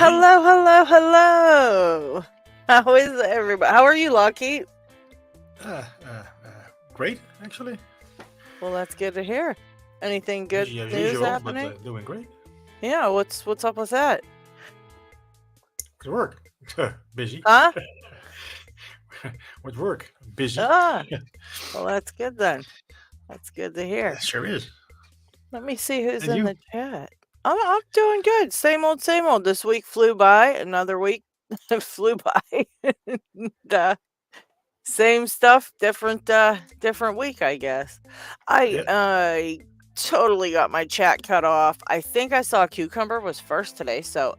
Hello, hello, hello. How is everybody? How are you, LockHeat? Great, actually. Well, that's good to hear. Anything good Busy as news usual, happening? but doing great. Yeah, what's up with that? With work. Busy. Huh? With work. Busy. Ah, well, that's good then. That's good to hear. It sure is. Let me see who's And in you? the chat. I'm doing good. Same old, same old. This week flew by. Another week flew by. And, same stuff, different week, I guess. I totally got my chat cut off. I think I saw Cucumber was first today, so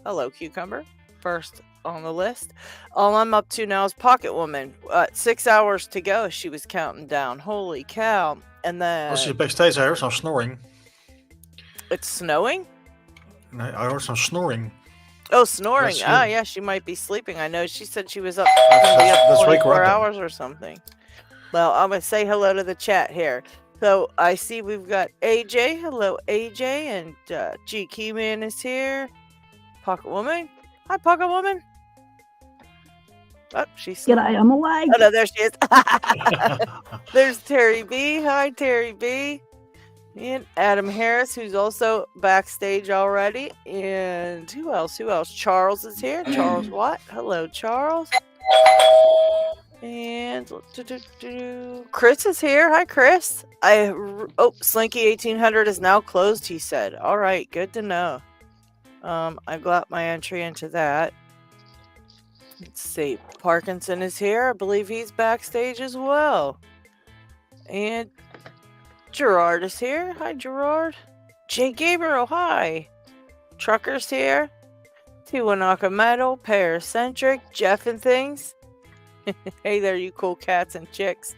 hello, Cucumber, first on the list. All I'm up to now is Pocket Woman. 6 hours to go. She was counting down. Holy cow! And then Als je backstage, I heard some snoring. it's snowing. I heard some snoring. Oh, snoring. That's Ah, you. yeah, she might be sleeping. I know she said she was up, That's wake her 24 up then. hours or something. Well, I'm going to say hello to the chat here. So I see we've got AJ. Hello, AJ. And G Keyman is here. Pocket Woman. Hi, Pocket Woman. Oh, she's G'day, I'm awake. Oh, no, there she is. There's Terry B. Hi, Terry B. And Adam Harris, who's also backstage already. And who else? Charles is here. Charles Watt. Hello, Charles. And Chris is here. Hi, Chris. Slinky 1800 is now closed, he said. All right, good to know. I got my entry into that. Let's see. Parkinson is here. I believe he's backstage as well. And Gerard is here. Hi, Gerard. J. Gabriel, hi. Trucker's here. Tiwanaka Metal, Paracentric, Jeff and Things. Hey there, you cool cats and chicks.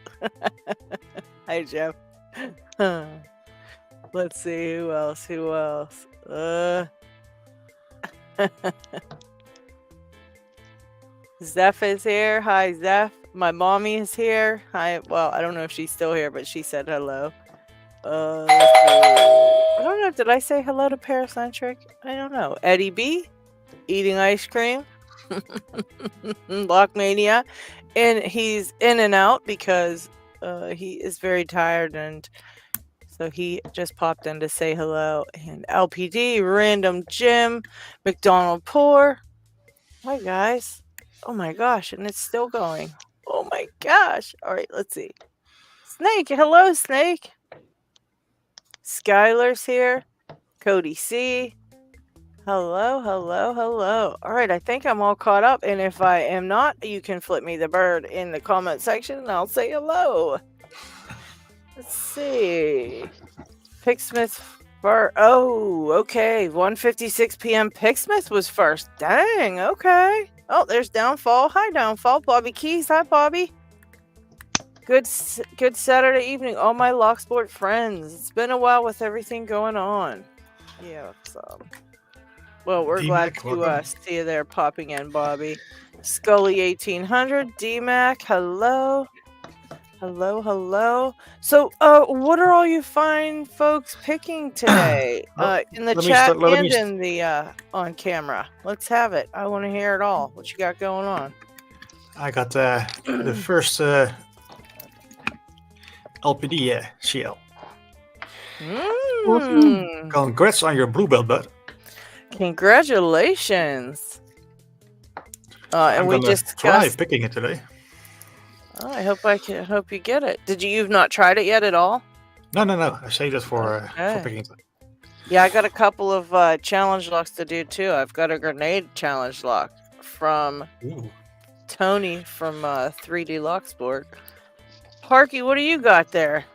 Hi, Jeff. Let's see, who else? Zeph is here. Hi, Zeph. My mommy is here. Hi. Well, I don't know if she's still here, but she said hello. I don't know. Did I say hello to Paracentric? I don't know. Eddie B. Eating ice cream. Lockmania. And he's in and out because he is very tired, and so he just popped in to say hello. And LPD, Random Jim, McDonald Poor. Hi, guys. Oh my gosh, and it's still going. Oh my gosh. All right, let's see. Snake. Hello, Snake. Skylar's here. Cody C. Hello. All right, I think I'm all caught up, and if I am not, you can flip me the bird in the comment section, and I'll say hello. Let's see. Picksmith first. Oh, okay. 1:56 p.m. Picksmith was first. Dang, okay. Oh, there's Downfall. Hi, Downfall. Bobby Keys. Hi, Bobby. Good Saturday evening, all my Locksport friends. It's been a while with everything going on. Yeah, well, we're glad to see you there popping in, Bobby. Scully 1800, DMAC, hello. So, what are all you fine folks picking today? In the chat and in the on camera. Let's have it. I want to hear it all. What you got going on? I got the first LPD CL. Congrats on your blue belt, bud. Congratulations. And we just try picking it today. Oh, I hope you get it. You've not tried it yet at all? No. I saved it for picking it. Yeah, I got a couple of challenge locks to do too. I've got a grenade challenge lock from Tony from 3D Locksport. Parky, what do you got there?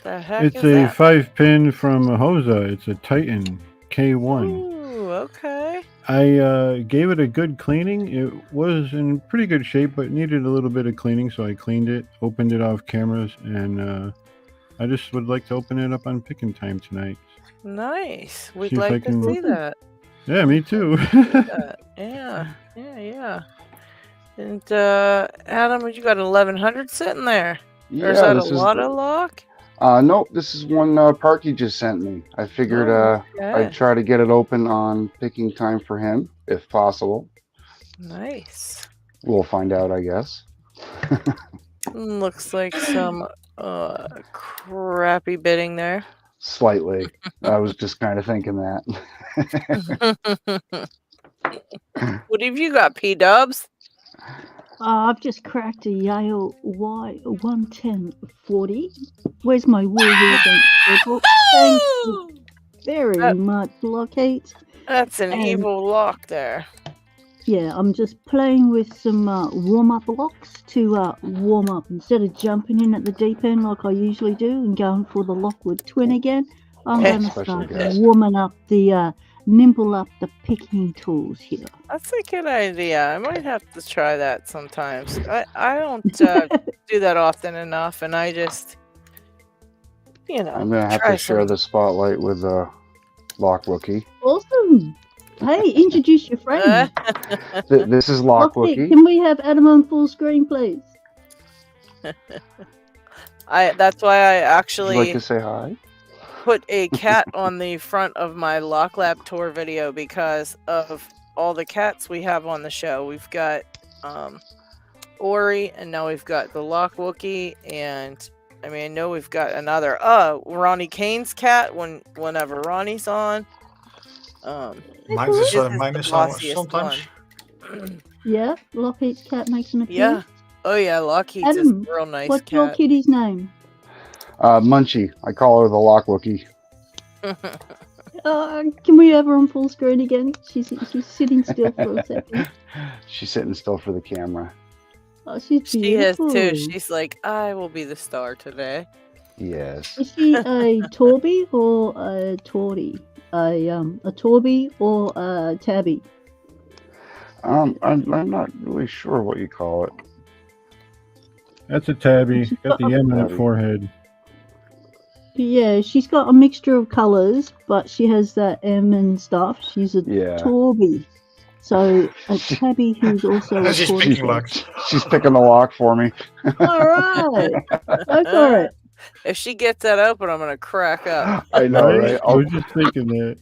The heck it's is a that? 5-pin from Hosa. It's a Titan K1. Ooh, okay. I gave it a good cleaning. It was in pretty good shape, but needed a little bit of cleaning, so I cleaned it, opened it off cameras, and I just would like to open it up on picking time tonight. Nice. We'd like to see that. Yeah, me too. Yeah. And Adam, you got an 1100 sitting there? Yeah, or is that a lot of lock? Nope, this is one Parky just sent me. I figured I'd try to get it open on picking time for him, if possible. Nice. We'll find out, I guess. Looks like some crappy bidding there. Slightly. I was just kind of thinking that. What have you got, P-dubs? I've just cracked a Yale Y11040. Where's my Wolverine? Thank you very much, LockHeat. That's an evil lock there. Yeah, I'm just playing with some warm-up locks to warm up. Instead of jumping in at the deep end like I usually do and going for the Lockwood Twin again, I'm going to start warming up the nimble up the picking tools here. That's a good idea. I might have to try that sometimes. I don't do that often enough, and I just, I'm gonna have to share the spotlight with LockWookie. Awesome. Hey, introduce your friend. This is LockWookie. Can we have Adam on full screen, please? That's why I actually Would you like to say hi? Put a cat on the front of my Lock Lab tour video because of all the cats we have on the show. We've got Ori, and now we've got the LockWookie, and I know we've got another Ronnie Kane's cat whenever Ronnie's on. Mine's is sometimes. Yeah, LockHeat's cat makes an appearance. Yeah. Oh yeah, LockHeat's is a real nice what's cat. your kitty's name? Munchie. I call her the LockWookie. Can we have her on full screen again? She's sitting still for a second. She's sitting still for the camera. Oh, she's She beautiful. is too. She's like, I will be the star today. Yes. Is she a Torby or a Torty? A Torby or a Tabby? I'm not really sure what you call it. That's a tabby. Got the M in the forehead. Yeah, she's got a mixture of colours, but she has that M and stuff. She's a Torby. So a tabby who's also a She's Torby. picking locks. She's picking the lock for me. All right. Go for it. If she gets that open, I'm gonna crack up. I know, right? I was just thinking that.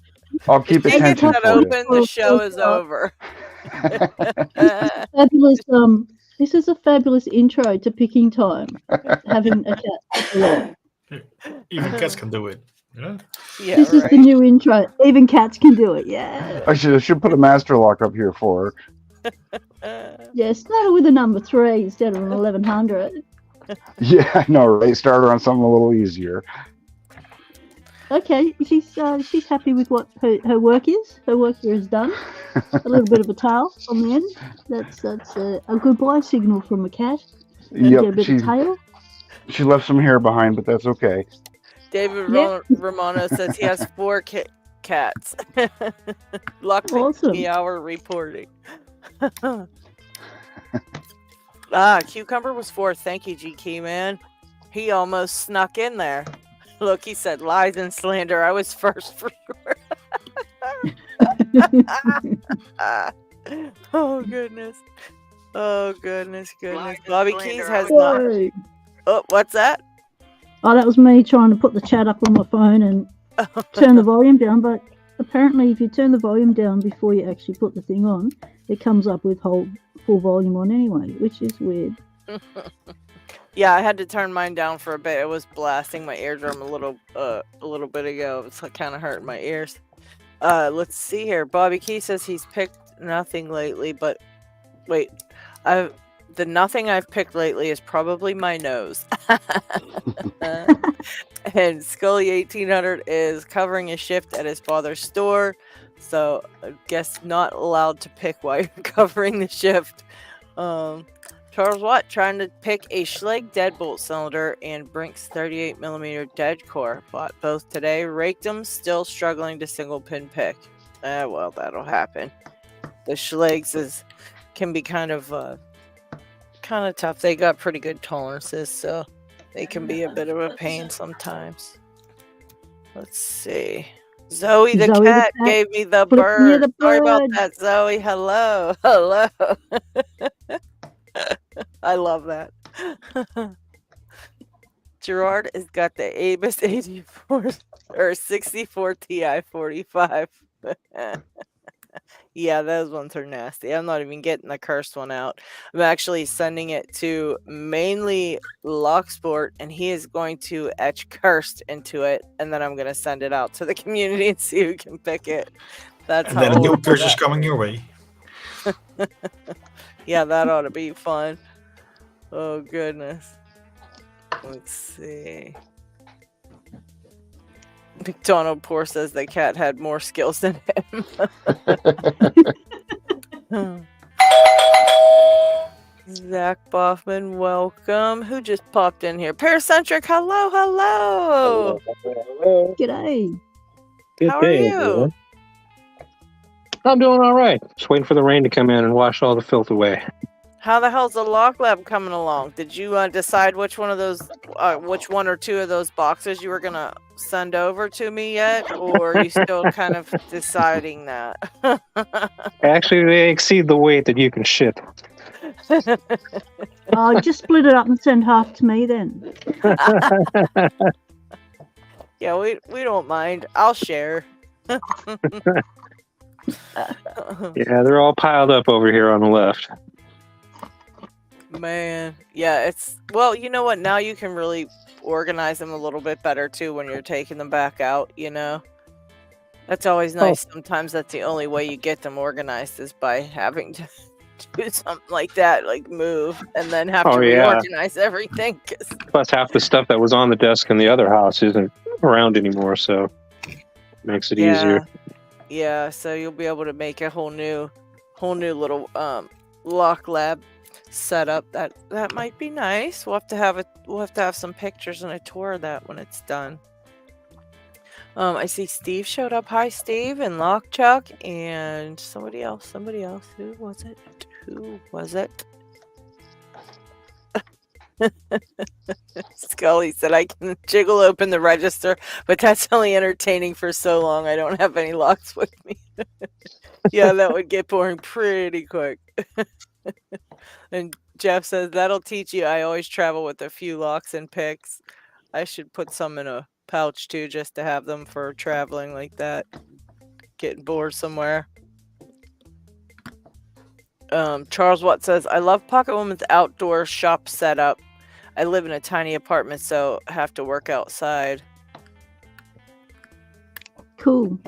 I'll keep if attention she gets that for open, the show is over. Fabulous. This is a fabulous intro to picking time. Having a cat. Even cats can do it. Yeah. This is the new intro. Even cats can do it. Yeah. I should put a master lock up here for her. Yeah, started with a number 3 instead of an 1100. Yeah, I know, right? Start her on something a little easier. Okay, she's happy with what her work is. Her work here is done. A little bit of a tail on the end. That's a goodbye signal from a cat. Yep, get a bit of tail. She left some hair behind, but that's okay. David Romano says he has 4 cats. Lockpicking hour reporting. Cucumber was 4th. Thank you, GK man. He almost snuck in there. Look, he said lies and slander. I was first for sure. Oh goodness. Oh goodness. Bobby Keys has not. Oh, what's that? Oh, that was me trying to put the chat up on my phone and turn the volume down. But apparently, if you turn the volume down before you actually put the thing on, it comes up with full volume on anyway, which is weird. Yeah, I had to turn mine down for a bit. It was blasting my eardrum a little bit ago. It's kind of hurting my ears. Let's see here. Bobby Key says he's picked nothing lately, but wait, the nothing I've picked lately is probably my nose. And Scully 1800 is covering his shift at his father's store, so I guess not allowed to pick while you're covering the shift. Charles Watt trying to pick a Schlage deadbolt cylinder and Brink's 38mm dead core. Bought both today. Raked them. Still struggling to single pin pick. Well, that'll happen. The Schlages can be kind of tough. They got pretty good tolerances, so they can be a bit of a pain sometimes. Let's see. Zoe the cat gave me the bird. Sorry about that, Zoe. Hello. I love that. Gerard has got the Abus 84 or 64 Ti 45. Yeah, those ones are nasty. I'm not even getting the cursed one out. I'm actually sending it to mainly Locksport, and he is going to etch cursed into it, and then I'm going to send it out to the community and see who can pick it. That's And how then a new horrible curse is that coming is. your way. Yeah, that ought to be fun. Oh, goodness. Let's see. McDonald Poor says the cat had more skills than him. Zach Boffman, welcome. Who just popped in here? Paracentric, hello, hello. Hello. G'day. Good How day, are you? everyone. I'm doing all right. Just waiting for the rain to come in and wash all the filth away. How the hell's the Lock Lab coming along? Did you decide which one or two of those boxes you were gonna send over to me yet, or are you still kind of deciding that? Actually, they exceed the weight that you can ship. Just split it up and send half to me then. Yeah, we don't mind. I'll share. Yeah, they're all piled up over here on the left. Man, yeah, well, you know what? Now you can really organize them a little bit better too when you're taking them back out, you know? That's always nice. Sometimes that's the only way you get them organized is by having to do something like that, like move, and then have to reorganize everything. Plus, half the stuff that was on the desk in the other house isn't around anymore, so it makes it easier. Yeah, so you'll be able to make a whole new little Lock Lab setup. That might be nice. We'll have to have some pictures and a tour of that when it's done. I see Steve showed up. Hi, Steve, and Lockchuck, and somebody else. Who was it? Scully said I can jiggle open the register, but that's only entertaining for so long. I don't have any locks with me. Yeah, that would get boring pretty quick. And Jeff says that'll teach you. I always travel with a few locks and picks. I should put some in a pouch too, just to have them for traveling like that. Getting bored somewhere. Charles Watt says, I love Pocket Woman's outdoor shop setup. I live in a tiny apartment, so I have to work outside. Cool.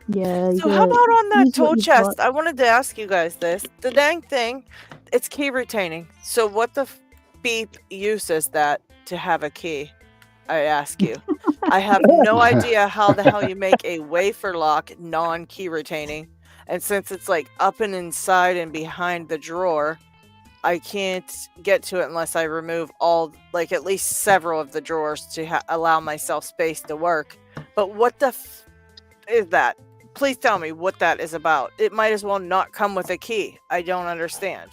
Yeah. So how about on that tool chest? I wanted to ask you guys this. The dang thing, it's key retaining. So what the beep use is that to have a key? I ask you. I have no idea how the hell you make a wafer lock non-key retaining. And since it's like up and inside and behind the drawer, I can't get to it unless I remove like at least several of the drawers to allow myself space to work. But what the is that? Please tell me what that is about. It might as well not come with a key. I don't understand.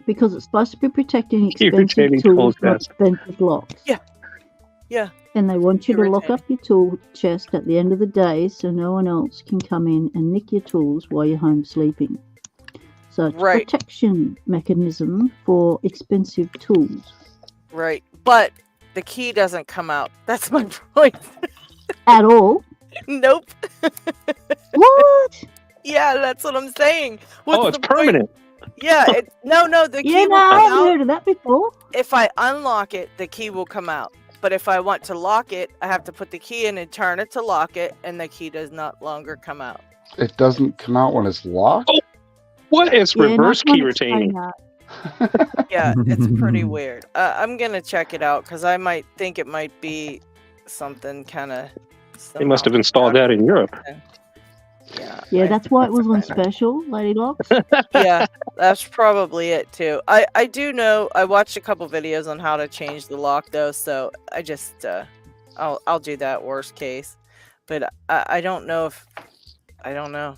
Because it's supposed to be protecting expensive tools from expensive locks. Yeah. And they want you to lock up your tool chest at the end of the day so no one else can come in and nick your tools while you're home sleeping. So it's a protection mechanism for expensive tools. Right. But the key doesn't come out. That's my point. At all? Nope. What? Yeah, that's what I'm saying. It's permanent. Yeah, the key will come I haven't out. heard of that before. If I unlock it, the key will come out. But if I want to lock it, I have to put the key in and turn it to lock it, and the key does not longer come out. It doesn't come out when it's locked? Oh, what is reverse key retaining? Yeah, it's pretty weird. I'm going to check it out because I might think it might be something kind of... They must have installed that in Europe. Yeah, that's why it was on special, LadyLocks. Yeah, that's probably it too. I do know. I watched a couple videos on how to change the lock though, so I just I'll do that worst case. But I don't know if I don't know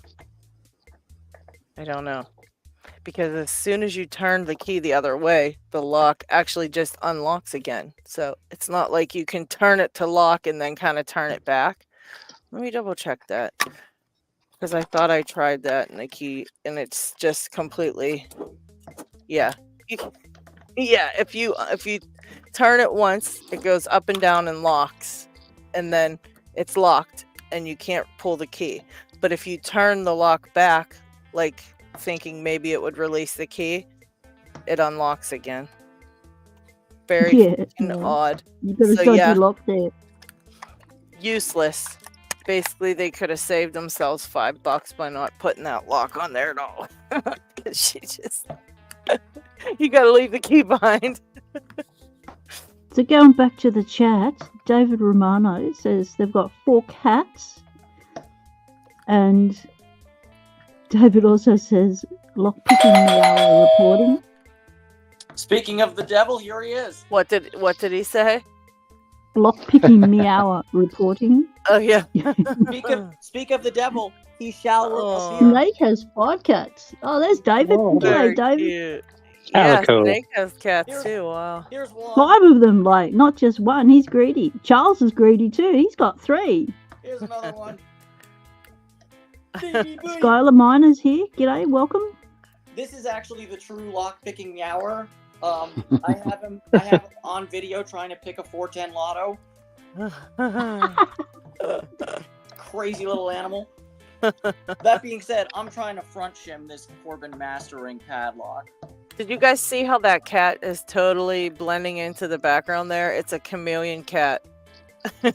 because as soon as you turn the key the other way, the lock actually just unlocks again. So it's not like you can turn it to lock and then kind of turn it back. Let me double check that. Because I thought I tried that in the key, and it's just completely, yeah. Yeah, if you turn it once, it goes up and down and locks, and then it's locked, and you can't pull the key. But if you turn the lock back, like thinking maybe it would release the key, it unlocks again. Very odd. You got a dodgy lock there. Useless. Basically, they could have saved themselves $5 by not putting that lock on there at all. She just, you got to leave the key behind. So going back to the chat, David Romano says they've got 4 cats, and David also says lockpicking meow reporting. Speaking of the devil, here he is. What did he say? Lockpicking meow reporting. Oh yeah. Speak of the devil, he shall appear. Snake has 5 cats. Oh, there's David. G'day, David. Cute. Yeah, Snake has cats too. Wow. Here's one. 5 of them, like, not just one. He's greedy. Charles is greedy too. He's got 3. Here's another one. Skylar Miner's here. G'day, welcome. This is actually the true lockpicking meower. I have him on video trying to pick a 410 lotto. Crazy little animal. That being said, I'm trying to front shim this Corbin mastering padlock. Did you guys see how that cat is totally blending into the background there? It's a chameleon cat.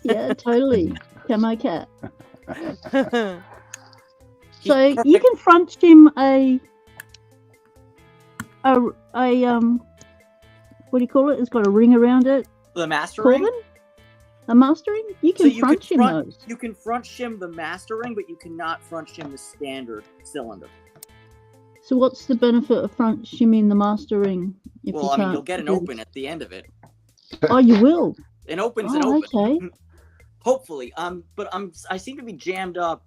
Yeah, totally. Camo cat. So you can front shim a what do you call it? It's got a ring around it. The mastering? Corbin? A mastering? You can front shim those. You can front shim the mastering, but you cannot front shim the standard cylinder. So what's the benefit of front shimming the mastering? Well, I mean, you'll get an open at the end of it. Oh, you will? An open's an open. Okay. Hopefully. But I seem to be jammed up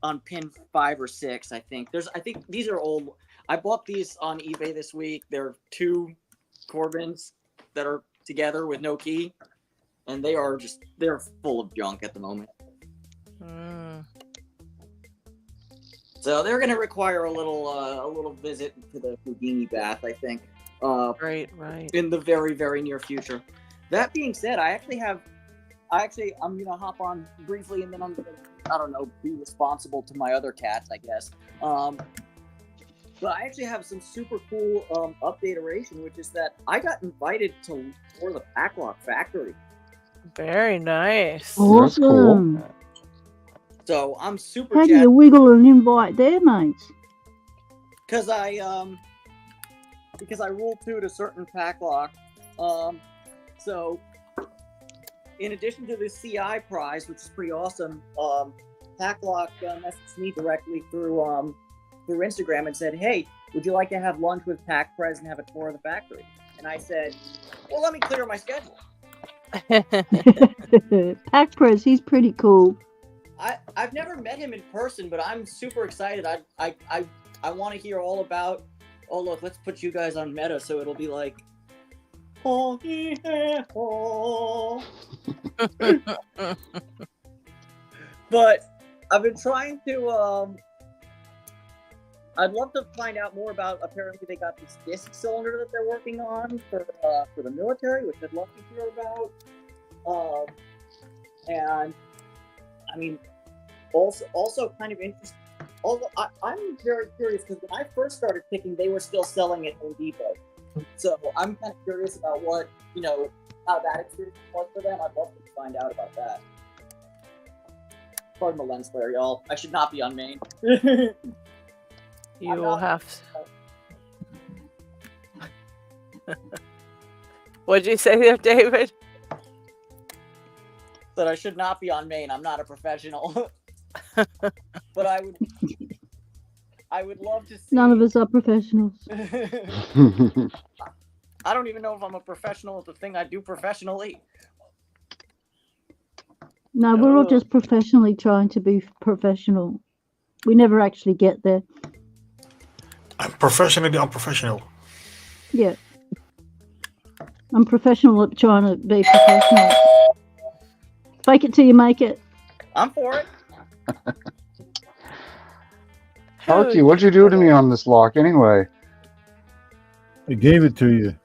on pin 5 or 6, I think. I think these are old. I bought these on eBay this week. They're 2 Corbins that are together with no key, and they're full of junk at the moment. So they're going to require a little visit to the Houdini bath, I think. Right. In the very, very near future. That being said, I'm going to hop on briefly, and then I'm going to, I don't know, be responsible to my other cats, I guess. But I actually have some super cool update-eration, which is that I got invited to tour the Packlock factory. Very nice. Awesome. That's cool. So I'm super How do you wiggle an invite there, mate? Because I rule 2 to certain Packlock. So in addition to the CI prize, which is pretty awesome, Packlock messaged me directly through Instagram and said, "Hey, would you like to have lunch with Pack Prez and have a tour of the factory?" And I said, "Well, let me clear my schedule." Pack Prez, he's pretty cool. I've never met him in person, but I'm super excited. I want to hear all about. Oh look, let's put you guys on meta, so it'll be like. But I've been trying to. I'd love to find out more about. Apparently, they got this disc cylinder that they're working on for the military, which I'd love to hear about. And I mean, also kind of interesting. Although I'm very curious because when I first started picking, they were still selling at Home Depot. So I'm kind of curious about what how that experience was for them. I'd love to find out about that. Pardon the lens flare, y'all. I should not be on main. You will have to. What'd you say there, David? That I should not be on main. I'm not a professional. But I would love to see. None of us are professionals. I don't even know if I'm a professional at the thing I do professionally. No, we're all just professionally trying to be professional. We never actually get there. I'm professionally unprofessional. Yeah. I'm professional at trying to be professional. Fake it till you make it. I'm for it. Archie, what'd you do to me on this lock anyway? I gave it to you.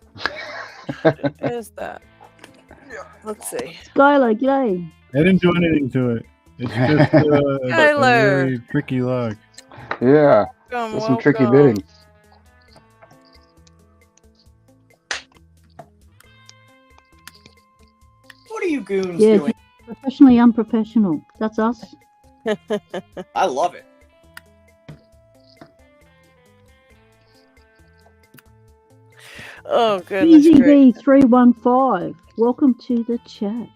is that? Let's see. Skylar, g'day. I didn't do anything to it. It's just a Skylar. very tricky lock. Yeah, Welcome, there's some tricky welcome. bidding. What are you goons Yeah, doing? professionally unprofessional. That's us. I love it. Oh, goodness gracious. BZB315, welcome to the chat.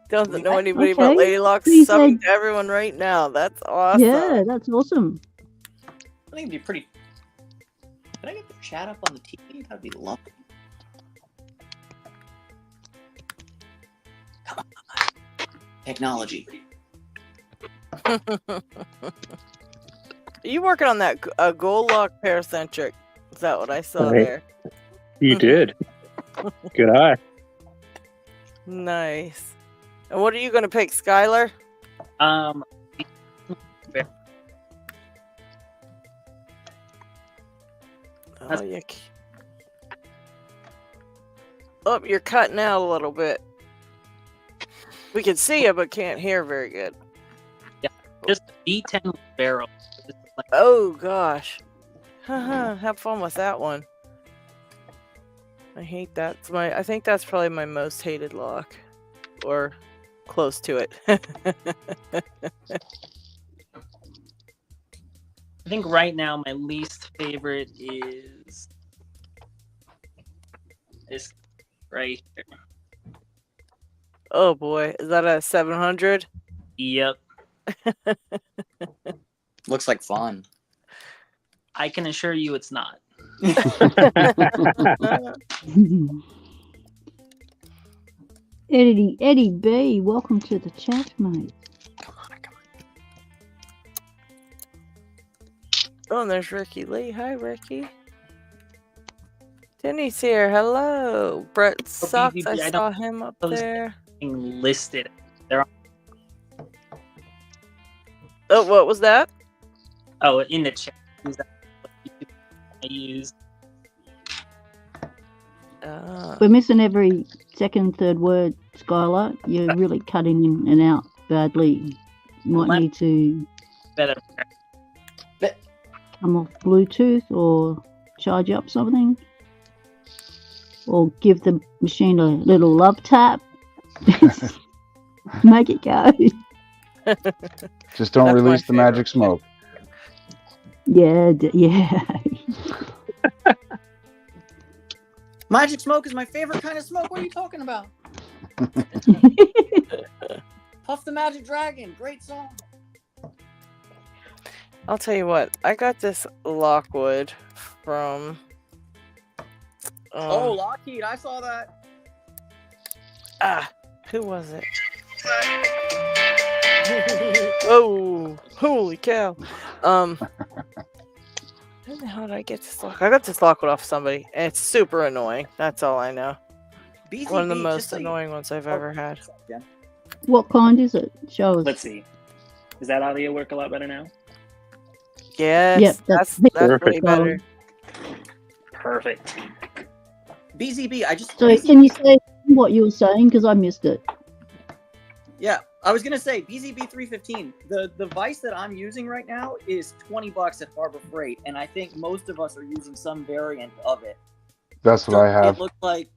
Doesn't know anybody about Okay. LadyLocks. Please, Subbing to everyone right now. That's awesome. Yeah, that's awesome. I think it'd be pretty. Can I get the chat up on the TV? That'd be lovely. Come on. Technology. Are you working on that gold lock paracentric? Is that what I saw Right. there? You did. Good eye. Nice. And what are you going to pick, Skylar? Oh, you're cutting out a little bit. We can see you, but can't hear very good. Yeah, just a D10 barrel. Oh gosh. Have fun with that one. I hate that. I think that's probably my most hated lock. Or close to it. I think right now my least favorite is this right here. Oh boy, is that a 700? Yep. Looks like fun. I can assure you it's not. Eddie B, welcome to the chat, mate. Come on. Oh, and there's Ricky Lee. Hi, Ricky. Denny's here. Hello. Brett Sucks. BZB, I saw him up there. Listed. They're on. Oh, what was that? Oh, in the chat. I used. We're missing every second, third word, Skylar. You're really cutting in and out badly. You might need to Better. come off Bluetooth or charge up something. Or give the machine a little love tap. Make it go. Just don't That's my release the magic smoke. Yeah. Magic smoke is my favorite kind of smoke. What are you talking about? Puff the Magic Dragon. Great song. I'll tell you what. I got this Lockwood from... Oh, LockHeat. I saw that. Who was it? Oh, holy cow. How the hell did I get this lock? I got this Lockwood off somebody, and it's super annoying. That's all I know. BZB, One of the most annoying ones I've ever had. What kind is it? Show us. Let's see. Does that audio work a lot better now? Yes, Yep, that's perfect. way better. Perfect. BZB, So can you say what you were saying? Because I missed it. Yeah, I was gonna say BZB 315. The device that I'm using right now is $20 at Harbor Freight, and I think most of us are using some variant of it. That's what I have. It looks like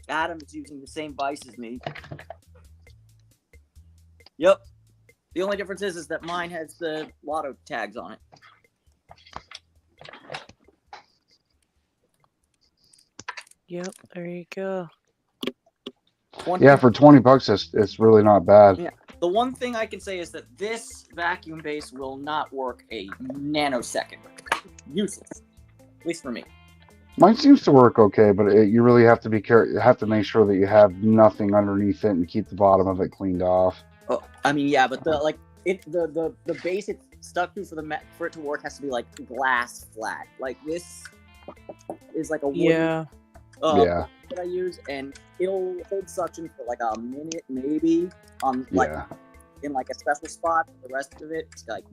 Adam is using the same vice as me. Yep. The only difference is that mine has the lotto tags on it. Yep, there you go. Yeah, for $20, it's really not bad. Yeah. The one thing I can say is that this vacuum base will not work a nanosecond. Useless. At least for me. Mine seems to work okay, but you really have to be careful. You have to make sure that you have nothing underneath it and keep the bottom of it cleaned off. Oh, I mean, yeah, but the base it's stuck to for it to work has to be like glass flat. Like this is like a wooden, yeah. that I use, and it'll hold suction for like a minute maybe. in like a special spot. The rest of it, it's like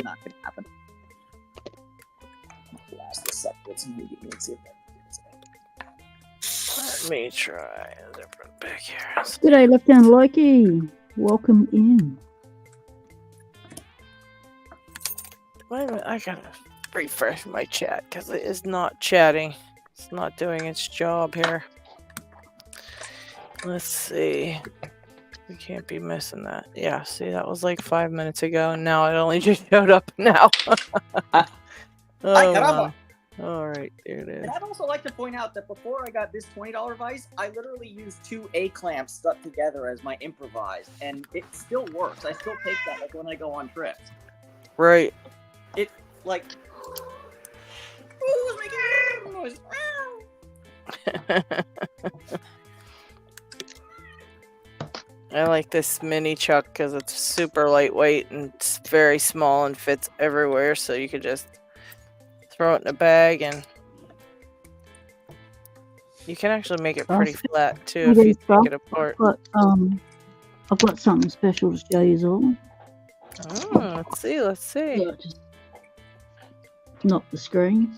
not gonna happen. Blast this up with some medium and see if that gets it. Let me try a different pick here. G'day, Left Down Loki. Welcome in. Wait a minute, I gotta refresh my chat because it is not chatting. It's not doing its job here. Let's see. We can't be missing that. Yeah, see, that was like 5 minutes ago, and now it only just showed up now. Caramba. All right, there it is. And I'd also like to point out that before I got this $20 vise, I literally used 2 A clamps stuck together as my improvised, and it still works. I still take that like when I go on trips. Right. It like. Ooh, it's making noise. I like this mini chuck because it's super lightweight and it's very small and fits everywhere, so you could just throw it in a bag, and you can actually make it pretty flat too if you take it apart. I've got something special to show you all. Oh, let's see. Yeah, just knock the screen.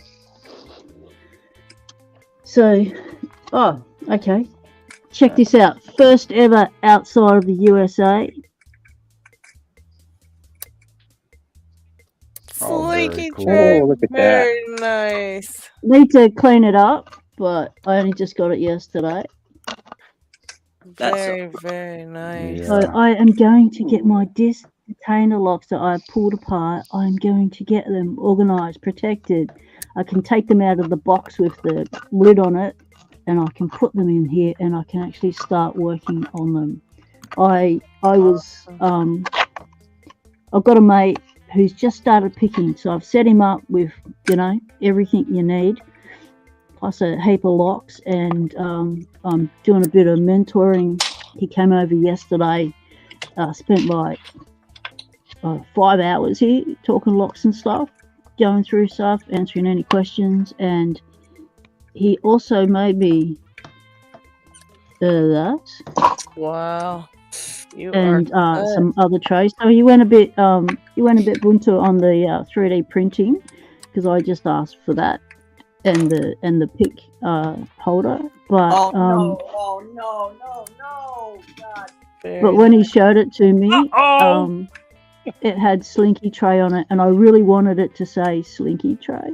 So, okay. Check this out. First ever outside of the USA. Slinky cool. tray. Oh, look at that. Very nice. Need to clean it up, but I only just got it yesterday. Very nice. Yeah. So I am going to get my disc container locks that I pulled apart. I'm going to get them organized, protected. I can take them out of the box with the lid on it, and I can put them in here, and I can actually start working on them. I've got a mate who's just started picking, so I've set him up with, everything you need, plus a heap of locks, and I'm doing a bit of mentoring. He came over yesterday, spent like 5 hours here talking locks and stuff, going through stuff, answering any questions, and he also made me that. Wow. And some other trays. So he went a bit bunto on the 3D printing, because I just asked for that and the pick holder. But no, God. but when he showed it to me, it had Slinky Tray on it, and I really wanted it to say Slinky Tray.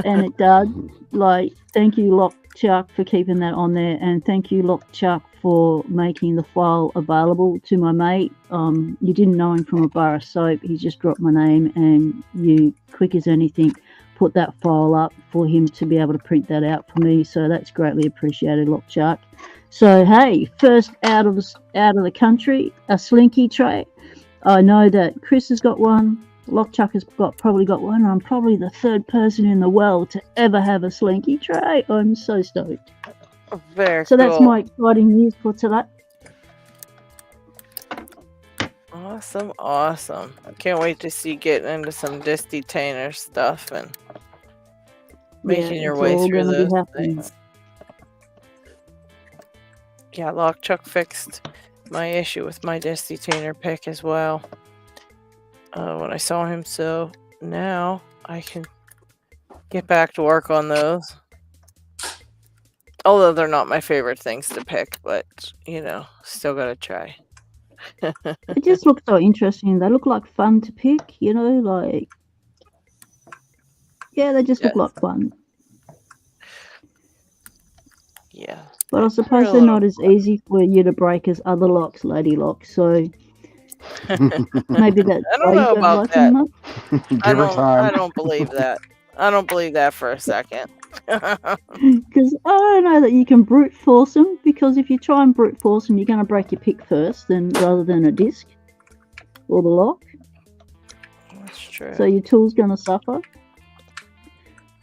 And it does. Like, thank you, LockChuck, for keeping that on there, and thank you, LockChuck, for making the file available to my mate. You didn't know him from a bar of soap. He just dropped my name, and you, quick as anything, put that file up for him to be able to print that out for me. So that's greatly appreciated, LockChuck. So hey, first out of the country, a Slinky Tray. I know that Chris has got one. LockChuck has probably got one. I'm probably the 3rd person in the world to ever have a Slinky Tray. I'm so stoked. Very so cool. That's my exciting news for today. Awesome. I can't wait to see getting into some disc detainer stuff and making your way through those things. Yeah, LockChuck fixed my issue with my disc detainer pick as well when I saw him, so now I can get back to work on those. Although they're not my favorite things to pick, but still gotta try. It just looks so interesting. They look like fun to pick, they just look like fun. Yeah. But I suppose they're not as easy for you to break as other locks, LadyLocks, so maybe that's I don't know about that. I don't believe that. I don't believe that for a second. Because I don't know that you can brute force them, because if you try and brute force them, you're going to break your pick first, rather than a disc or the lock. That's true. So your tool's going to suffer,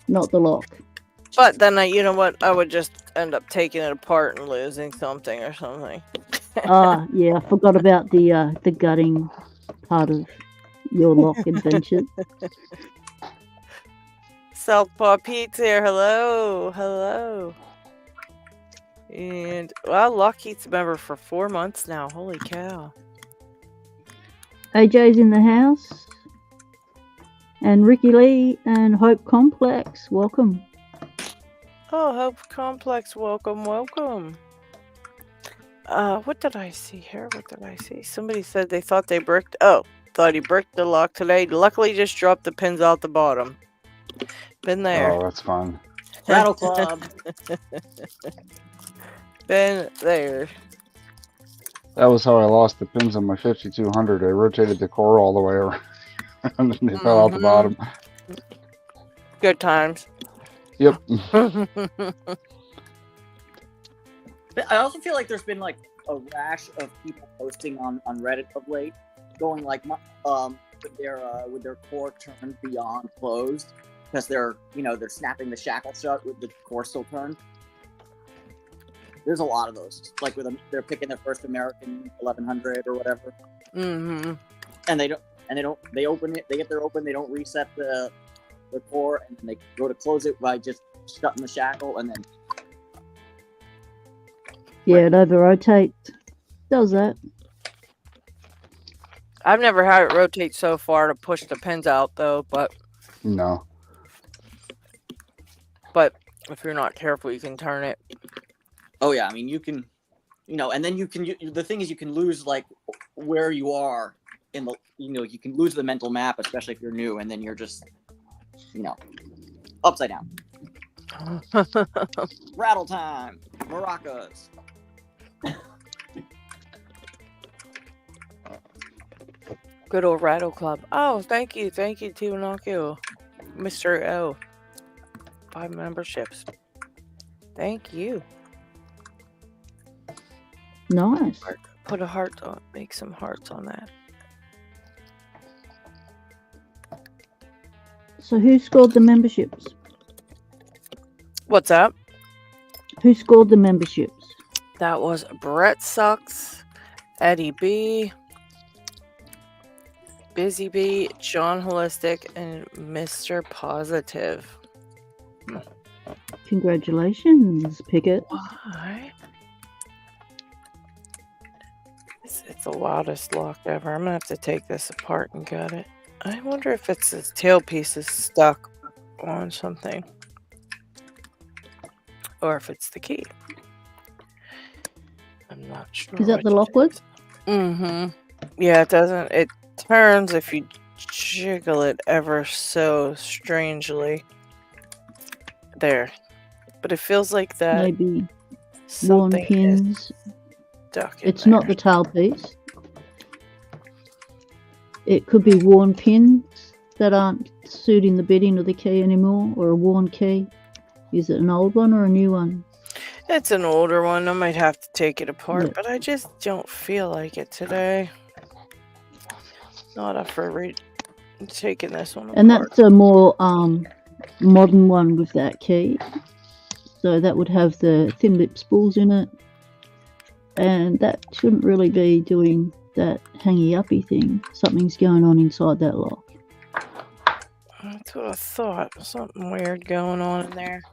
not the lock. But then, you know what? I would just end up taking it apart and losing something or something. Yeah, I forgot about the gutting part of your lock adventures. Southpaw Pete's here. Hello. And LockHeat's a member for 4 months now. Holy cow! AJ's in the house. And Ricky Lee and Hope Complex, welcome. Oh, Hope Complex, welcome, welcome. What did I see here? What did I see? Somebody said they thought they bricked. Oh, thought he bricked the lock today. Luckily, just dropped the pins out the bottom. Been there. Oh, that's fun. Rattle Club. Been there. That was how I lost the pins on my 5200. I rotated the core all the way around and they fell out the bottom. Good times. Yep. I also feel like there's been like a rash of people posting on Reddit of late, going like with their core turned beyond closed because they're snapping the shackle shut with the core still turned. There's a lot of those, like they're picking their first American 1100 or whatever. Mm-hmm. And they open it, they get their open, they don't reset the core, and then they go to close it by just shutting the shackle, and then it over rotates. Does that? I've never had it rotate so far to push the pins out though, but no. But if you're not careful, you can turn it. Oh yeah, I mean you can, and then the thing is you can lose like where you are in the, you can lose the mental map, especially if you're new, and then you're just, upside down. Rattle time, maracas. Good old Rattle Club. Oh, thank you, Tinocchio, Mr. O. 5 memberships. Thank you. Nice. Put a heart on. Make some hearts on that. So who scored the memberships? What's up? Who scored the memberships? That was Brett Sucks, Eddie B, Busy B, John Holistic, and Mr. Positive. Congratulations, Pickett. Why? It's the wildest lock ever. I'm gonna have to take this apart and gut it. I wonder if it's this tailpiece is stuck on something, or if it's the key. I'm not sure. Is that the Lockwood? Mm-hmm. Yeah, it doesn't. It turns if you jiggle it ever so strangely. There, but it feels like that. Maybe worn pins. It's not the tailpiece. It could be worn pins that aren't suiting the bedding of the key anymore, or a worn key. Is it an old one or a new one? It's an older one. I might have to take it apart, but I just don't feel like it today. Not up for taking this one apart. And that's a more modern one with that key. So that would have the thin lip spools in it. And that shouldn't really be doing that hangy-uppy thing. Something's going on inside that lock. That's what I thought. Something weird going on in there.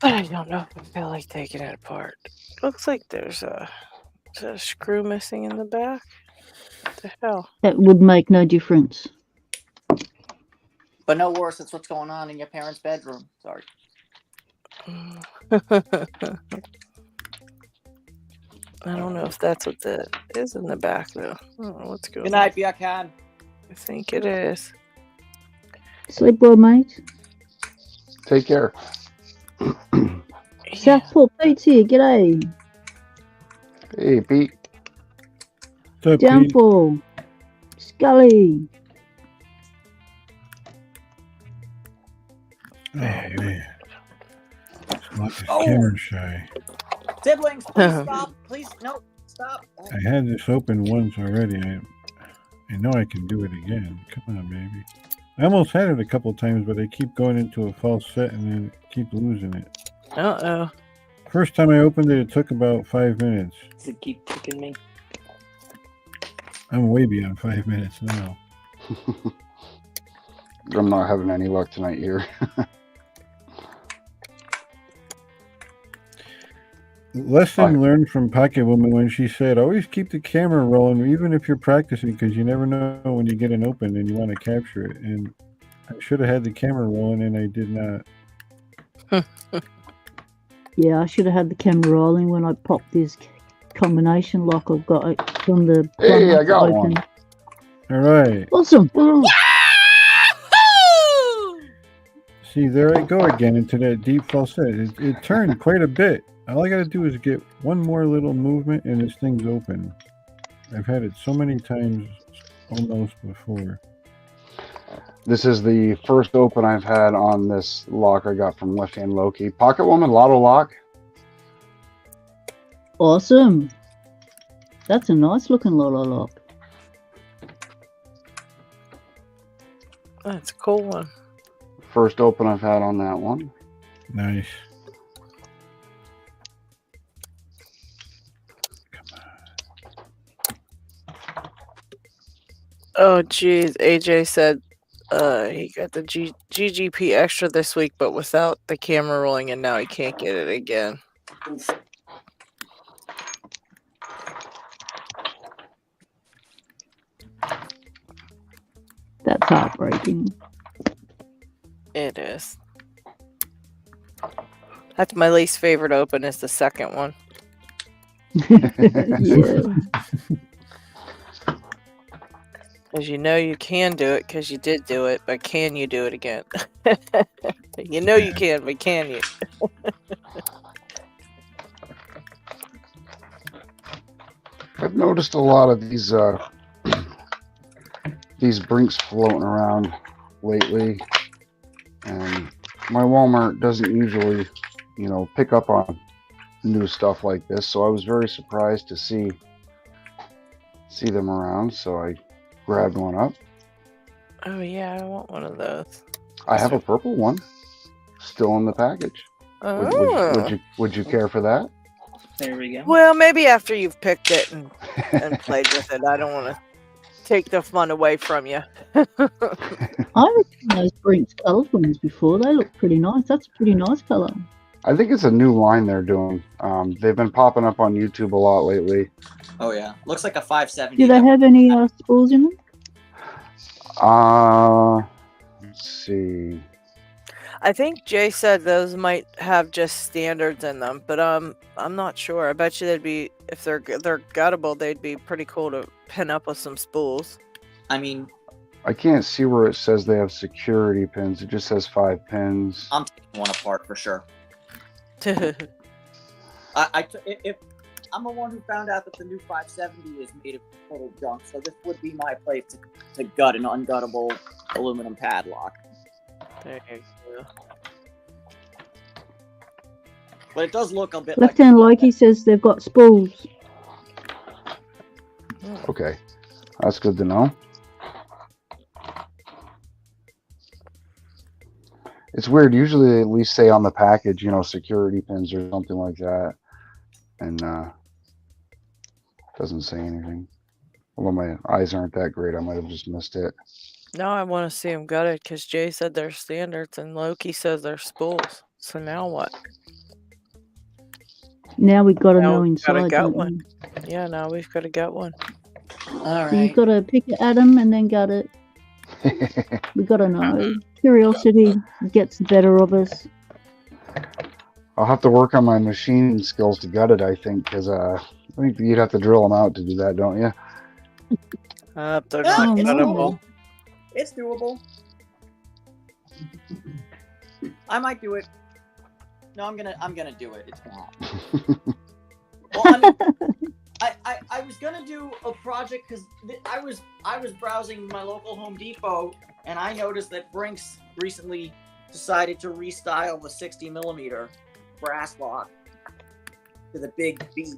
But I don't know if I feel like taking it apart. Looks like there's a screw missing in the back. What the hell? That would make no difference. But no worse, it's what's going on in your parents' bedroom. Sorry. I don't know if that's what that is in the back, though. I don't know what's going on. Good night, Biakan. I think it is. Sleep well, mate. Take care. Southport Pete's here. G'day. Hey, Pete. What's up, Pete? Downfall. Scully. Oh, man. Lock is camera shy. Siblings, please stop. Please, no, stop. I had this open once already. I know I can do it again. Come on, baby. I almost had it a couple times, but I keep going into a false set and then keep losing it. Uh-oh. First time I opened it, it took about 5 minutes. Does it keep kicking me? I'm way beyond 5 minutes now. I'm not having any luck tonight here. lesson learned from Pocket Woman when she said, always keep the camera rolling, even if you're practicing, because you never know when you get an open and you want to capture it. And I should have had the camera rolling, and I did not. Yeah, I should have had the camera rolling when I popped this combination lock I've got from the Hey, I got one. All right. Awesome. Yahoo! See, there I go again into that deep falsetto. It turned quite a bit. All I got to do is get one more little movement, and this thing's open. I've had it so many times almost before. This is the first open I've had on this lock I got from Left Hand Loki. Pocket Woman, Lotto Lock. Awesome. That's a nice looking Lotto lock. That's a cool one. First open I've had on that one. Nice. Oh, geez. AJ said he got the GGP extra this week, but without the camera rolling, and now he can't get it again. That's heartbreaking. It is. That's my least favorite open is the second one. Yeah. Because you know you can do it because you did do it, but can you do it again? You know you can, but can you? I've noticed a lot of these brinks floating around lately, and my Walmart doesn't usually, pick up on new stuff like this, so I was very surprised to see them around, so I grabbed one up. Oh yeah, I want one of those. I have a purple one still in the package. Oh. Would you care for that? There we go. Well, maybe after you've picked it and played with it. I don't want to take the fun away from you. I've seen those Brinks coloured ones before. They look pretty nice. That's a pretty nice colour. I think it's a new line they're doing. They've been popping up on YouTube a lot lately. Oh yeah, looks like a 570. Do they have any spools in them? Let's see. I think Jay said those might have just standards in them, but I'm not sure. I bet you they'd be, if they're guttable, they'd be pretty cool to pin up with some spools. I mean, I can't see where it says they have security pins. It just says 5 pins. I'm taking one apart for sure. If I'm the one who found out that the new 570 is made of total junk, so this would be my place to gut an unguttable aluminum padlock. There you go. But it does look a bit Left Hand Loki says they've got spools. Okay, that's good to know. It's weird. Usually they at least say on the package, security pins or something like that. And doesn't say anything. Although my eyes aren't that great, I might have just missed it. No, I want to see them gutted because Jay said they're standards and Loki says they're spools. So now what? Now we've got to Now know we've gotta inside. gut don't one. we? Yeah, now we've got to gut one. All So right. you've got to pick it at them and then gut it. We've got to know. Curiosity gets the better of us. I'll have to work on my machine skills to gut it, I think, because I think you'd have to drill them out to do that, don't you? They're Yeah, not it's no. guttable. doable. It's doable. I might do it. No, I'm gonna do it. It's not. Well, I was gonna do a project because I was browsing my local Home Depot and I noticed that Brinks recently decided to restyle the 60mm brass lock to the big B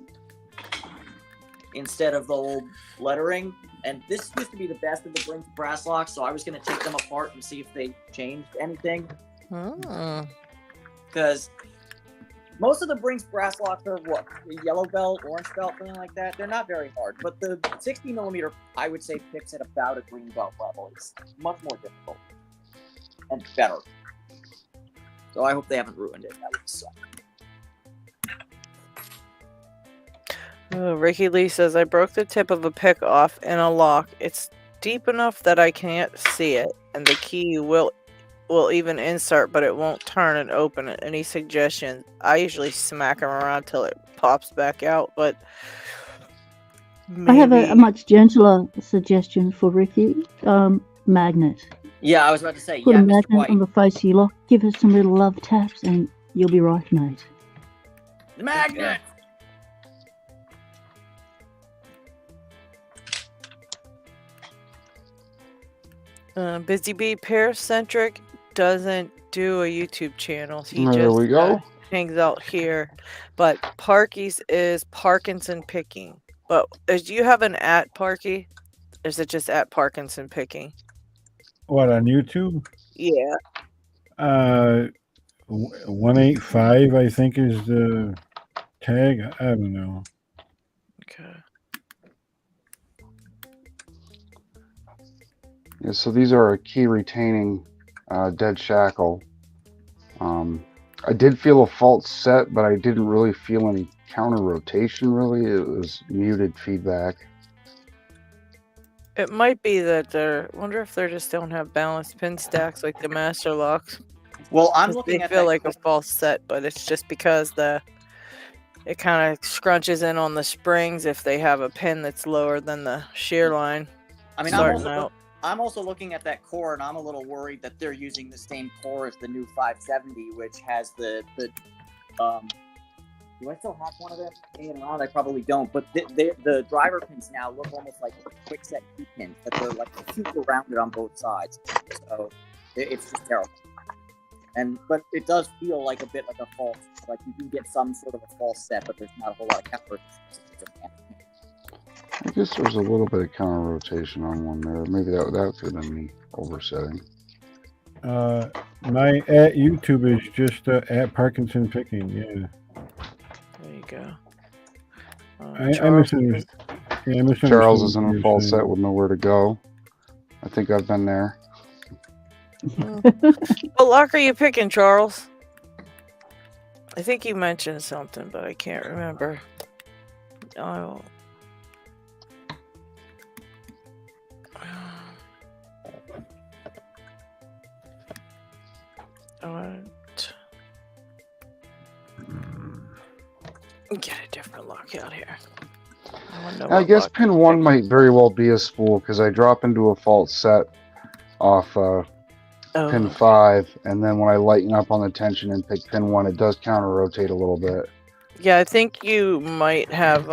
instead of the old lettering. And this used to be the best of the Brinks brass locks, so I was gonna take them apart and see if they changed anything. Because most of the Brinks brass locks are what? The yellow belt, orange belt, something like that. They're not very hard. But the 60mm, I would say, picks at about a green belt level. It's much more difficult. And better. So I hope they haven't ruined it. That would suck. Ricky Lee says, I broke the tip of a pick off in a lock. It's deep enough that I can't see it, and the key will even insert, but it won't turn and open it. Any suggestions? I usually smack them around till it pops back out, but I have a maybe- much gentler suggestion for Ricky. Magnet. Yeah, I was about to say, Put yeah, a Mr. magnet White. on the face of your lock. Give it some little love taps, and you'll be right, mate. The magnet! Busy Bee Paracentric doesn't do a YouTube channel. He There just we go. hangs out here. But Parky's is Parkinson Picking. But do you have an @ Parky? Or is it just @ Parkinson Picking? What, on YouTube? Yeah. 185, I think, is the tag. I don't know. Okay. Yeah, so these are a key retaining dead shackle. I did feel a false set, but I didn't really feel any counter rotation, really. It was muted feedback. It might be that they're. Wonder if they just don't have balanced pin stacks like the Master Locks. Well, I'm 'Cause looking they at feel that like a false set, but it's just because it kind of scrunches in on the springs if they have a pin that's lower than the shear line. I mean, starting out. I'm also looking at that core, and I'm a little worried that they're using the same core as the new 570, which has the do I still have one of them hanging around? I probably don't, but the driver pins now look almost like quick set key pins, but they're like super rounded on both sides. So it's just terrible. But it does feel like a bit like a false, like you can get some sort of a false set, but there's not a whole lot of counter. I guess there was a little bit of counter rotation on one there. Maybe that could have been me oversetting. My @ YouTube is just @ Parkinson Picking. Yeah. There you go. I Charles misunderstood. Yeah, I misunderstood Charles what is in you a were false saying. set with nowhere to go. I think I've been there. What lock are you picking, Charles? I think you mentioned something, but I can't remember. Oh. Get a different lock out here. I guess pin 1 might very well be a spool because I drop into a false set off pin 5, and then when I lighten up on the tension and pick pin 1, it does counter rotate a little bit. Yeah, I think you might have,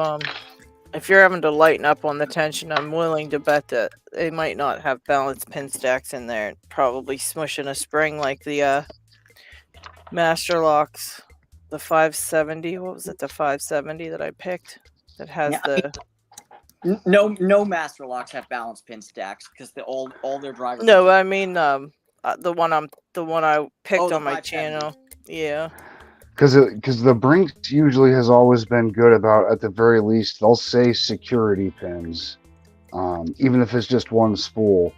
if you're having to lighten up on the tension, I'm willing to bet that they might not have balanced pin stacks in there. Probably smushing a spring like the Master Locks, the 570. What was it, the 570 that I picked? That has No Master Locks have balanced pin stacks because all their drivers. No, I mean the one I picked on my 570. channel. Yeah. Because the Brinks usually has always been good about, at the very least, they'll say security pins, even if it's just one spool.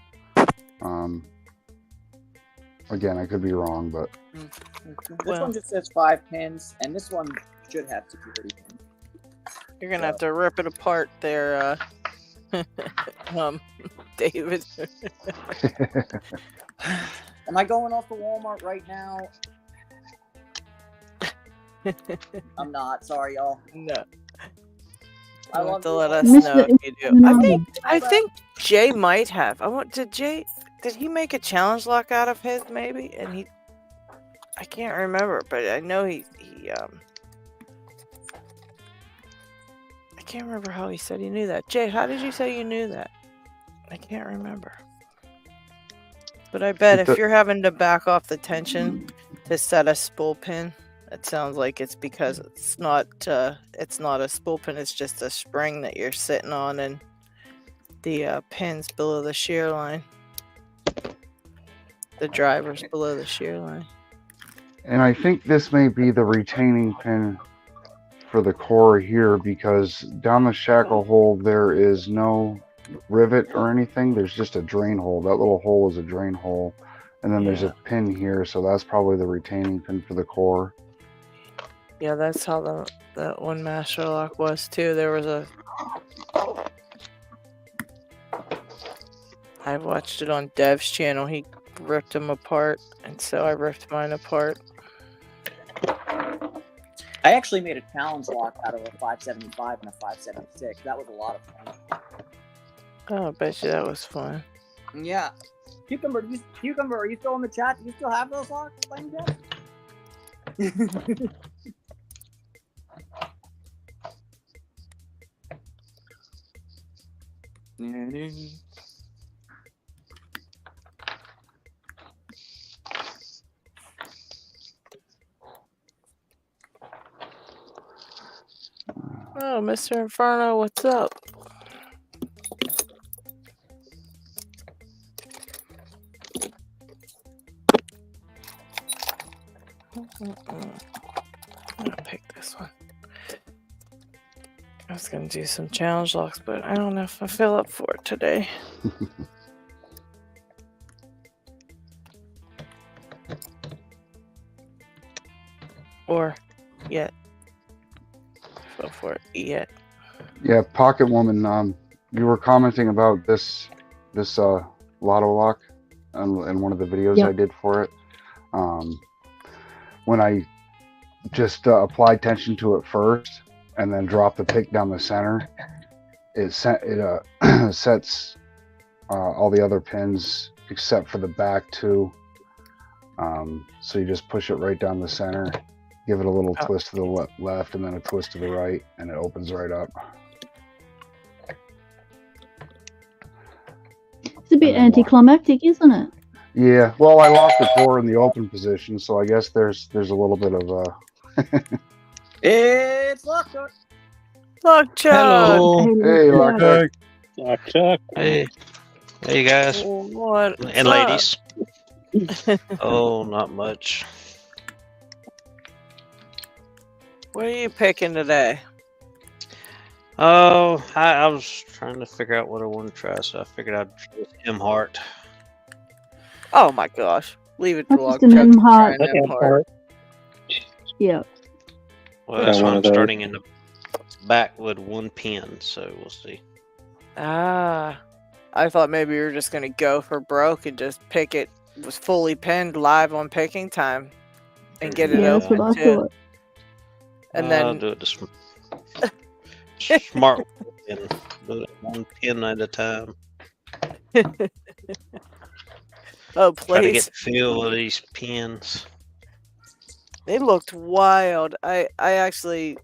Again, I could be wrong, but This one just says 5 pins, and this one should have security pins. You're gonna have to rip it apart there, David. Am I going off the Walmart right now? I'm not. Sorry, y'all. No. I You'll have love to you let all. us know if you do. No. I think Jay might have. Did he make a challenge lock out of his maybe? And I can't remember, but I know he I can't remember how he said he knew that. Jay, how did you say you knew that? I can't remember. But I bet if you're having to back off the tension to set a spool pin, it sounds like it's because it's not a spool pin, it's just a spring that you're sitting on and the pins below the shear line. The driver's below the shear line. and I think this may be the retaining pin for the core here, because down the shackle hole there is no rivet or anything. There's just a drain hole. That little hole is a drain hole, and then there's a pin here, so that's probably the retaining pin for the core. Yeah, that's how that one master lock was too. There was a. I watched it on Dev's channel. He ripped them apart, and so I ripped mine apart. I actually made a challenge lock out of a 575 and a 576. That was a lot of fun. Oh, I bet you that was fun. Yeah. Cucumber, are you still in the chat? Do you still have those locks? Oh, Mr. Inferno, what's up? I'm gonna pick this one. I was gonna do some challenge locks, but I don't know if I feel up for it today. Or yet. Feel for it yet. Yeah, Pocket Woman. You were commenting about this lotto lock in one of the videos Yep. I did for it. When I just applied tension to it first and then dropped the pick down the center, it sets all the other pins except for the back two. So you just push it right down the center, give it a little twist to the left and then a twist to the right, and it opens right up. It's a bit anticlimactic, isn't it? Yeah, well, I locked the core in the open position, so I guess there's a little bit of It's LockChuck. LockChuck. Hello. Hey, LockChuck. LockChuck. Hey, hey guys What? and ladies. Oh, not much. What are you picking today? Oh, I was trying to figure out what I want to try, so I figured I'd try with M Heart. Oh my gosh. Leave it to That's just an LockChuck. M heart. Try an M heart. Yeah. Well, that's Yeah, why one I'm of those. starting in the back with one pin, so we'll see. Ah. I thought maybe you were just gonna go for broke and just pick it was fully pinned live on picking time and get it Yeah, that's what open I too. thought. And I'll then do it the smart and do it one pin at a time. oh Try to get please. the feel of these pins. They looked wild. I actually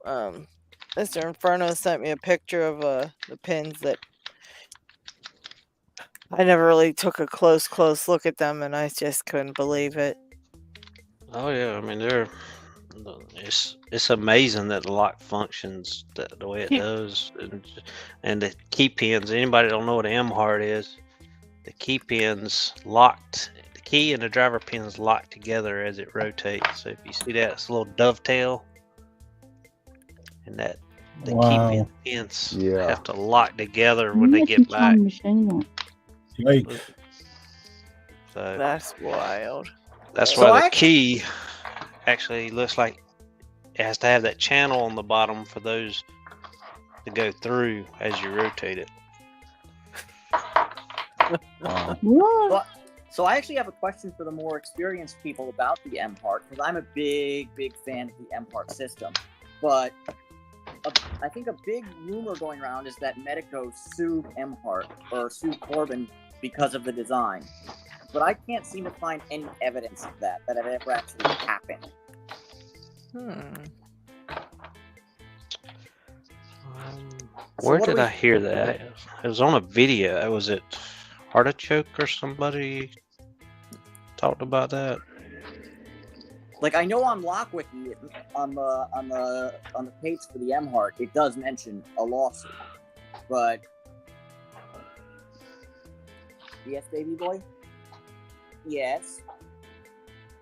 Mr. Inferno sent me a picture of the pins that I never really took a close look at them, and I just couldn't believe it. Oh yeah, I mean it's amazing that the lock functions the way it does, and the key pins. Anybody don't know what an M heart is? The key pins locked. The key and the driver pins locked together as it rotates. So if you see that, it's a little dovetail, and that the key pins Yeah. have to lock together when they Making get back. time machine that. Yikes. So That's wild. that's So why the I- key actually looks like it has to have that channel on the bottom for those to go through as you rotate it. Wow. What? So I actually have a question for the more experienced people about the M part, because I'm a big fan of the M part system. But I think a big rumor going around is that Medico sued M part or sued Corbin because of the design. But I can't seem to find any evidence of that it ever actually happened. So Where what do did we- I hear that? It was on a video. Was it Artichoke or somebody talked about that? Like, I know on LockWiki, on the page for the M Heart, it does mention a lawsuit, but yes, baby boy. Yes.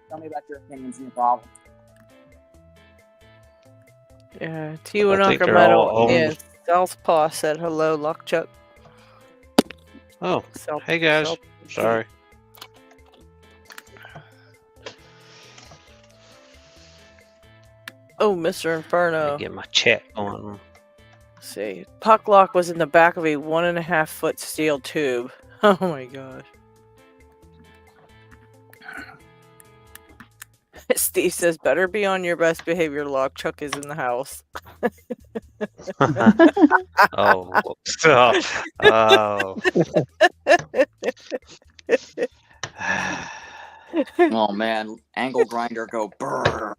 Tell me about your opinions and your problems. Yeah, I Tiwa think they're Metal all in owned. Southpaw said hello, LockChuck. Oh, South- hey guys. South- Sorry. Oh, Mr. Inferno. Get my check on. Let's see. Puck lock was in the back of a 1.5 foot steel tube. Oh my gosh. Steve says, better be on your best behavior, Lock. Chuck is in the house. Oh. Oh. Oh man, angle grinder go brrr.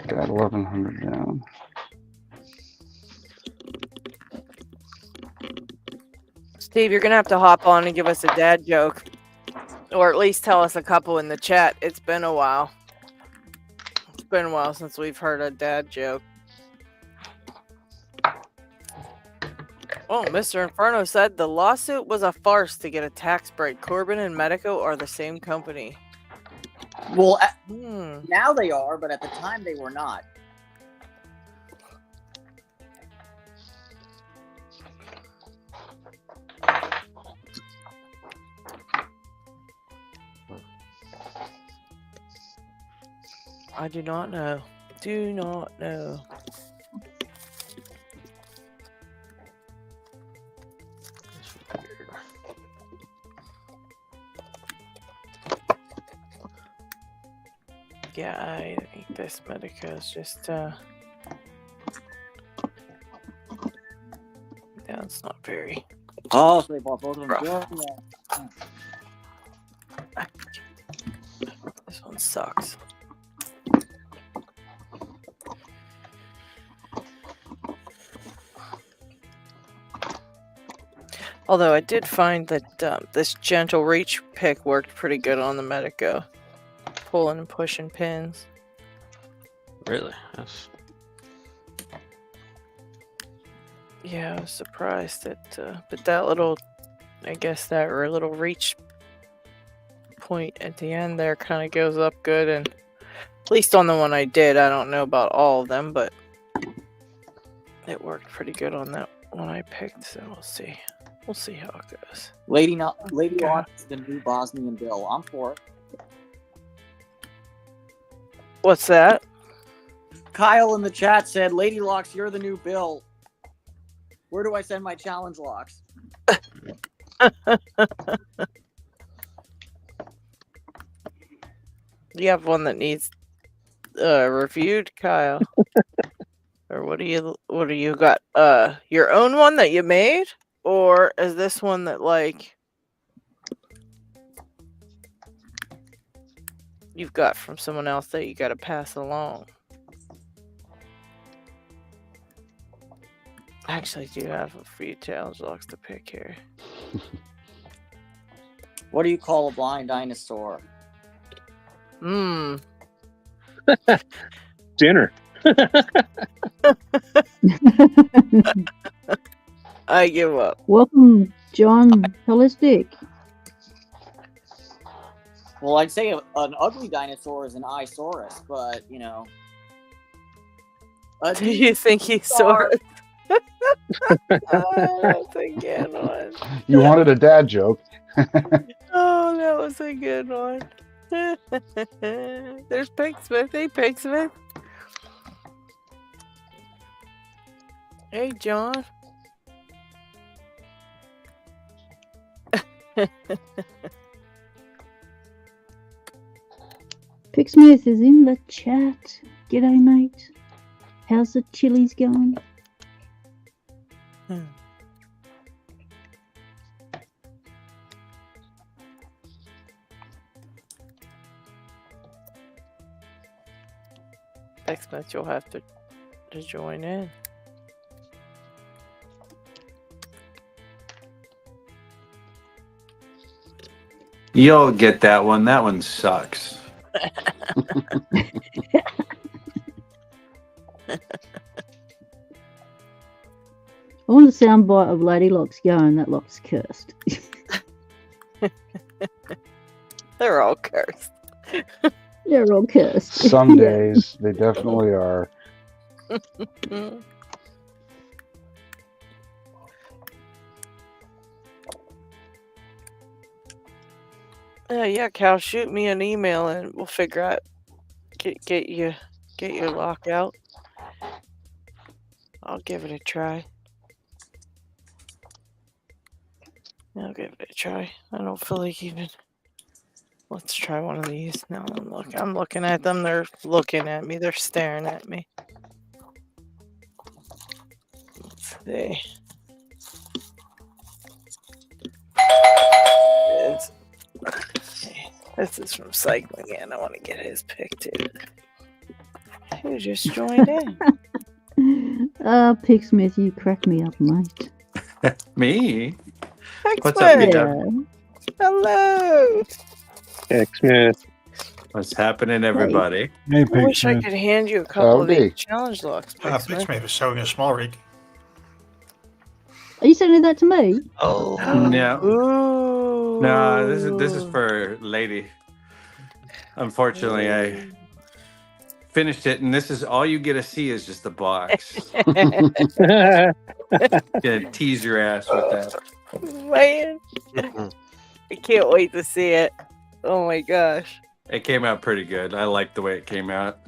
Got 1,100 down. Steve, you're gonna have to hop on and give us a dad joke, or at least tell us a couple in the chat. It's been a while. It's been a while since we've heard a dad joke. Oh, Mr. Inferno said the lawsuit was a farce to get a tax break. Corbin and Medico are the same company. Well, now they are, but at the time they were not. I do not know. Do not know. Yeah, I think this Medica is just yeah, it's not very. Oh, so they bought both of them. Rough. Yeah. This one sucks. Although I did find that this gentle reach pick worked pretty good on the Medico. Pulling and pushing pins. Really? That's... Yeah, I was surprised that, but that little, I guess that little reach point at the end there kind of goes up good, and at least on the one I did, I don't know about all of them, but it worked pretty good on that one I picked, so we'll see. We'll see how it goes. LadyLocks is the new Bosnian Bill. I'm for it. What's that? Kyle in the chat said, LadyLocks, you're the new Bill. Where do I send my challenge locks? You have one that needs reviewed, Kyle. Or what do you got? Your own one that you made? Or is this one that like you've got from someone else that you got to pass along? Actually, I do have a few challenge locks to pick here. What do you call a blind dinosaur? Dinner. I give up. Welcome, John Holistic. Well, I'd say an ugly dinosaur is an Isaurus, but, you know. Do you think he saw it? That's a good one. You wanted a dad joke. Oh, that was a good one. There's Pigsmith. Hey, Pigsmith. Hey, John. Picksmith is in the chat. G'day, mate. How's the chilies going? Pigsmith, you'll have to join in. You'll get that one. That one sucks. I want a soundbite of LadyLocks going, that lock's cursed. They're all cursed. They're all cursed. Some days they definitely are. Yeah, Cal, shoot me an email and we'll figure out Get your lock out. I'll give it a try. I'll give it a try. I don't feel like even. Let's try one of these. Now I'm looking at them. They're looking at me. They're staring at me. Let's see. This is from Cycling In. I want to get his pick too. Who just joined in? Pigsmith, you crack me up, mate. Me? Pigsmith. What's up, Yeah. Dub? Hello. X-Smith. What's happening, everybody? Hey, I wish I Pigsmith. could hand you a couple of Howdy. these challenge locks, Pigsmith. Pixmate is showing a small rig. Are you sending that to me? Oh, No. Ooh. No, this is for Lady. Unfortunately, I finished it, and this is all you get to see is just the box. Gonna tease your ass with that. Man, I can't wait to see it. Oh my gosh. It came out pretty good. I like the way it came out.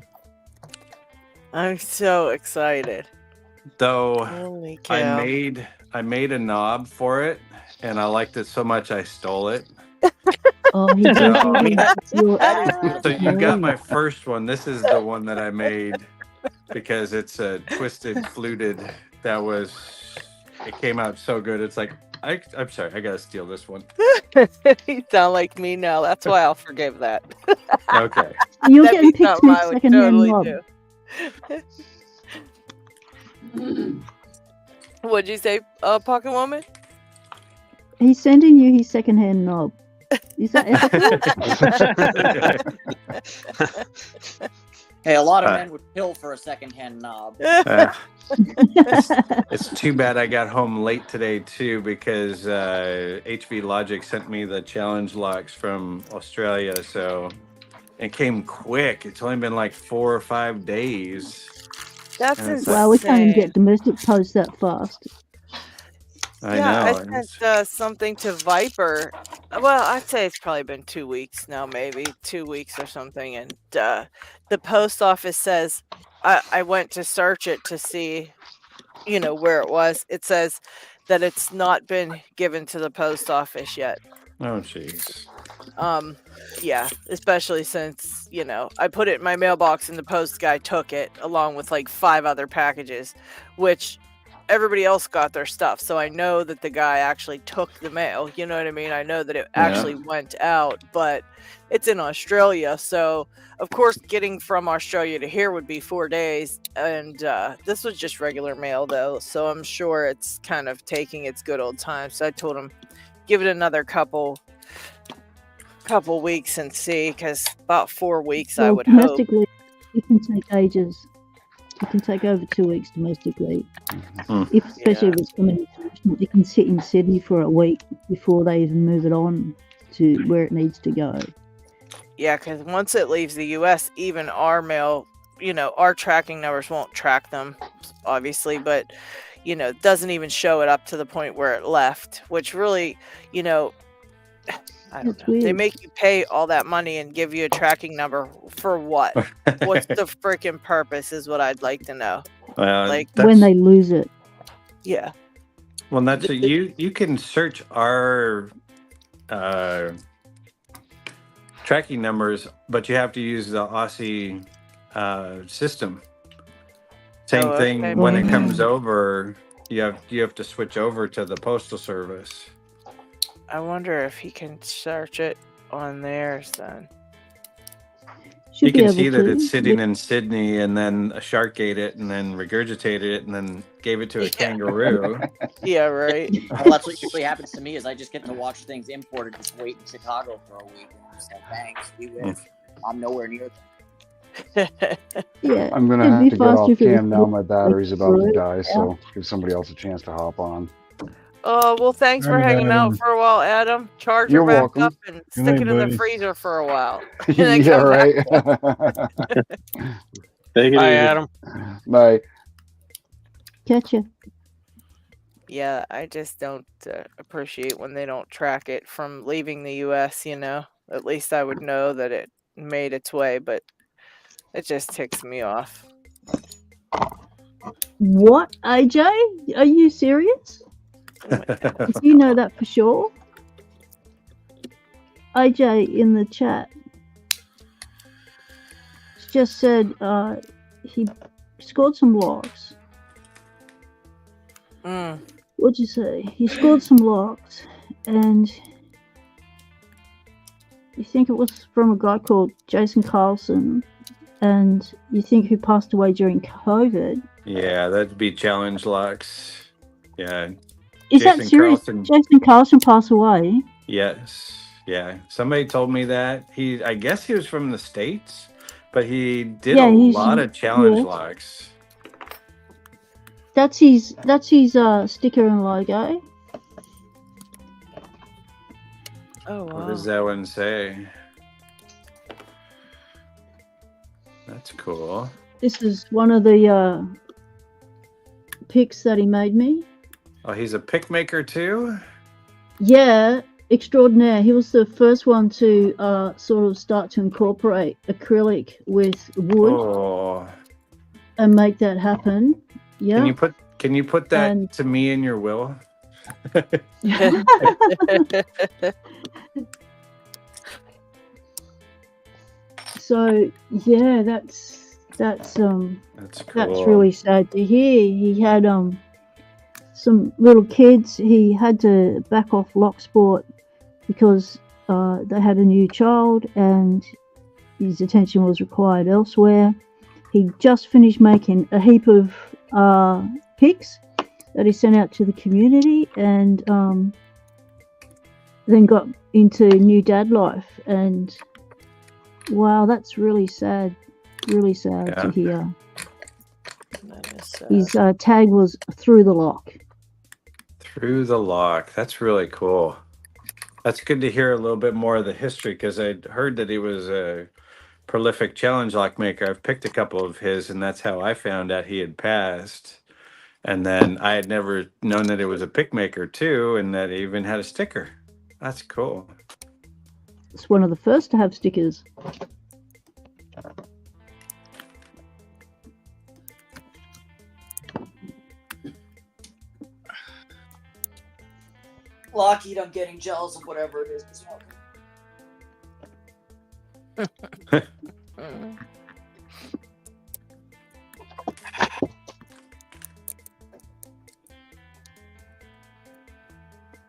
I'm so excited. Though Holy cow. I made a knob for it, and I liked it so much I stole it. Oh, he did. Your So you got my first one. This is the one that I made because it's a twisted, fluted. It came out so good. It's like, I'm sorry, I gotta steal this one. You sound like me now. That's why I'll forgive that. Okay. You're That'd getting be something I Pigsmith's would second-hand totally knob. do. What'd you say, Pocket Woman? He's sending you his second-hand knob. Is that ethical? Hey, a lot of men would kill for a second-hand knob. It's too bad I got home late today too because HV Logic sent me the challenge locks from Australia, so it came quick. It's only been like 4 or 5 days. That's And it's insane. Well, we can't even get domestic post that fast. I Yeah, know. I and sent something to Viper. Well, I'd say it's probably been 2 weeks now, maybe 2 weeks or something. And the post office says, I went to search it to see, where it was. It says that it's not been given to the post office yet. Oh, jeez. Yeah, especially since, I put it in my mailbox and the post guy took it along with like 5 other packages, which everybody else got their stuff. So I know that the guy actually took the mail. You know what I mean? I know that it actually went out, but it's in Australia. So, of course, getting from Australia to here would be 4 days. And this was just regular mail, though. So I'm sure it's kind of taking its good old time. So I told him, give it another couple weeks and see, because about 4 weeks, I would hope. Domestically, it can take ages. It can take over 2 weeks domestically. Especially if it's coming international. It can sit in Sydney for a week before they even move it on to where it needs to go. Yeah, because once it leaves the U.S., even our mail, our tracking numbers won't track them, obviously, but, it doesn't even show it up to the point where it left, which really, I don't know. They make you pay all that money and give you a tracking number for what? What's the freaking purpose is what I'd like to know. When they lose it. Yeah. Well, that's you can search our tracking numbers, but you have to use the Aussie system. Same thing when it comes over. You have to switch over to the postal service. I wonder if he can search it on theirs then. You can see that it's sitting in Sydney, and then a shark ate it, and then regurgitated it, and then gave it to a kangaroo. Yeah, right. Well, that's what usually happens to me. Is I just get to watch things imported, just wait in Chicago for a week, and I'm just like, thanks, we win. I'm nowhere near them. Yeah, I'm gonna have to get off cam now. My battery's about to die, so give somebody else a chance to hop on. Oh, well, thanks for hanging out for a while, Adam. Charge it back up and stick it in the freezer for a while. Yeah, right. Bye, Adam. Bye. Catch ya. Yeah, I just don't appreciate when they don't track it from leaving the U.S., At least I would know that it made its way, but It just ticks me off. What, AJ? Are you serious? Do you know that for sure? AJ in the chat just said he scored some locks. What'd you say? He scored some locks, and you think it was from a guy called Jason Carlson, and you think who passed away during COVID. Yeah, that'd be challenge locks. Yeah. Is that serious? Jason Carlson passed away? Yes. Yeah. Somebody told me that. I guess he was from the States, but he did a lot of challenge locks. That's his sticker and logo. Oh, wow. What does that one say? That's cool. This is one of the picks that he made me. Oh, he's a pick maker too? Yeah, extraordinaire. He was the first one to sort of start to incorporate acrylic with wood and make that happen. Yeah. Can you put that to me in your will? So yeah, that's cool. That's really sad to hear. He had some little kids. He had to back off Locksport because they had a new child and his attention was required elsewhere. He just finished making a heap of pics that he sent out to the community, and then got into new dad life. And wow, that's really sad. Really sad to hear. His tag was Through the Lock. Through the Lock. That's really cool. That's good to hear a little bit more of the history, because I'd heard that he was a prolific challenge lock maker. I've picked a couple of his, and that's how I found out he had passed. And then I had never known that it was a pick maker too, and that he even had a sticker. That's cool. It's one of the first to have stickers. LockHeat, I'm getting jealous of whatever it is.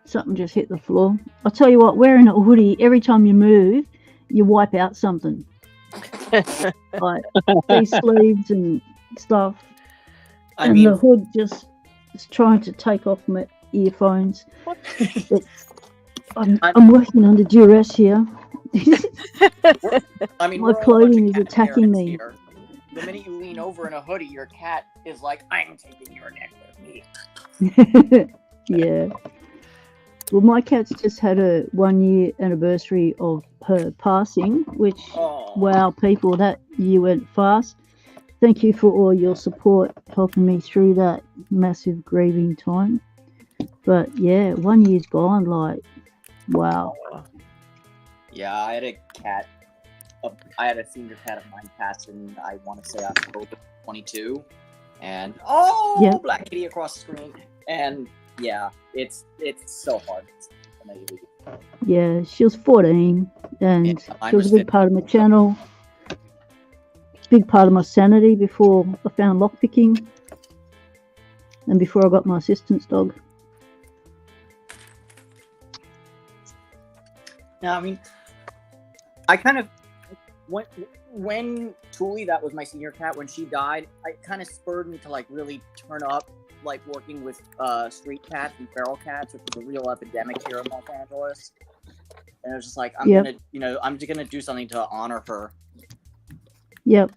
Something just hit the floor. I'll tell you what, wearing a hoodie, every time you move, you wipe out something. Like these sleeves and stuff. The hood just is trying to take off my earphones. I'm working under duress here. My clothing is attacking me. Here. The minute you lean over in a hoodie, your cat is like, I'm taking your neck with me. Yeah. Well, my cat's just had a 1 year anniversary of her passing, which, wow, people, that year went fast. Thank you for all your support, helping me through that massive grieving time. But yeah, 1 year's gone, like, wow. Yeah, I had a cat. I had a senior cat of mine pass in, I want to say, October 22. And, Black Kitty across the screen. And, yeah, it's so hard. Yeah, she was 14, and she was a big part of my channel. Big part of my sanity before I found lockpicking. And before I got my assistance dog. Now, I mean, I kind of, when Thule, that was my senior cat, when she died, it kind of spurred me to, like, really turn up, like, working with street cats and feral cats, which is a real epidemic here in Los Angeles. And it was just like, I'm just gonna do something to honor her. Yep.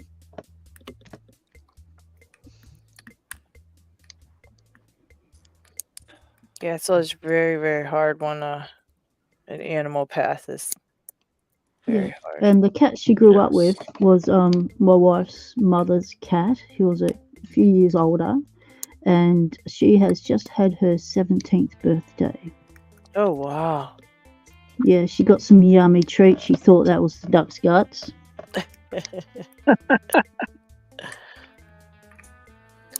Yeah, it's always very, very hard when an animal passes. Very hard. And the cat she grew up with was my wife's mother's cat. He was a few years older, and she has just had her 17th birthday. Oh, wow. Yeah, she got some yummy treats. She thought that was the duck's guts.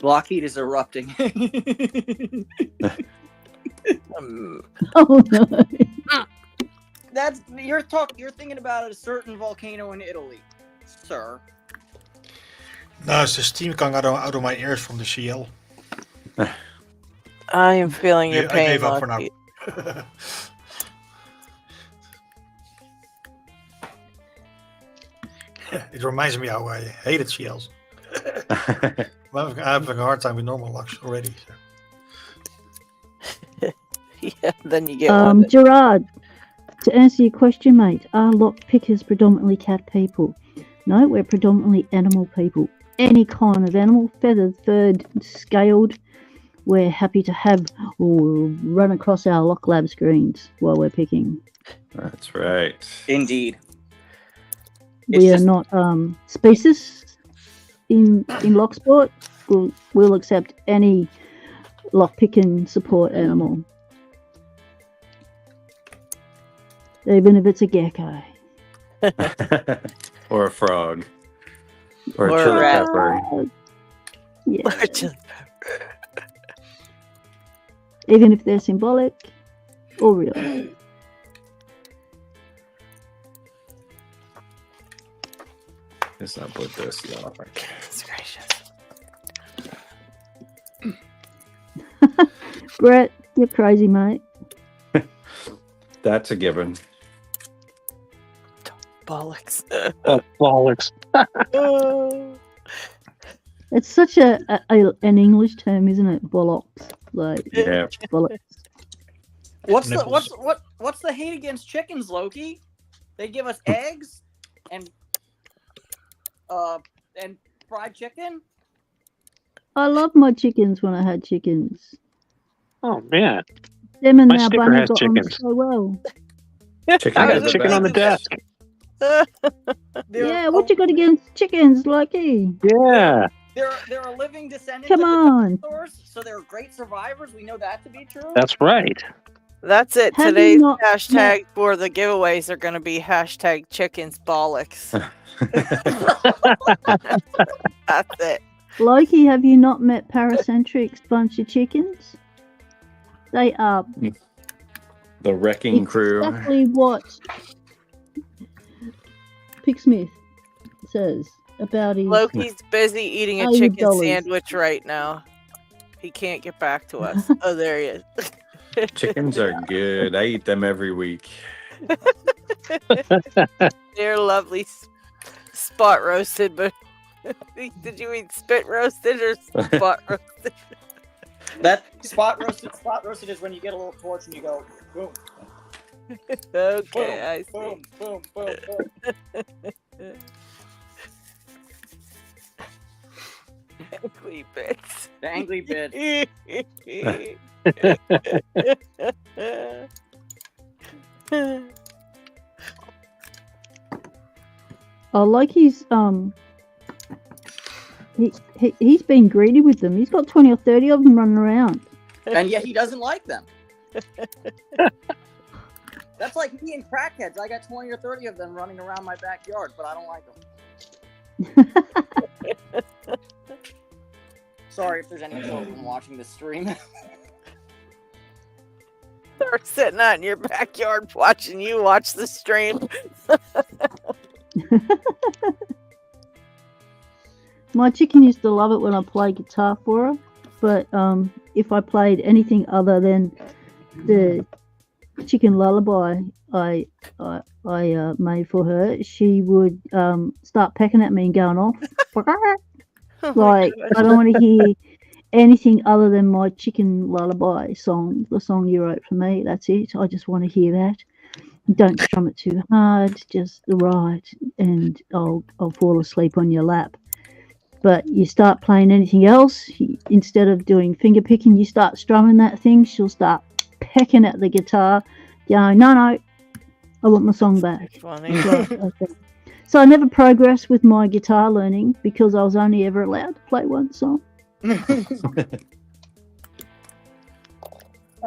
LockHeat is erupting. Oh no. That's you're thinking about a certain volcano in Italy, sir. No, it's the steam coming out of my ears from the CL. I am feeling your I pain, gave up for now. LockHeat. It reminds me how I hated CLs. I'm having a hard time with normal locks already. So. Yeah, then you get one. Gerard, to answer your question, mate, are lock pickers predominantly cat people? No, we're predominantly animal people. Any kind of animal, feathered, furred, scaled, we're happy to have or run across our lock lab screens while we're picking. That's right. Indeed. We are not species in lock sport. We'll accept any lock picking support animal, even if it's a gecko Or a frog. Or Or a a chili rat. pepper. Yeah. Even if they're symbolic or real. Let's not put this lock. Goodness gracious. Brett, you're crazy, mate. That's a given. Bollocks. Bollocks. It's such an English term, isn't it? Bollocks. Like Yeah. bollocks. What's the Nipples. what's the hate against chickens, Loki? They give us eggs and fried chicken. I love my chickens when I had chickens. Oh man, Them and My our sticker bunny has got on chickens. so well. Chicken I got is a the chicken on the best. desk. Yeah, what you got against chickens, Lucky? Yeah. They're a living descendant Come of the on. dinosaurs, so they're great survivors. We know that to be true. That's right. That's it. Have you Today's not hashtag for the giveaways are going to be hashtag chickens bollocks. That's it. Loki, have you not met Paracentric's bunch of chickens? They are The wrecking crew. exactly what Picksmith says about his. Loki's busy eating a $80. chicken sandwich right now. He can't get back to us. Oh, there he is. Chickens are good. I eat them every week. They're lovely spot roasted, but did you eat spit roasted or spot roasted? That spot roasted is when you get a little torch and you go boom, Okay, I see. boom, boom, boom, boom. Angry bits. The angry bit. Oh, Loki's he's been greedy with them. He's got 20 or 30 of them running around. And yet he doesn't like them. That's like me and crackheads. I got 20 or 30 of them running around my backyard, but I don't like them. Sorry if there's any children watching this stream. They're sitting out in your backyard watching you watch the stream. My chicken used to love it when I played guitar for her, but if I played anything other than the chicken lullaby I made for her, she would start pecking at me and going off. Like, I don't want to hear anything other than my chicken lullaby song, the song you wrote for me. That's it. I just want to hear that. Don't strum it too hard, just the right, and I'll fall asleep on your lap. But you start playing anything else, instead of doing finger picking, you start strumming that thing, she'll start pecking at the guitar, going, no, I want my song back. Funny. Right, okay. So I never progressed with my guitar learning because I was only ever allowed to play one song. Not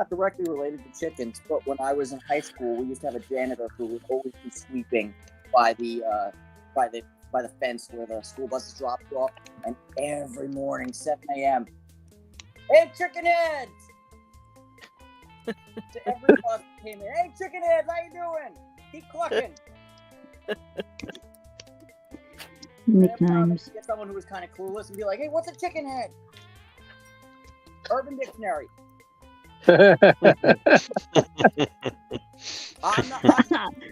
directly related to chickens, but when I was in high school, we used to have a janitor who would always be sweeping by the by the fence where the school buses dropped you off. And every morning, 7 a.m., hey, chicken heads! To every bus that came in, hey, chicken heads, how you doing? Keep clucking. Nicknames. Get someone who was kind of clueless and be like, hey, what's a chicken head? Urban Dictionary.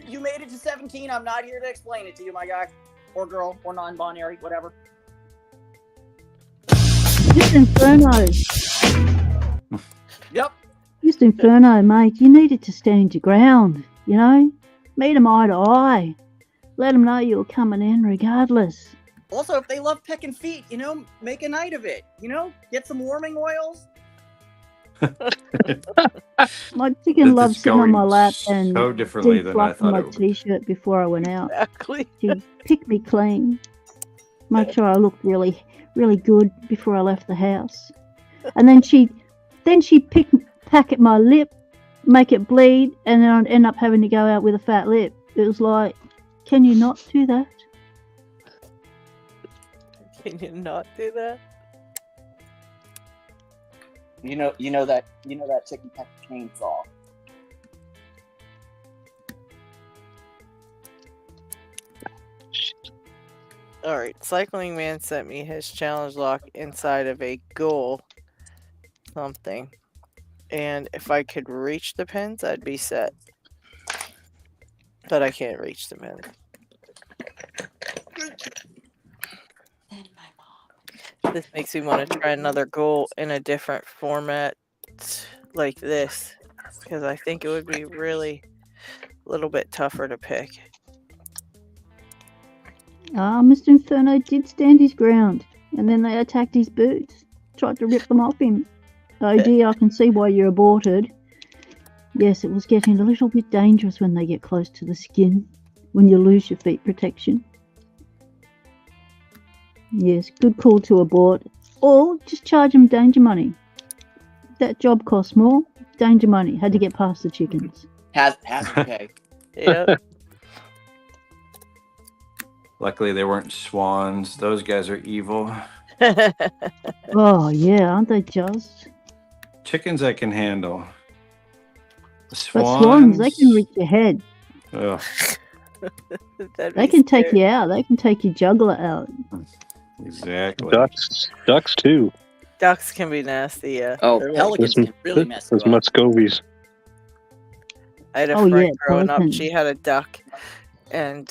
You made it to 17. I'm not here to explain it to you, my guy. Or girl, or non-binary, whatever. Just Inferno. Yep. Just Inferno, mate. You needed to stand your ground, you know? Meet them eye to eye. Let them know you were coming in regardless. Also, if they love pecking feet, you know, make a night of it. You know, get some warming oils. My chicken loves is sitting on my going lap and so differently than I defluffing thought my it would. t-shirt before I went out. Exactly. She picked me clean. Make sure I looked really, really good before I left the house. And then she pack at my lip, make it bleed, and then I'd end up having to go out with a fat lip. It was like, can you not do that? Can you not do that? You know that chicken pecker chainsaw. Alright, Cycling Man sent me his challenge lock inside of a goal something. And if I could reach the pins, I'd be set. But I can't reach the pins. This makes me want to try another goal in a different format like this. Because I think it would be really a little bit tougher to pick. Mr. Inferno did stand his ground, and then they attacked his boots, tried to rip them off him. Oh dear, I can see why you're aborted. Yes, it was getting a little bit dangerous when they get close to the skin, when you lose your feet protection. Yes, good call to abort. Or just charge them danger money. That job costs more. Danger money. Had to get past the chickens. Has okay. Yep. Luckily, they weren't swans. Those guys are evil. Oh yeah, aren't they just? Chickens I can handle. But swans, they can reach your head. Ugh, They can take you out. They can take your jugular out. exactly. Ducks too. Ducks can be nasty, yeah. Oh, They're pelicans can really mess you Those up. Muscovies. I had a Oh, friend yeah, growing up. pelicans. She had a duck, and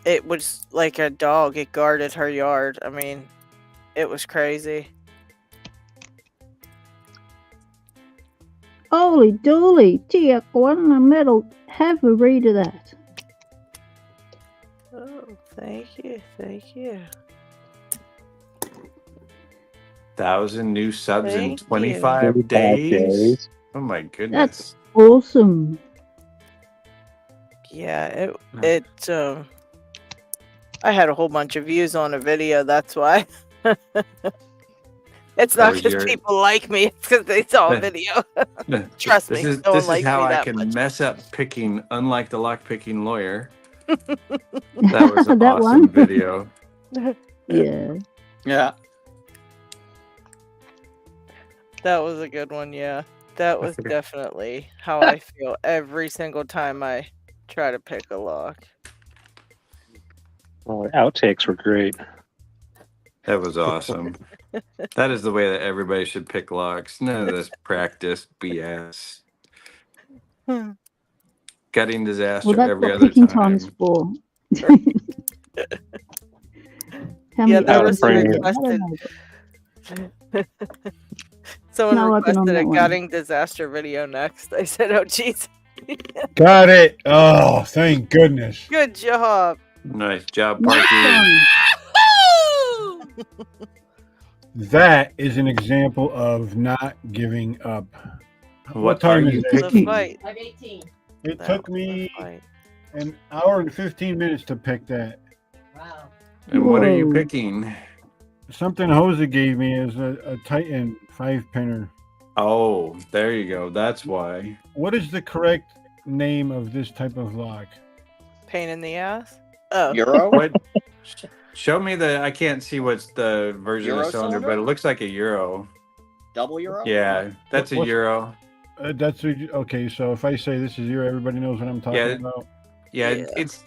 it was like a dog. It guarded her yard. I mean, it was crazy. Holy dooly, Tia, one in the middle. Have a read of that. Oh, thank you, thank you. 1,000 new subs in Thank you. 25 days. Oh my goodness. That's awesome. Yeah, I had a whole bunch of views on a video. That's why. It's That not was because your- people like me. It's because they saw a video. Trust This me, is no one this is likes how me I that can much. mess up picking, unlike the lockpicking lawyer. That was an That awesome one? video. Yeah. Yeah. That was a good one, yeah. That was definitely how I feel every single time I try to pick a lock. Oh, outtakes were great. That was awesome. That is the way that everybody should pick locks. None of this practice BS. Gutting disaster Well, that's every what other picking time. time's for. How Yeah, many there hours was do a you frame. get? I requested. don't know. Someone No, I've been on requested a that one. gutting disaster video next. I said, "Oh, jeez, Got it. Oh, thank goodness. good job." Nice job, Nice Parky. one. That is an example of not giving up. What time are is you it? The picking? fight. I'm 18. It That took was me the fight. an hour and 15 minutes to pick that. Wow. And what are you Whoa. picking? Something Jose gave me is a Titan 5-pinner. Oh, there you go. That's why. What is the correct name of this type of lock? Pain in the ass. Oh, Euro? What Show me the. I can't see what's the version Euro of cylinder, but cylinder? it looks like a Euro. Double Euro? Yeah, that's a What's- Euro. Okay. So if I say this is Euro, everybody knows what I'm talking Yeah. about. Yeah, Yeah. its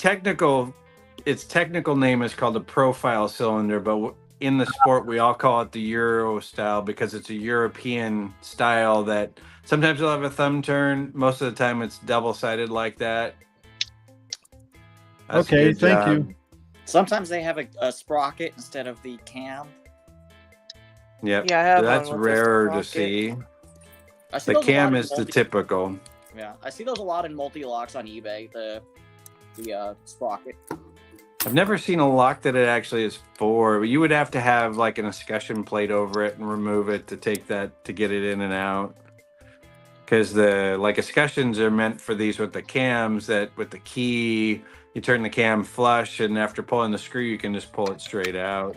technical name is called a profile cylinder, but in the sport we all call it the Euro style because it's a European style that sometimes it'll have a thumb turn. Most of the time it's double-sided like that. That's a Okay, good thank job. you. Sometimes they have a sprocket instead of the cam. Yep. Yeah, I have That's one with a rarer to sprocket. see. I see The those a lot cam in is the multi- typical. Yeah, I see those a lot in multi-locks on eBay. The sprocket. I've never seen a lock that it actually is for. You would have to have like an escutcheon plate over it and remove it to take that to get it in and out. Because the escutcheons are meant for these with the cams that with the key, you turn the cam flush and after pulling the screw, you can just pull it straight out.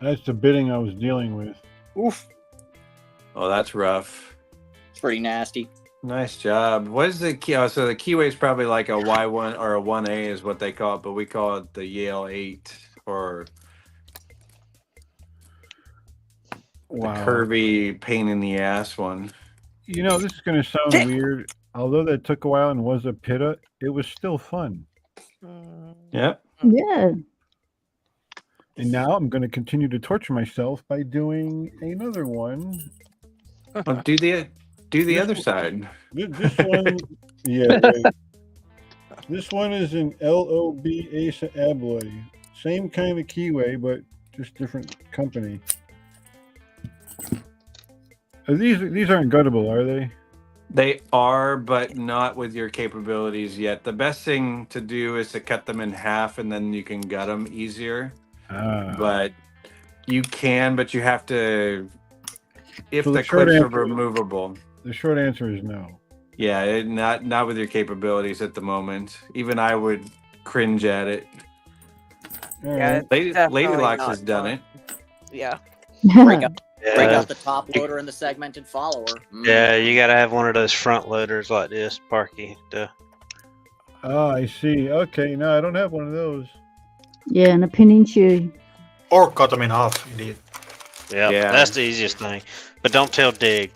That's the bidding I was dealing with. Oof, Oh, that's rough. it's pretty nasty. Nice job. What is the key? Oh, so the keyway is probably like a Y1 or a 1A is what they call it, but we call it the Yale 8 or Wow. the curvy pain in the ass one. You know, this is going to sound weird. Although that took a while and was a pitta, it was still fun. Yep. Yeah. And now I'm going to continue to torture myself by doing another one. Well, do the other side. This one, yeah. Right. This one is an LOB Asa Abloy. Same kind of keyway, but just different company. These aren't guttable, are they? They are, but not with your capabilities yet. The best thing to do is to cut them in half, and then you can gut them easier. But you can, but you have to. If So the the short clips are answer- removable. The short answer is no. Yeah, not with your capabilities at the moment. Even I would cringe at it. All Yeah, right. it's definitely LadyLocks not has done fun. it. Yeah. Break out Yeah, the top loader and the segmented follower. yeah, you gotta have one of those front loaders like this, Parky. Oh, I see. Okay, no, I don't have one of those. Yeah, and a pinning chew. Or cut them in half, indeed. Yeah. That's the easiest thing. But don't tell Dig.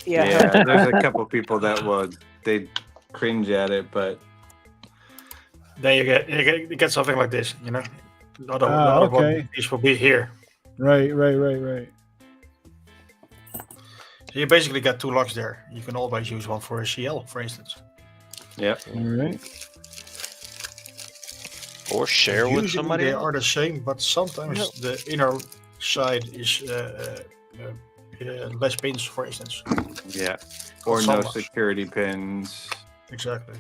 Yeah. There's a couple people that they cringe at it, but Then you get something like this, you know. The other okay. one piece will be here. Right. So you basically got two locks there. You can always use one for a CL, for instance. yep. All right. Or share with Usually somebody they else. are the same, but sometimes the inner side is less pins, for instance. Yeah. Or Some no locks. security pins. Exactly.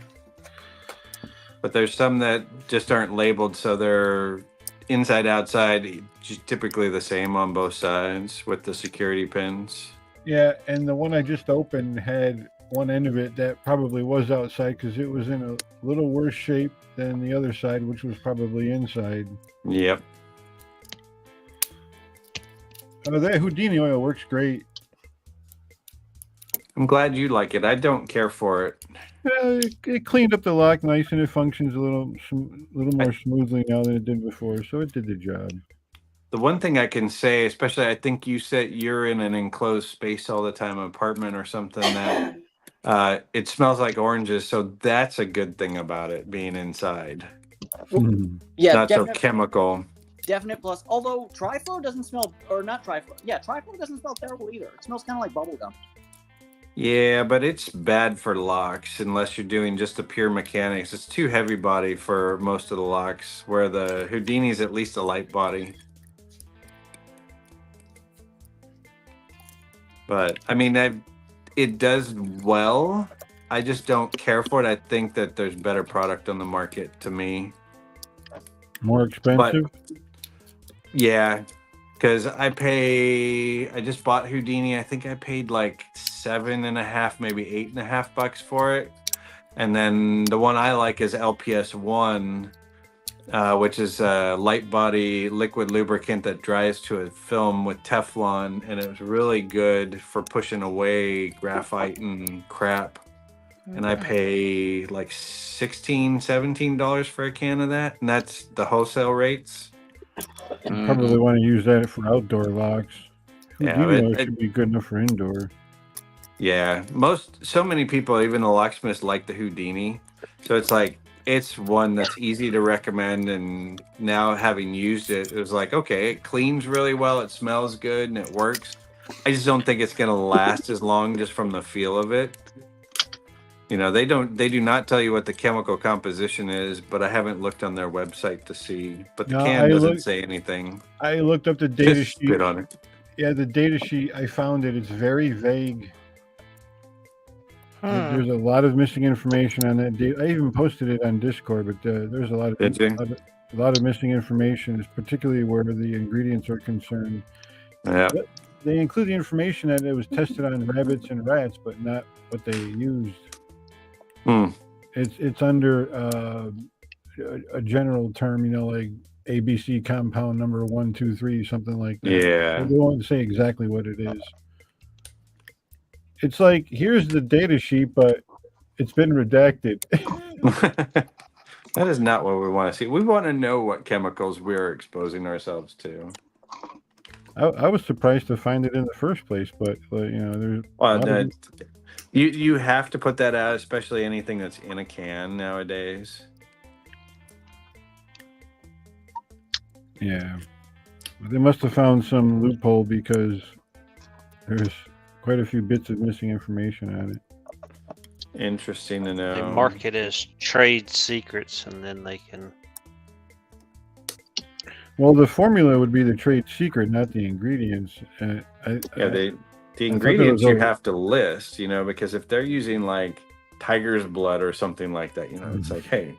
But there's some that just aren't labeled, so they're inside outside, typically the same on both sides with the security pins. Yeah, and the one I just opened had one end of it that probably was outside because it was in a little worse shape than the other side, which was probably inside. Yep. That Houdini oil works great. I'm glad you like it. I don't care for it. It cleaned up the lock nice and it functions a little more smoothly now than it did before, so it did the job. The one thing I can say, especially I think you said you're in an enclosed space all the time, an apartment or something, that it smells like oranges, so that's a good thing about it being inside. Yeah, Not so definite, chemical. definite plus. Although Triflow doesn't smell, or not Triflow. Yeah, Triflow doesn't smell terrible either. It smells kind of like bubblegum. Yeah, but it's bad for locks unless you're doing just the pure mechanics. It's too heavy body for most of the locks, where the Houdini's at least a light body. But I mean, it does well. I just don't care for it. I think that there's better product on the market to me. More expensive? Yeah, because I just bought Houdini. I think I paid like $7.5, maybe $8.5 for it. And then the one I like is LPS1, which is a light body liquid lubricant that dries to a film with Teflon. And it was really good for pushing away graphite and crap. and I pay like $16-17 for a can of that, and that's the wholesale rates. You probably want to use that for outdoor locks. Yeah, Houdini should be good enough for indoor. Yeah, so many people, even the locksmiths, like the Houdini. So it's like it's one that's easy to recommend, and now having used it, it was like, okay, it cleans really well, it smells good, and it works. I just don't think it's gonna last as long just from the feel of it. You know, they do not tell you what the chemical composition is, but I haven't looked on their website to see. But the can doesn't say anything. I looked up the data Just sheet. spit on it. Yeah, the data sheet, I found it. It's very vague. There's a lot of missing information on that data. I even posted it on Discord, but there's a lot of missing information, particularly where the ingredients are concerned. Yeah. They include the information that it was tested on rabbits and rats, but not what they used. It's under a general term, you know, like ABC compound number 1, 2, 3, something like that. Yeah. They won't say exactly what it is. It's like, here's the data sheet, but it's been redacted. That is not what we want to see. We want to know what chemicals we're exposing ourselves to. I was surprised to find it in the first place, but you know, there's. You have to put that out, especially anything that's in a can nowadays. Yeah, but they must have found some loophole because there's quite a few bits of missing information on it. Interesting to know. They mark it as trade secrets, and then they can. Well, the formula would be the trade secret, not the ingredients. The ingredients you have to list, you know, because if they're using like tiger's blood or something like that, you know, it's like, hey,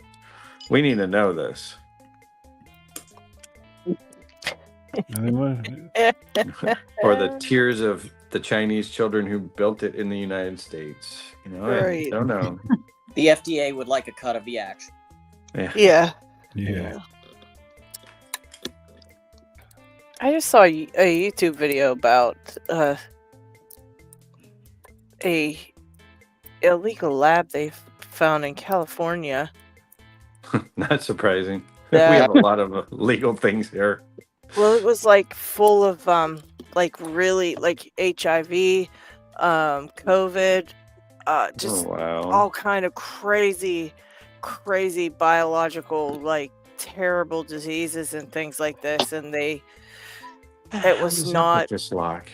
we need to know this. Or the tears of the Chinese children who built it in the United States. You know, Right. I don't know. The FDA would like a cut of the action. Yeah. Yeah. I just saw a YouTube video about a illegal lab they found in California. Not surprising. That- We have a lot of legal things here. Well, it was like full of like really like HIV, COVID, just all kind of crazy biological like terrible diseases and things like this, and it was not just lock.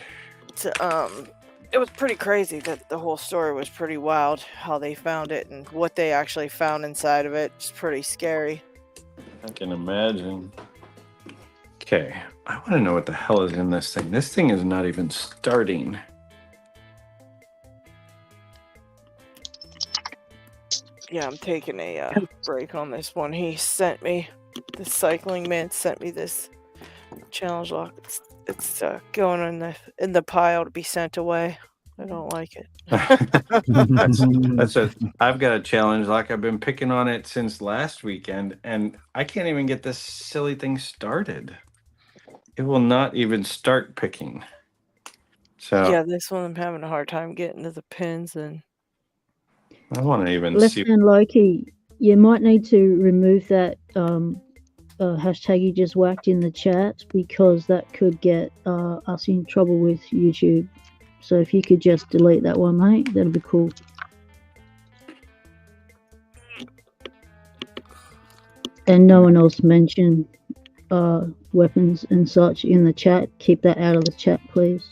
It was pretty crazy. That the whole story was pretty wild. How they found it and what they actually found inside of it. It's pretty scary. I can imagine. Okay, I want to know what the hell is in this thing. This thing is not even starting. Yeah, I'm taking a break on this one. He sent me, the cycling man sent me this challenge lock. It's going in the pile to be sent away. I don't like it. That's I've got a challenge lock. I've been picking on it since last weekend, and I can't even get this silly thing started. It will not even start picking. So yeah, this one I'm having a hard time getting to the pins, and I want to even see. Listen, Loki, you might need to remove that hashtag you just whacked in the chat, because that could get us in trouble with YouTube. So if you could just delete that one, mate, that'd be cool. And no one else mentioned weapons and such in the chat. Keep that out of the chat, please.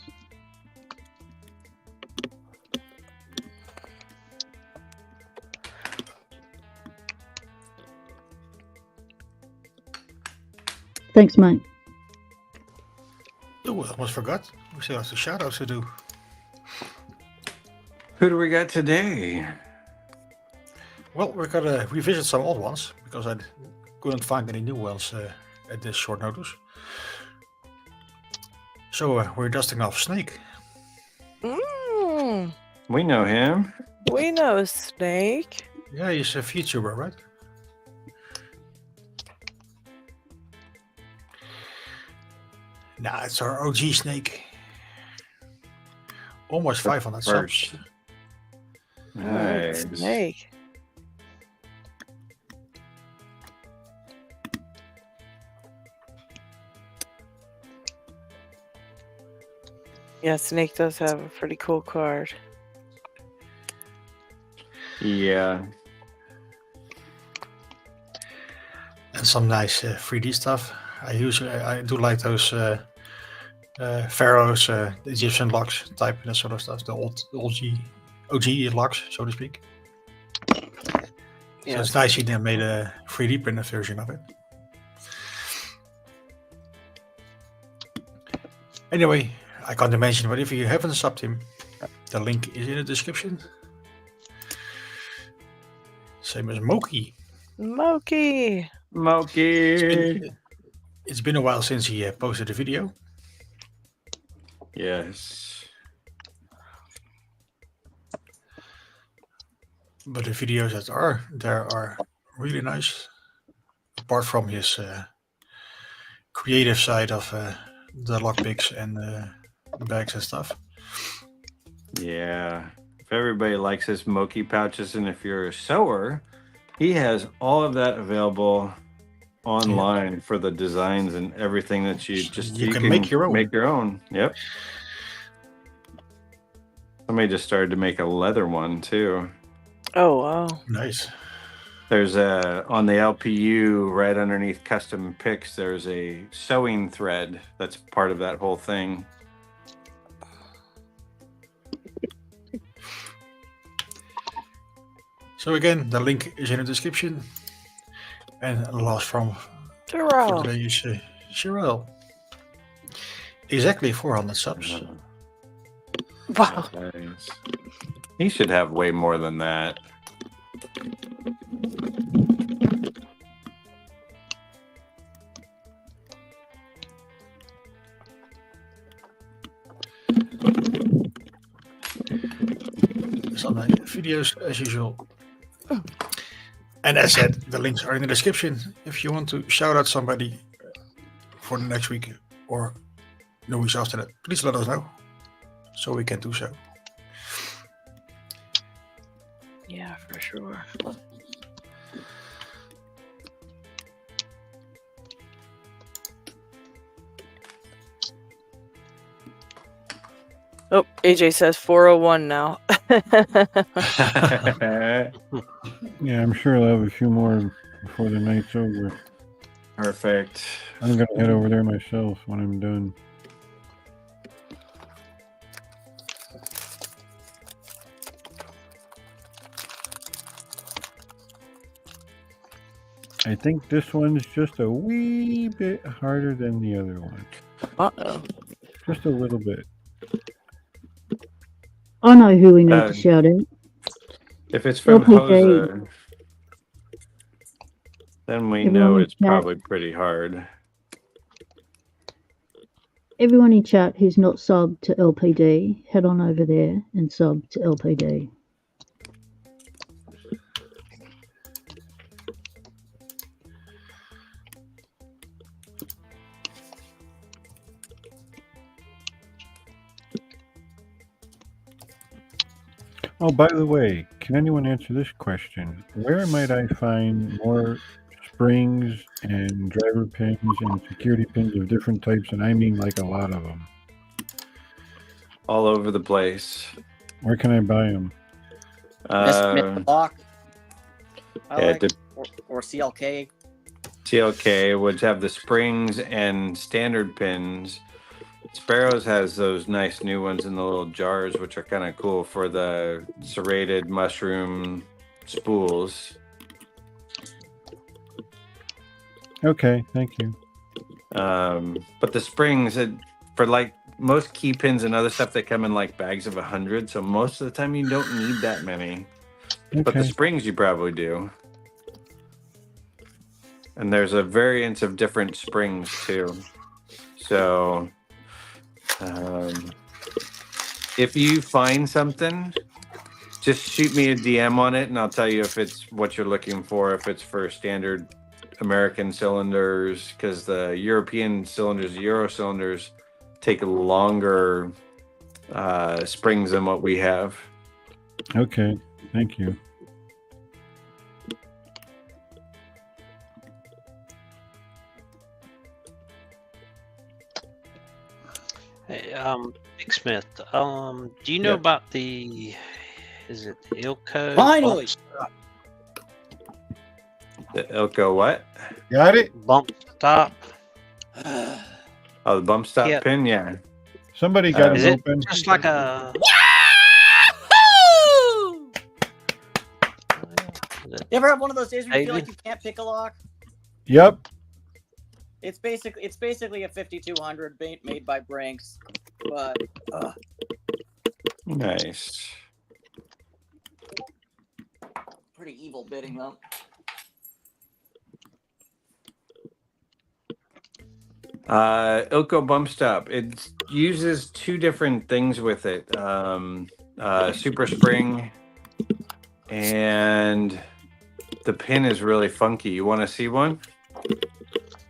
Thanks, mate. Oh, I almost forgot. We still have the shoutouts to do. Who do we got today? Well, we're gonna revisit some old ones because I couldn't find any new ones at this short notice. So we're dusting off Snake. We know him. We know Snake. Yeah, he's a VTuber, right? Nah, it's our OG Snake. Almost 500 subs. Nice. Snake. Yeah, Snake does have a pretty cool card. Yeah. And some nice 3D stuff. I do like those pharaohs, the Egyptian locks type, that sort of stuff. The OG locks, so to speak. So it's nice they made a 3D printed version of it. Anyway, I can't mention, but if you haven't subbed him, the link is in the description. Same as Moki. Moki. It's been a while since he posted a video. Yes. But the videos that are there are really nice. Apart from his creative side of the lockpicks and the bags and stuff. Yeah. If everybody likes his Moki pouches, and if you're a sewer, he has all of that available online for the designs and everything that you can make your own. Make your own. Yep. Somebody just started to make a leather one too. Oh wow. Nice. There's on the LPU right underneath custom picks, there's a sewing thread that's part of that whole thing. So again, the link is in the description. And the last for Gerald. today is Cheryl. Exactly 400 subs. Wow. Nice. He should have way more than that. Some videos as usual. And as said, the links are in the description. If you want to shout out somebody for the next week or the weeks after that, please let us know so we can do so. Yeah, for sure. Oh, AJ says 401 now. Yeah, I'm sure I'll have a few more before the night's over. Perfect. I'm gonna head over there myself when I'm done. I think this one's just a wee bit harder than the other one. Uh-oh. Just a little bit. I know who we need to shout out. If it's from LPG. Jose, then we Everyone know in it's chat. probably pretty hard. Everyone in chat who's not subbed to LPD, head on over there and sub to LPD. Oh, by the way, can anyone answer this question? Where might I find more springs and driver pins and security pins of different types? And I mean like a lot of them. All over the place. Where can I buy them? Smith Lock. Yeah, Or CLK. TLK would have the springs and standard pins. Sparrows has those nice new ones in the little jars, which are kind of cool for the serrated mushroom spools. Okay, thank you. But the springs, for like most key pins and other stuff, they come in like bags of 100. So most of the time you don't need that many. But the Okay. springs you probably do. And there's a variance of different springs too. So if you find something, just shoot me a DM on it and I'll tell you if it's what you're looking for, if it's for standard American cylinders, because the European cylinders, the Euro cylinders, take longer springs than what we have. Okay. Thank you. Hey, Big Smith, do you know Yeah. about the, is it the Ilko? Finally! The Ilko what? Got it? Bump stop. Oh, the bump stop Yeah. pin. Yeah. Somebody got Is it it open. just like a? You ever have one of those days where you feel Maybe. like you can't pick a lock? Yep. It's basically a 5200 made by Brinks, but Nice. pretty evil bidding though. Ilko bump stop. It uses two different things with it. Super spring, and the pin is really funky. You want to see one?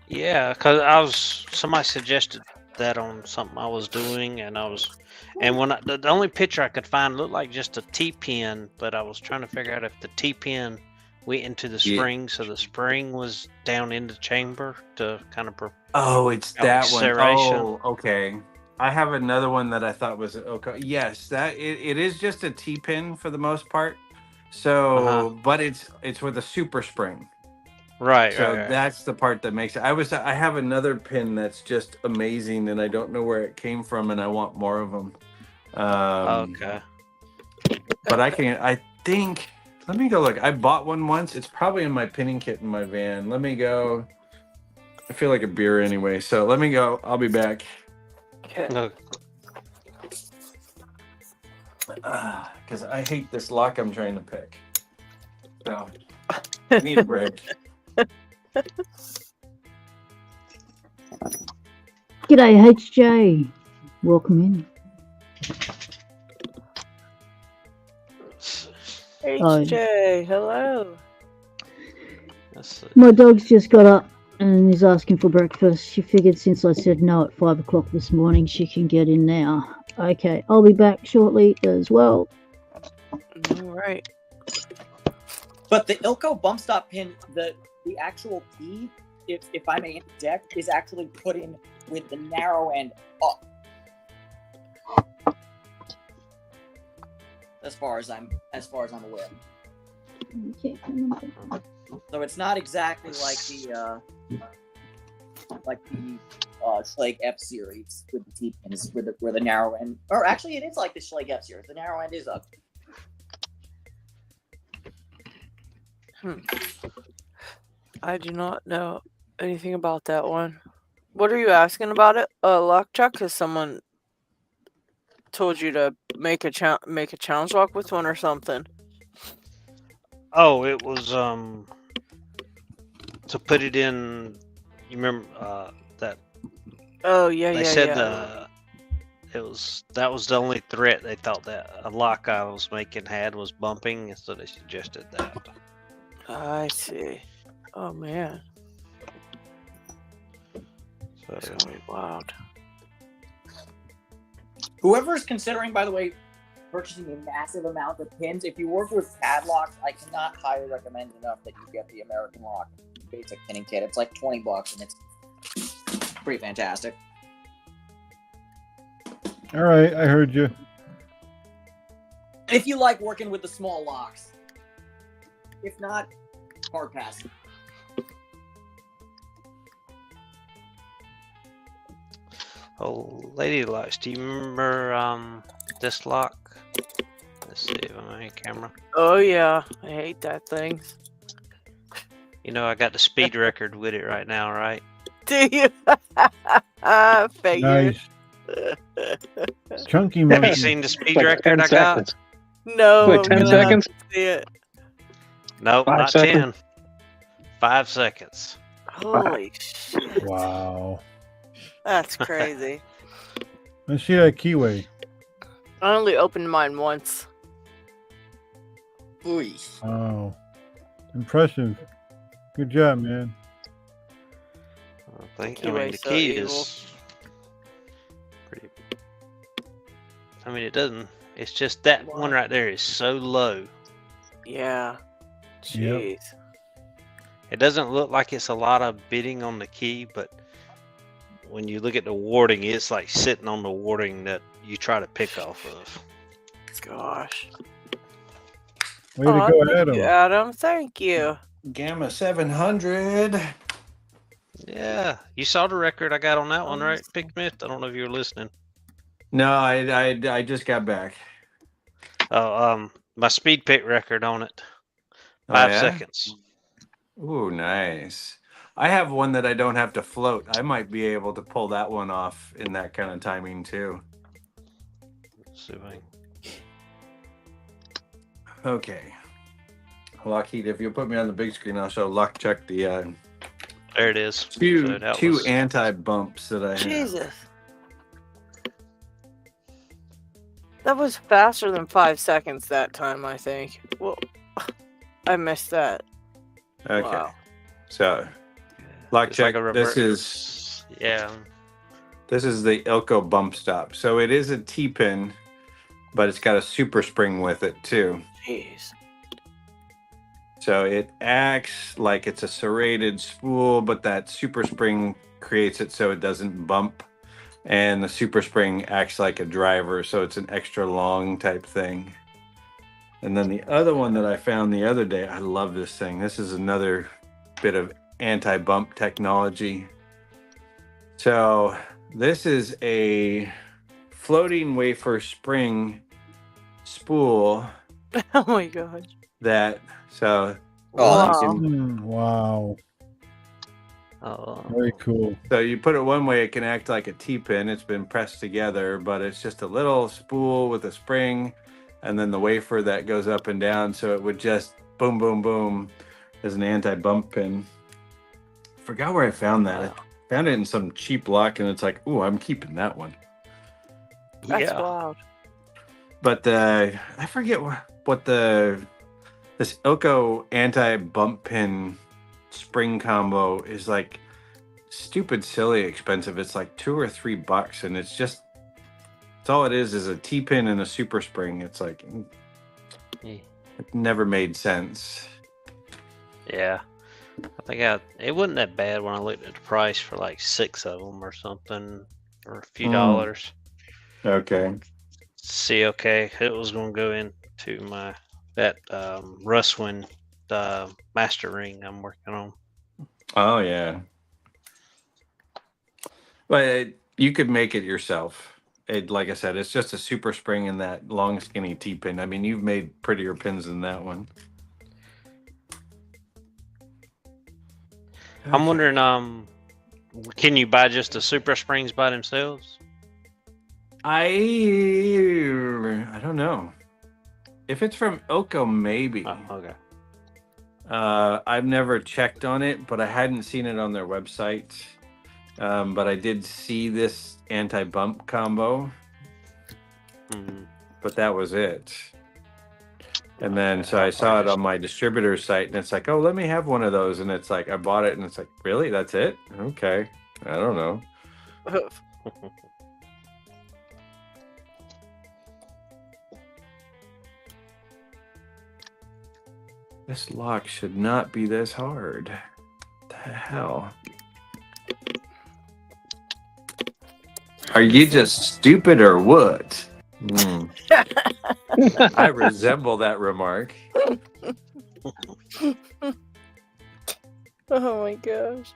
Yeah, because somebody suggested that on something I was doing, and when the only picture I could find looked like just a T-pin, but I was trying to figure out if the T-pin went into the spring, so the spring was down in the chamber to kind of. Oh, it's that one. Acceleration. Oh, okay. I have another one that I thought was okay. Yes, that it is just a T-pin for the most part. So, but it's with a super spring. Right. So right. that's the part that makes it. I have another pin that's just amazing, and I don't know where it came from, and I want more of them. Okay. But I think. Let me go look. I bought one once. It's probably in my pinning kit in my van. Let me go. I feel like a beer anyway, so let me go. I'll be back. No. Because I hate this lock I'm trying to pick. So I need a break. G'day, HJ. Welcome in. HJ, hello. My dog's just got up and is asking for breakfast. She figured since I said no at 5 o'clock this morning, she can get in now. Okay, I'll be back shortly as well. All right. But the Ilko bump stop pin, the actual key, if I may interject, is actually put in with the narrow end up. As far as I'm aware. Okay. So it's not exactly like the Schlage F series with the T pins where the narrow end, or actually it is like the Schlage F series. The narrow end is up. I do not know anything about that one. What are you asking about it? Lockchuck? Because someone told you to make a challenge lock with one or something. Oh, it was to put it in. You remember that? Oh yeah, They said that was the only threat they thought that a lock I was making had was bumping, so they suggested that. I see. Oh man, that's gonna be wild. Whoever's considering, by the way, purchasing a massive amount of pins, if you work with padlocks, I cannot highly recommend enough that you get the American Lock basic pinning kit. It's like $20 and it's pretty fantastic. All right, I heard you. If you like working with the small locks. If not, hard pass. Oh, LadyLocks, do you remember this lock? Let's see if I'm on camera. Oh yeah, I hate that thing. You know, I got the speed record with it right now, right? Do you? Figured. Nice. Chunky Have monkey. you seen the speed Like record 10 I got? seconds. No, Wait, I'm 10 gonna have seconds? to see it. Nope, 5 not seconds? 10. 5 seconds. Holy shit, Wow. that's crazy. Let's see that keyway. I only opened mine once. Ooh. Oh, impressive. Good job, man. I think Keyway the so key evil. is pretty. I mean, it doesn't. It's just that one right there is so low Yeah. Yep. Jeez. It doesn't look like it's a lot of bidding on the key, but when you look at the warding, it's like sitting on the warding that you try to pick off of. Gosh. Way to go, Thank Adam. you, Adam. Thank you. Gamma 700. Yeah, you saw the record I got on that one, right, Pickmith? I don't know if you were listening. No, I just got back. Oh, my speed pick record on it, Oh, 5 yeah? seconds. Ooh, nice. I have one that I don't have to float. I might be able to pull that one off in that kind of timing too. Let's see if I can- Okay. LockHeat, if you'll put me on the big screen, I'll show Lock check the There it is. two So that two was- anti-bumps that I have. Jesus. That was faster than 5 seconds that time, I think. Well, I missed that. Okay. Wow. So Lock It's check. like a This reverse- is Yeah. this is the Ilko bump stop. So it is a T-pin, but it's got a super spring with it too. Jeez. So it acts like it's a serrated spool, but that super spring creates it so it doesn't bump. And the super spring acts like a driver, so it's an extra long type thing. And then the other one that I found the other day, I love this thing. This is another bit of anti-bump technology. So this is a floating wafer spring spool Oh my gosh. that, so Wow. Wow. Oh, Very cool. So you put it one way, it can act like a T-pin. It's been pressed together, but it's just a little spool with a spring, and then the wafer that goes up and down. So it would just boom, boom, boom as an anti-bump pin. Forgot where I found that. I found it in some cheap lock, and it's like, ooh, I'm keeping that one. That's yeah. wild. But I forget what this Ilko anti-bump pin spring combo is like. Stupid, silly, expensive. It's like $2 or $3, and it's all it is a T-pin and a super spring. It's like Yeah. it never made sense. Yeah. I think it wasn't that bad when I looked at the price for like 6 of them or something, or a few dollars. Okay. See, okay, it was going to go into that Russwin master ring I'm working on. Oh yeah. But you could make it yourself. Like I said, it's just a super spring and that long, skinny T-pin. I mean, you've made prettier pins than that one. I'm wondering, can you buy just the super springs by themselves? I don't know. If it's from Ilko, maybe. Oh, okay. I've never checked on it, but I hadn't seen it on their website. But I did see this anti-bump combo, but that was it. And then so I saw it on my distributor site, and it's like, oh, let me have one of those. And it's like, I bought it, and it's like, really? That's it? Okay. I don't know. This lock should not be this hard. What the hell? Are you just stupid or what? I resemble that remark. Oh my gosh.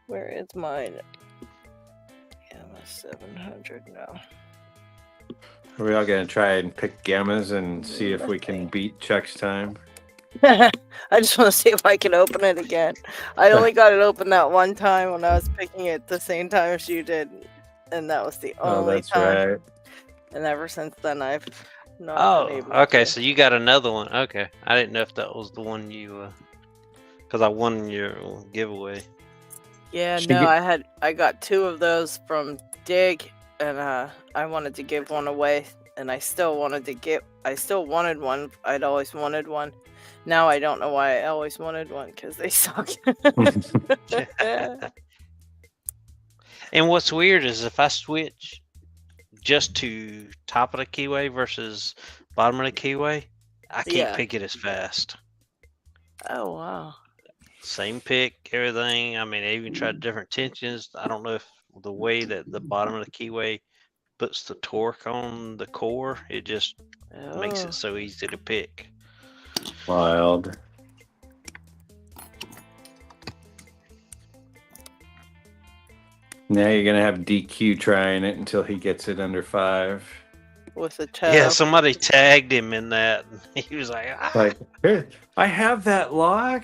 Where is mine? Yeah, my 700 now. Are we all gonna try and pick gammas and see if we can beat Chuck's time? I just want to see if I can open it again. I only got it open that one time when I was picking it the same time as you did, and that was the only time. Right. And ever since then, I've not been able okay. to. So you got another one. Okay, I didn't know if that was the one you, because I won your giveaway. Yeah, no, I got 2 of those from Dig, and I wanted to give one away, and I still wanted one. I'd always wanted one. Now I don't know why I always wanted one, because they suck. And what's weird is if I switch just to top of the keyway versus bottom of the keyway, I can't Yeah. pick it as fast. Oh wow. Same pick, everything. I mean, I even tried different tensions. I don't know if the way that the bottom of the keyway puts the torque on the core, it just makes it so easy to pick. Wild. Now you're gonna have DQ trying it until he gets it under 5. With a toe. Yeah, somebody tagged him in that. He was like, ah. Like, here, I have that lock.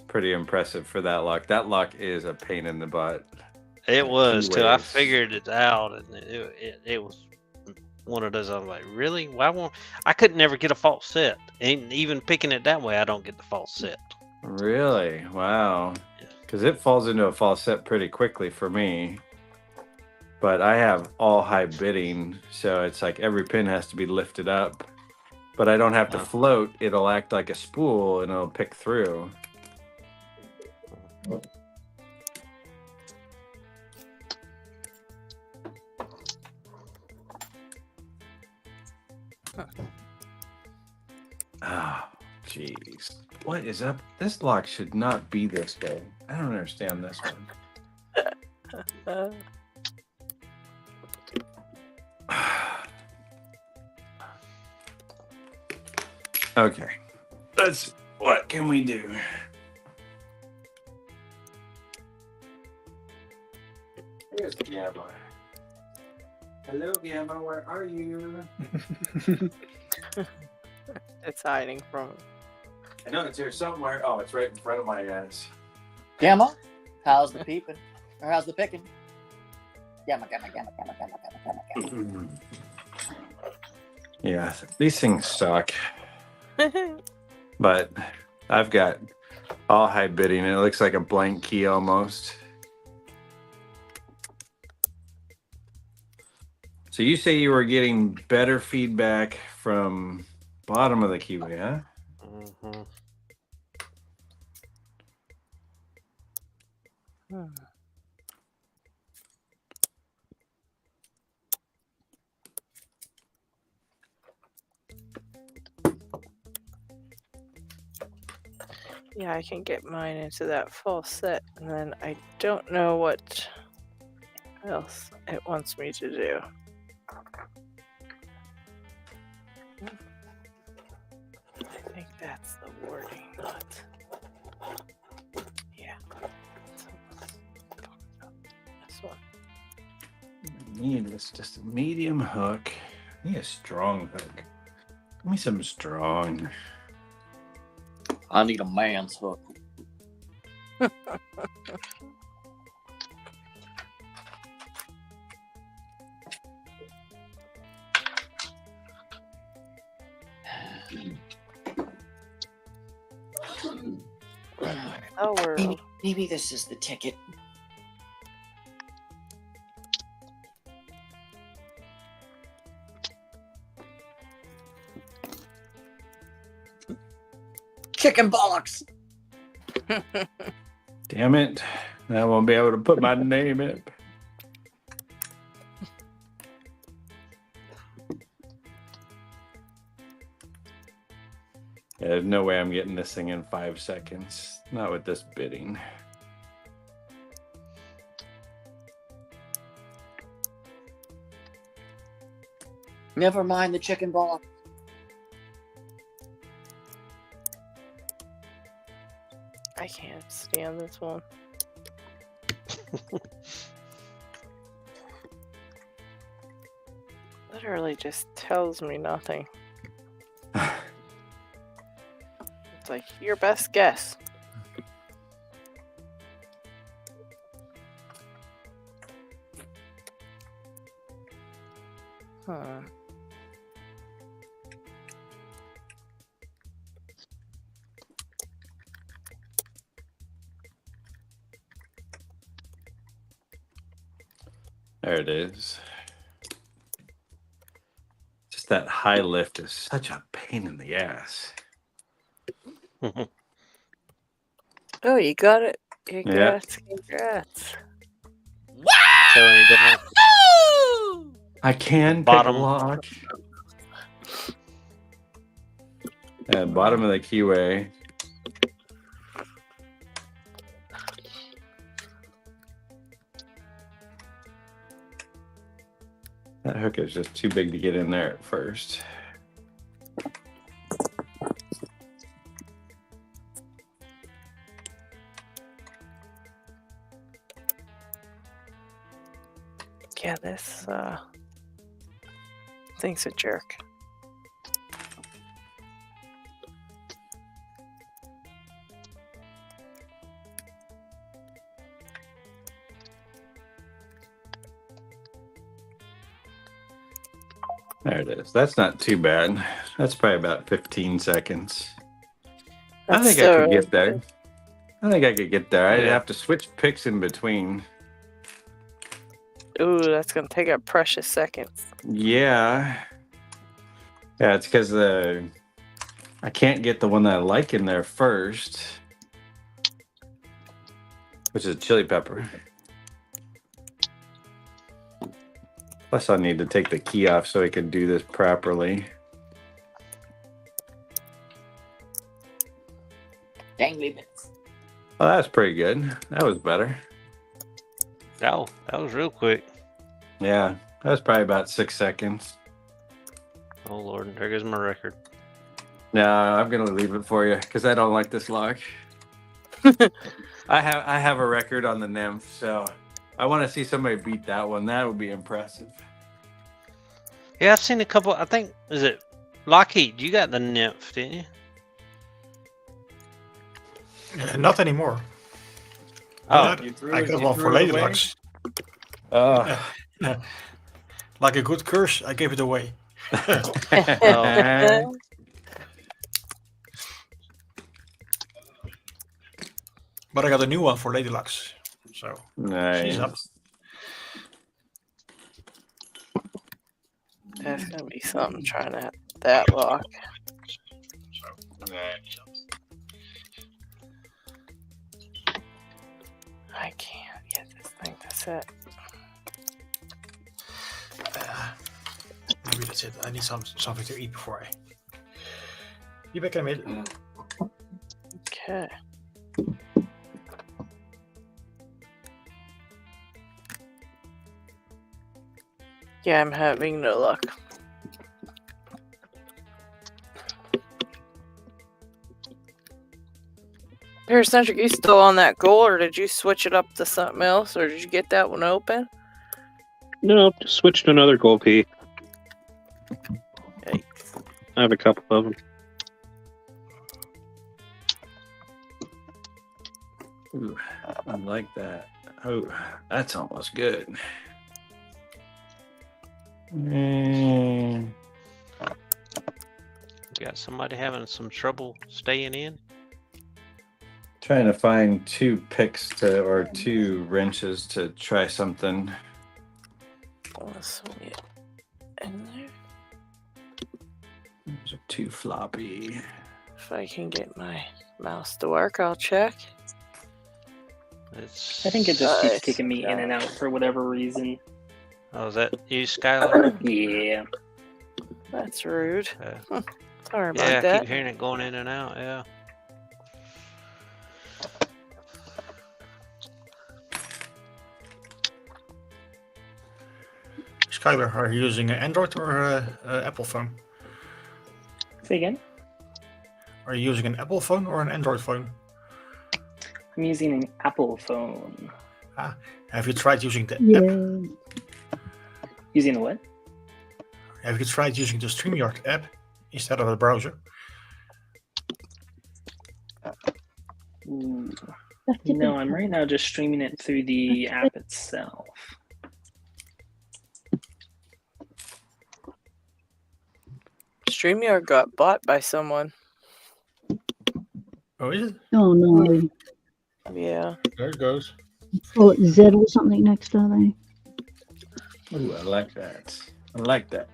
Pretty impressive for that lock. That lock is a pain in the butt. It was till I Keyways. figured it out, and it was one of those. I was like, really? Why won't I? Could never get a false set, and even picking it that way, I don't get the false set. Really? Wow. Because it falls into a false set pretty quickly for me. But I have all high bidding, so it's like every pin has to be lifted up. But I don't have to float. It'll act like a spool, and it'll pick through. Oh, jeez. What is up? This lock should not be this way. I don't understand this one. Okay. What can we do? Here's Gamma. Hello, Gamma. Where are you? It's hiding from him. I know it's here somewhere. Oh, it's right in front of my ass. Gamma, how's the peeping? Or how's the picking? Gamma, gamma, gamma, gamma, gamma, gamma, gamma, gamma. Yeah, these things suck. But I've got all high bidding. It looks like a blank key almost. So you say you were getting better feedback from bottom of the keyway, huh? Mm-hmm. Yeah, I can get mine into that false set, and then I don't know what else it wants me to do. I think that's the wording, not. Yeah. This one. Need this just a medium hook. I need a strong hook. Give me some strong. I need a man's hook. Oh, we're Maybe this is the ticket. Chicken bollocks. Damn it. I won't be able to put my name in. Yeah, there's no way I'm getting this thing in 5 seconds. Not with this bidding. Never mind the chicken bollocks. I can't stand this one. Literally just tells me nothing. It's like your best guess. Huh. There it is. Just that high lift is such a pain in the ass. Oh, you got it. You Yeah. got it. Congrats. So any different? I can Bottom. pick a lock. Bottom of the keyway. That hook is just too big to get in there at first. Yeah, this thing's a jerk. There it is. That's not too bad. That's probably about 15 seconds. I think I could get there. I think I could get there. I'd have to switch picks in between. Ooh, that's gonna take a precious seconds. Yeah. Yeah, it's because I can't get the one that I like in there first, which is chili pepper. Plus, I need to take the key off so I can do this properly. Dangly bits. Well, that's pretty good. That was better. Oh, that was real quick. Yeah, that was probably about 6 seconds. Oh Lord, there goes my record. No, I'm gonna leave it for you because I don't like this lock. I have a record on the nymph, so I want to see somebody beat that one. That would be impressive. Yeah, I've seen a couple. I think is it LockHeat? You got the nymph, didn't you? Not anymore. Oh, I got one for LadyLocks. Like a good curse, I gave it away. Oh. But I got a new one for LadyLocks. So Nice. she's up. That's gonna be something trying to that lock. I can't get this thing to set. Maybe that's it. I need something to eat before I be back in a minute. Okay. Yeah, I'm having no luck. Paracentric, you still on that goal, or did you switch it up to something else, or did you get that one open? No, just switch to another gold key. Yikes. I have a couple of them. Ooh, I like that. Oh, that's almost good. You got somebody having some trouble staying in? Trying to find 2 picks or 2 wrenches to try something. Let's get in there. Those are too floppy. If I can get my mouse to work, I'll check. I think it just keeps kicking me in and out for whatever reason. Oh, is that you, Skylar? Yeah. That's rude. Sorry about Yeah, I that. keep hearing it going in and out. Yeah. Skylar, are you using an Android or an Apple phone? Say again? Are you using an Apple phone or an Android phone? I'm using an Apple phone. Have you tried using the app? Using a what? Have you tried using the StreamYard app instead of the browser? Ooh. No, I'm right now just streaming it through the app itself. StreamYard got bought by someone. Oh, is it? Oh no. Yeah. There it goes. Call it Z or something next, are they? Ooh, I like that. I like that.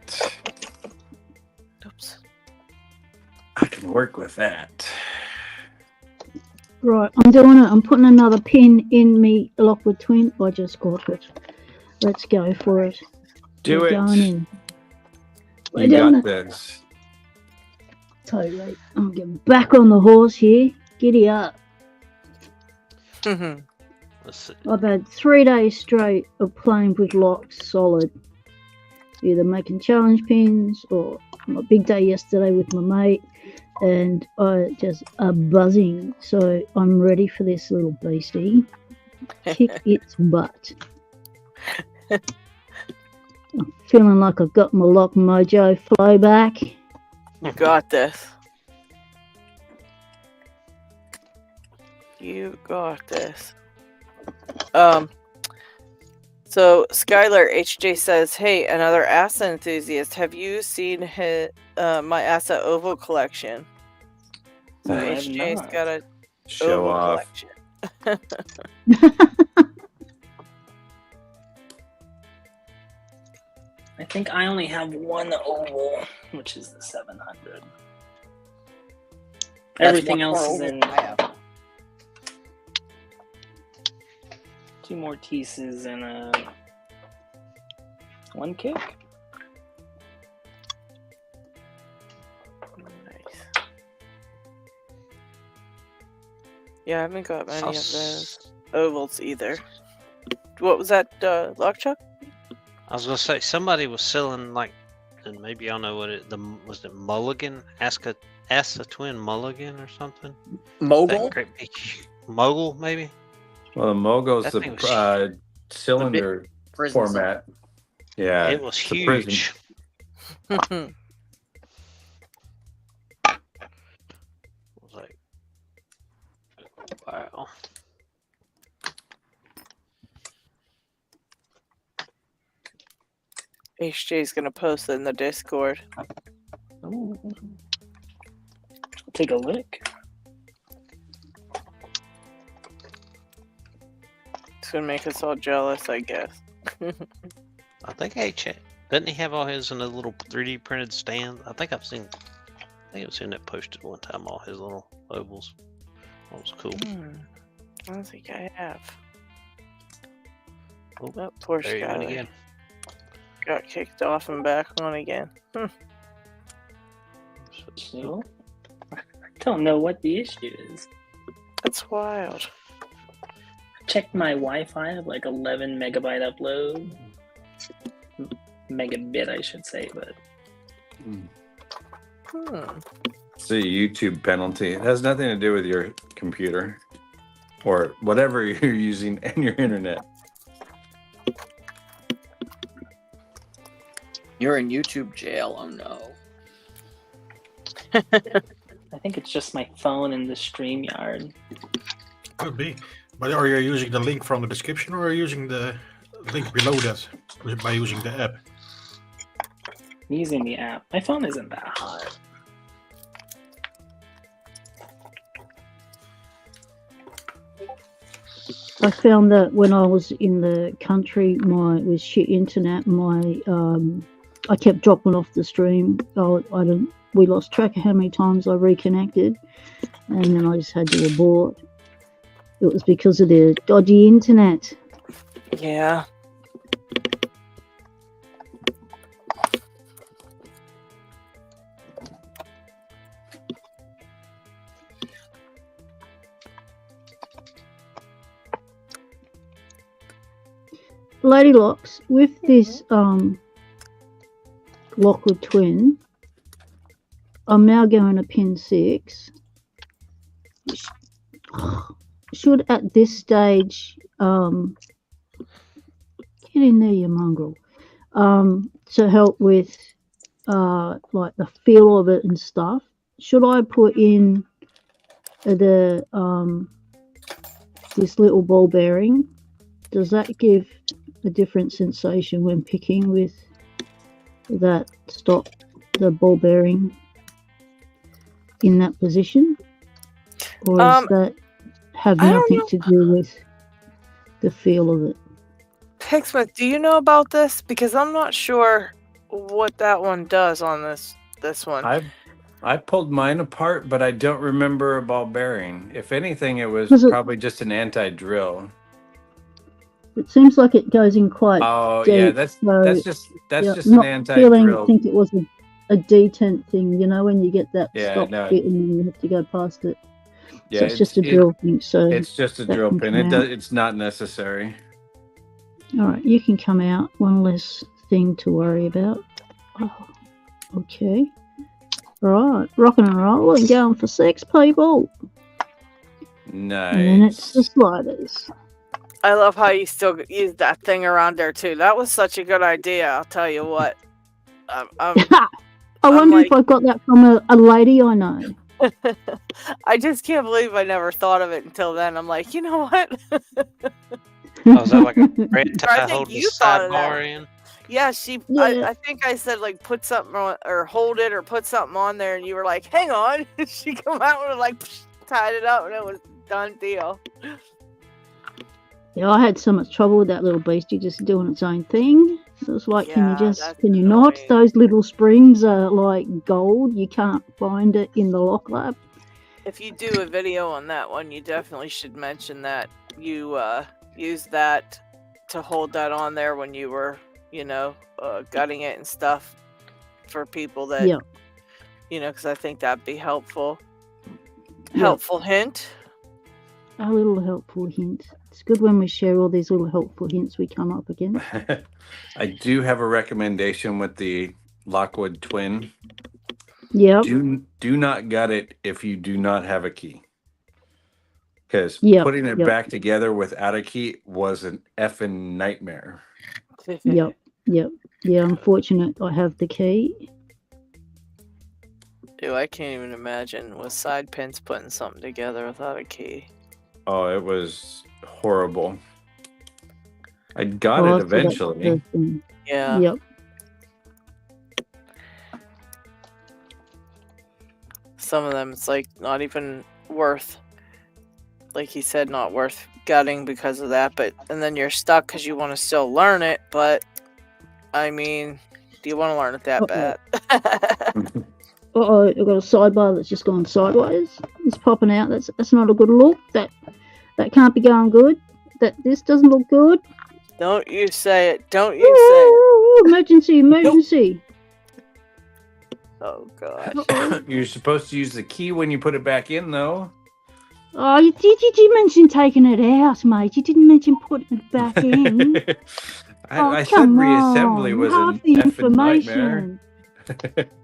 Oops. I can work with that. Right, I'm doing it. I'm putting another pin in me Lockwood Twin. I just got it. Let's go for it. Do We're it. going in. We're You doing got it. this. Totally. I'm getting back on the horse here. Giddy up. Let's see. I've had 3 days straight of playing with locks solid. Either making challenge pins or my big day yesterday with my mate. And I just are buzzing. So I'm ready for this little beastie. Kick its butt. I'm feeling like I've got my lock mojo flow back. You got this. You got this. So Skylar HJ says, "Hey, another Asa enthusiast. Have you seen my Asa oval collection?" So No, I have HJ's not. got a Show oval off. collection. I think I only have one oval, which is the 700. Everything one more else is oval in than I have. 2 more pieces and a 1 kick. Nice. Yeah, I haven't got many of those ovals either. What was that, Lockchuck? I was gonna say somebody was selling like, and maybe y'all know what it. Was it Mulligan? Ask a twin Mulligan or something. Mogul? That great big mogul, maybe. Well, the Mogul's That thing the cylinder Prison format. Yeah, It was it's a prison. huge. I was like, wow. HJ's gonna post it in the Discord. Ooh. Take a look. It's gonna make us all jealous, I guess. I think doesn't he have all his in a little 3D printed stand? I think I've seen that posted one time. All his little ovals. That was cool. I don't think I have. Oh, Poor there you went Skylar. again. Got kicked off and back on again. So, I don't know what the issue is. That's wild. Checked my Wi-Fi, I have like 11 megabyte upload. Megabit, I should say, but It's a YouTube penalty. It has nothing to do with your computer or whatever you're using and your internet. You're in YouTube jail. Oh no. I think it's just my phone and the StreamYard. Could be. But are you using the link from the description or are you using the link below that by using the app? I'm using the app. My phone isn't that hot. I found that when I was in the country, with shit internet, I kept dropping off the stream. We lost track of how many times I reconnected, and then I just had to abort. It was because of the dodgy internet. Yeah. LadyLocks, with this Lockwood Twin, I'm now going to pin 6. Should at this stage, get in there, you mongrel, to help with like the feel of it and stuff. Should I put in the this little ball bearing? Does that give a different sensation when picking with that stop the ball bearing in that position? Or does that have nothing to do with the feel of it? Picksmith, do you know about this? Because I'm not sure what that one does on this one. I pulled mine apart, but I don't remember a ball bearing. If anything, it was probably just an anti-drill. It seems like it goes in quite Oh deep. yeah, that's just an not anti-drill. think it was a detent thing, when you get that Yeah, stop no. bit and then you have to go past it. Yeah, So it's just a drill thing. So it's just a that drill can pin. come out. It's not necessary. All right, you can come out. One less thing to worry about. Oh, okay. Right, rocking and rolling, going for 6 people. Nice. And then it's the sliders. I love how you still use that thing around there too. That was such a good idea. I'll tell you what. I wonder if I got that from a lady I know. I just can't believe I never thought of it until then. I'm like, you know what? Oh, is that like a red tie I think holding the you thought of that. sidebar in? Yeah, Yeah. I think I said like put something on or hold it or put something on there, and you were like, hang on. She come out and like tied it up, and it was done deal. Yeah, I had so much trouble with that little beastie just doing its own thing. It was like, can you not? Those little springs are like gold. You can't find it in the lock lab. If you do a video on that one, you definitely should mention that you used that to hold that on there when you were, gutting it and stuff for people that, because I think that'd be helpful. Helpful hint. A little helpful hint. It's good when we share all these little helpful hints we come up against. I do have a recommendation with the Lockwood Twin. Yeah. Do not gut it if you do not have a key. Because putting it back together without a key was an effing nightmare. Yep. Yeah, unfortunate I have the key. Dude, I can't even imagine with side pins putting something together without a key. Oh, it was horrible. I got it eventually. Yeah. Yep. Some of them, it's like not even worth, like he said, not worth gutting because of that. And then you're stuck because you want to still learn it. But I mean, do you want to learn it that bad? Uh-oh, I've got a sidebar that's just gone sideways. It's popping out. That's not a good look. That can't be going good. This doesn't look good. Don't you say it. Don't you say it. Emergency. Oh, gosh. You're supposed to use the key when you put it back in, though. Oh, you did mention taking it out, mate. You didn't mention putting it back in. I said reassembly was an effing nightmare.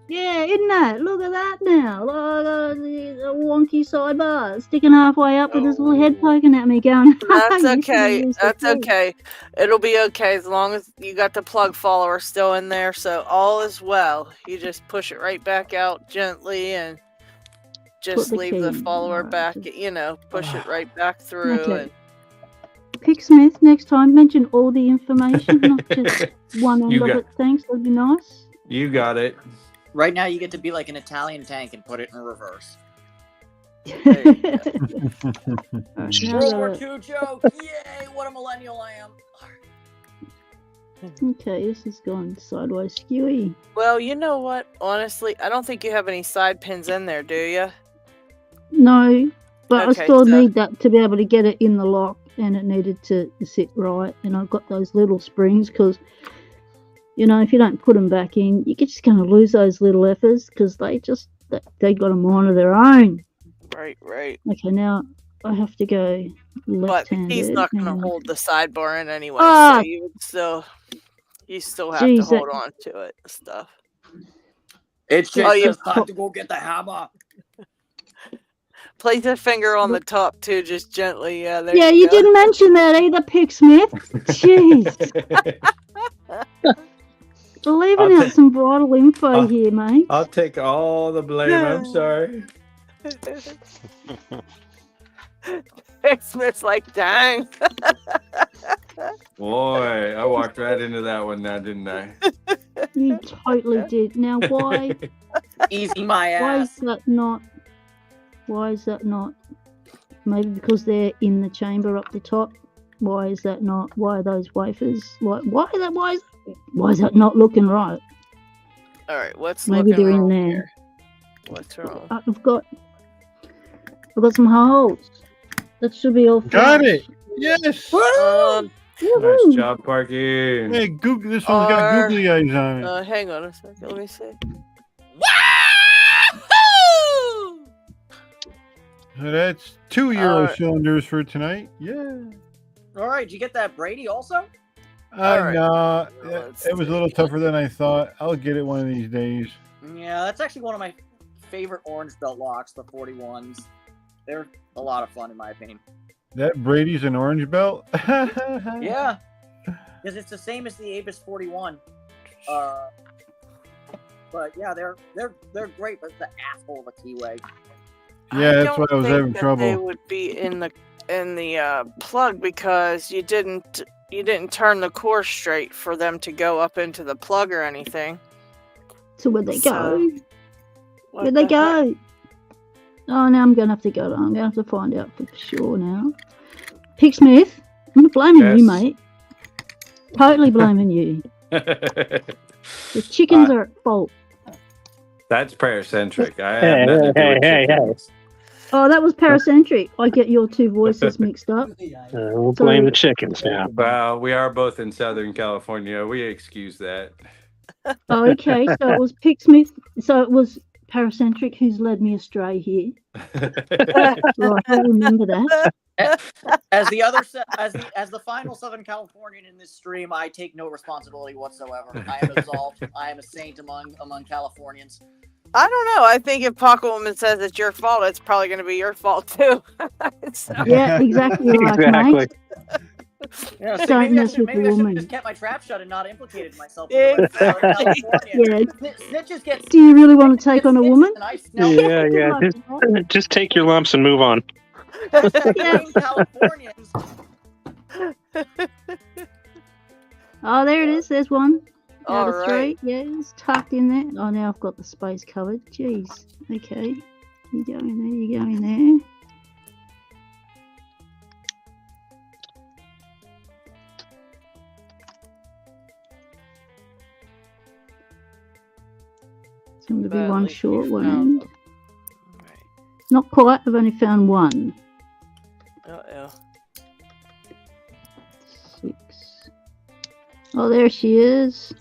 Yeah, isn't that? Look at that now. Look at a wonky sidebar sticking halfway up with his little head poking at me going. That's okay. That's okay. It'll be okay as long as you got the plug follower still in there. So all is well. You just push it right back out gently and just leave the follower back. Push it right back through. Okay. And Pick Smith, next time mention all the information, not just one end of it. Thanks, that'd be nice. You got it. Right now, you get to be like an Italian tank and put it in reverse. World War II joke! Yay! What a millennial I am! Okay, this has gone sideways skewy. well, you know what? Honestly, I don't think you have any side pins in there, do you? No, but Okay, I still so- need that to be able to get it in the lock, and it needed to sit right. And I've got those little springs because, if you don't put them back in, you're just going to lose those little effers because they got a mind of their own. Right. Okay, now I have to go But left-handed. he's not going to and- hold the sidebar in anyway, Ah! so you still have Jeez, to hold on to it and stuff. It's just you time to go get the hammer. Place your finger on the top too, just gently. Yeah, there Yeah, you you go. didn't mention that either, Pick Smith. Jeez. Leaving out some vital info here, mate. I'll take all the blame. I'm sorry. Smith's like, dang. Boy, I walked right into that one now, didn't I? You totally did. Now, why? Easy my Why ass. is that not? Why is that not? Maybe because they're in the chamber up the top. Why is that not? Why are those wafers? Why is that not looking right? All right, what's Maybe looking they're in wrong there. here? What's wrong? I've got some holes. That should be all Got flush. it. Yes. Nice job, Parky. Hey, Google. This one's got googly eyes on it. Hang on a second. Let me see. So that's 2 Euro cylinders for tonight. Yeah. All right, did you get that Brady also? Alright. No, Let's it was a little tougher than I thought. I'll get it one of these days. Yeah, that's actually one of my favorite orange belt locks, the 41s. They're a lot of fun in my opinion. That Brady's an orange belt. Yeah, because it's the same as the Avis 41. But yeah, they're great. But the asshole of a keyway. Yeah, that's why I was having They trouble. would be in the plug because you didn't turn the core straight for them to go up into the plug or anything. So where'd they go? What Where'd they the heck? go? Oh, now I'm going to have to go. I'm going to have to find out for sure now. Picksmith, I'm not blaming you, mate. Totally blaming you. The chickens are at fault. That's paracentric. I have nothing to do with chickens. Oh, that was paracentric. I get your two voices mixed up. We'll blame the chickens now. Well, we are both in Southern California. We excuse that. Oh, okay, so it was Picksmith. So it was paracentric who's led me astray here. Right, I remember that. As the other as the final Southern Californian in this stream, I take no responsibility whatsoever. I am absolved. I am a saint among Californians. I don't know. I think if Pocket Woman says it's your fault, it's probably going to be your fault too. So- Yeah, exactly right, mate. Yeah, so Don't maybe I mess should with the have woman. just kept my trap shut and not implicated myself. Exactly. Yeah. Snitches get. Do you really want to take on a woman? And I smell Yeah. Just take your lumps and move on. Californians. Oh, there it is. There's one. Out of All three. Yeah, it's tucked in there. Oh, now I've got the space covered. Jeez. Okay. You go in there. You go in there. It's going to be one short one end. Not quite. I've only found one. Uh-oh. 6. Oh, there she is.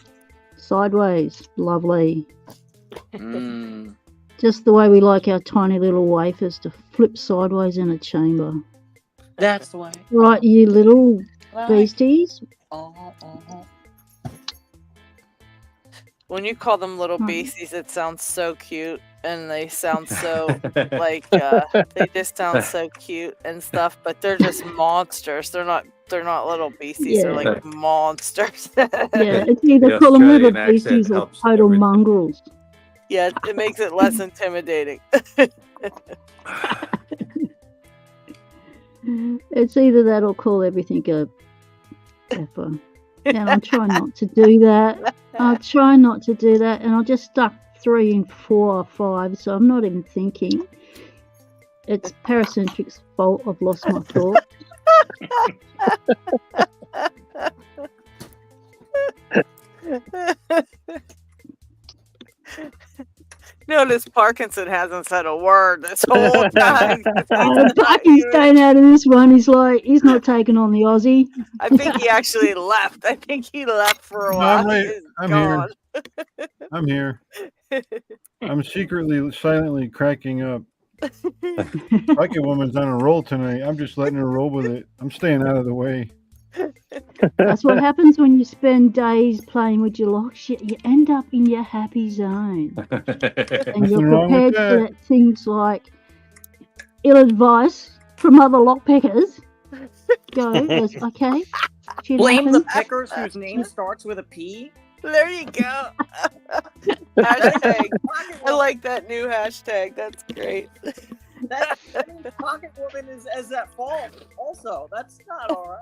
Sideways. Lovely. Just the way we like our tiny little wafers to flip sideways in a chamber. That's the way. Right, you little beasties. When you call them little beasties, it sounds so cute, and they sound so like they just sound so cute and stuff. But they're just monsters. They're not little beasties. They're like monsters. Yeah, it's either call them little beasties or total mongrels. Yeah, it makes it less intimidating. It's either that or call everything a pepper. And I'll try not to do that. I'll try not to do that. And I'll just stuck 3 and 4 or 5, so I'm not even thinking. It's Paracentric's fault. I've lost my thought. Notice Parkinson hasn't said a word this whole time. He's staying out of this one. He's like, he's not taking on the Aussie. I think he actually left. I think he left for a while. I'm here. I'm here. I'm secretly, silently cracking up. Bucket Woman's on a roll tonight. I'm just letting her roll with it. I'm staying out of the way. That's what happens when you spend days playing with your locks. You end up in your happy zone. And you're prepared for things like ill advice from other lockpickers. Go, goes, okay. Blame the pickers whose name starts with a P. There you go. Hashtag. I like that new hashtag. That's great. That Pocket Woman is at fault. Also, that's not all right.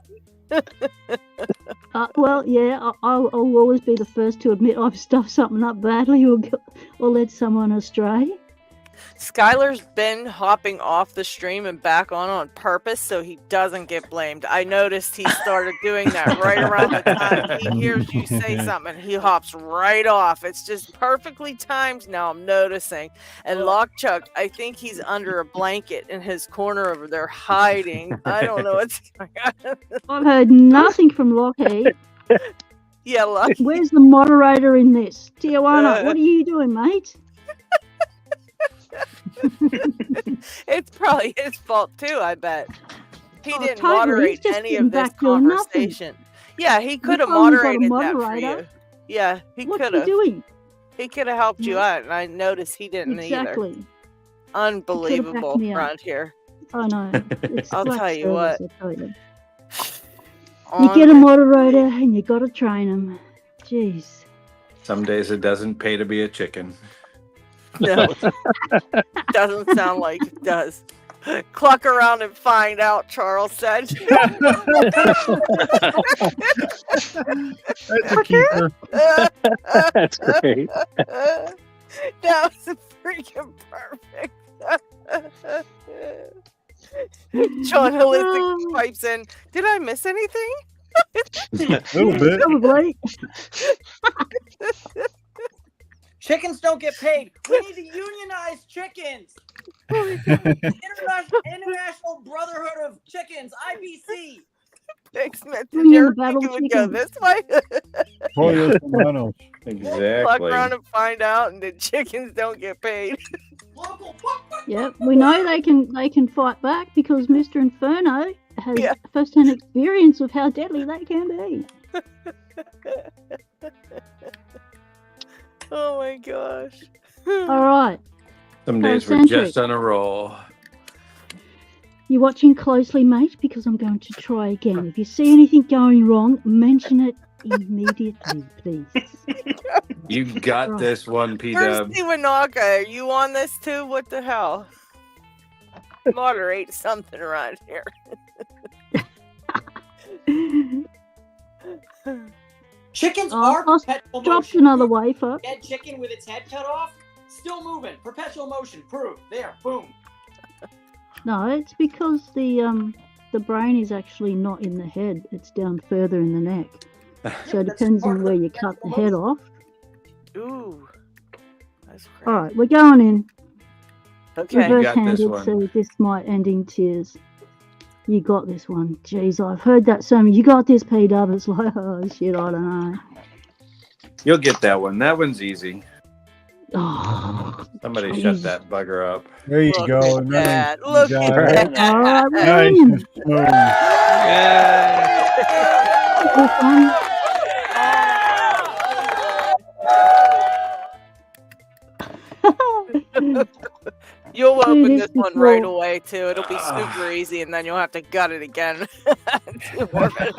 Well, yeah, I'll always be the first to admit I've stuffed something up badly or led someone astray. Skylar's been hopping off the stream and back on purpose so he doesn't get blamed. I noticed he started doing that right around the time he hears you say something. He hops right off. It's just perfectly timed now, I'm noticing. And Lockchuck, I think he's under a blanket in his corner over there hiding. I don't know what's going on. I've heard nothing from LockHeat. Yeah, Lock. Where's the moderator in this? Tijuana, what are you doing, mate? It's probably his fault too, I bet. He didn't totally. moderate He's just any sitting of this back doing nothing. conversation. Yeah, he could have You've only got a moderated that for moderator. you. Yeah, he What's could he have. doing? He could have helped you out, and I noticed he didn't either. Exactly. Unbelievable me up. around here. I know. It's I'll flat tell you service, what. I tell you. You get a moderator and you got to train them. Jeez. Some days it doesn't pay to be a chicken. No, doesn't sound like it does. Cluck around and find out, Charles said. That's a keeper. That's great. That was freaking perfect. John Holistic pipes in. Did I miss anything? A little bit. Probably. Chickens don't get paid. We need to unionize chickens. International Brotherhood of Chickens, IBC. Thanks, Smith. Bring Did in you the battle think it would go chicken. this way? Pollo Hermanos. Cluck Exactly. around and find out, and the chickens don't get paid. Local Yep, we know they can fight back because Mr. Inferno has first-hand experience of how deadly they can be. Oh my gosh. All right, Some days we're Concentric. just on a roll. you watching closely, mate, because I'm going to try again. If you see anything going wrong, mention it immediately, please. You got Right. this one, P-Dub. Kirsty Wanaka, are you on this too? What the hell? Moderate something around here. Chickens Oh, are I'll perpetual Dropped motion. another wafer. Dead chicken with its head cut off, still moving. Perpetual motion. Proof. There. Boom. No, it's because the brain is actually not in the head. It's down further in the neck. So it That's depends part on of where the you cut the perpetual head motion. off. Ooh. That's All great. right, we're going in. Okay. You got this Reverse-handed, one. so this might end in tears. You got this one. Jeez, I've heard that so many. You got this, P-Dub. It's like, oh, shit, I don't know. You'll get that one. That one's easy. Oh, Somebody jeez. shut that bugger up. There you Look go. at Another that. Look got at it. that. All right, we're Nice in. and smooth. This one. You'll Do open this this one right before- away too. It'll be super easy, and then you'll have to gut it again. 2 more minutes.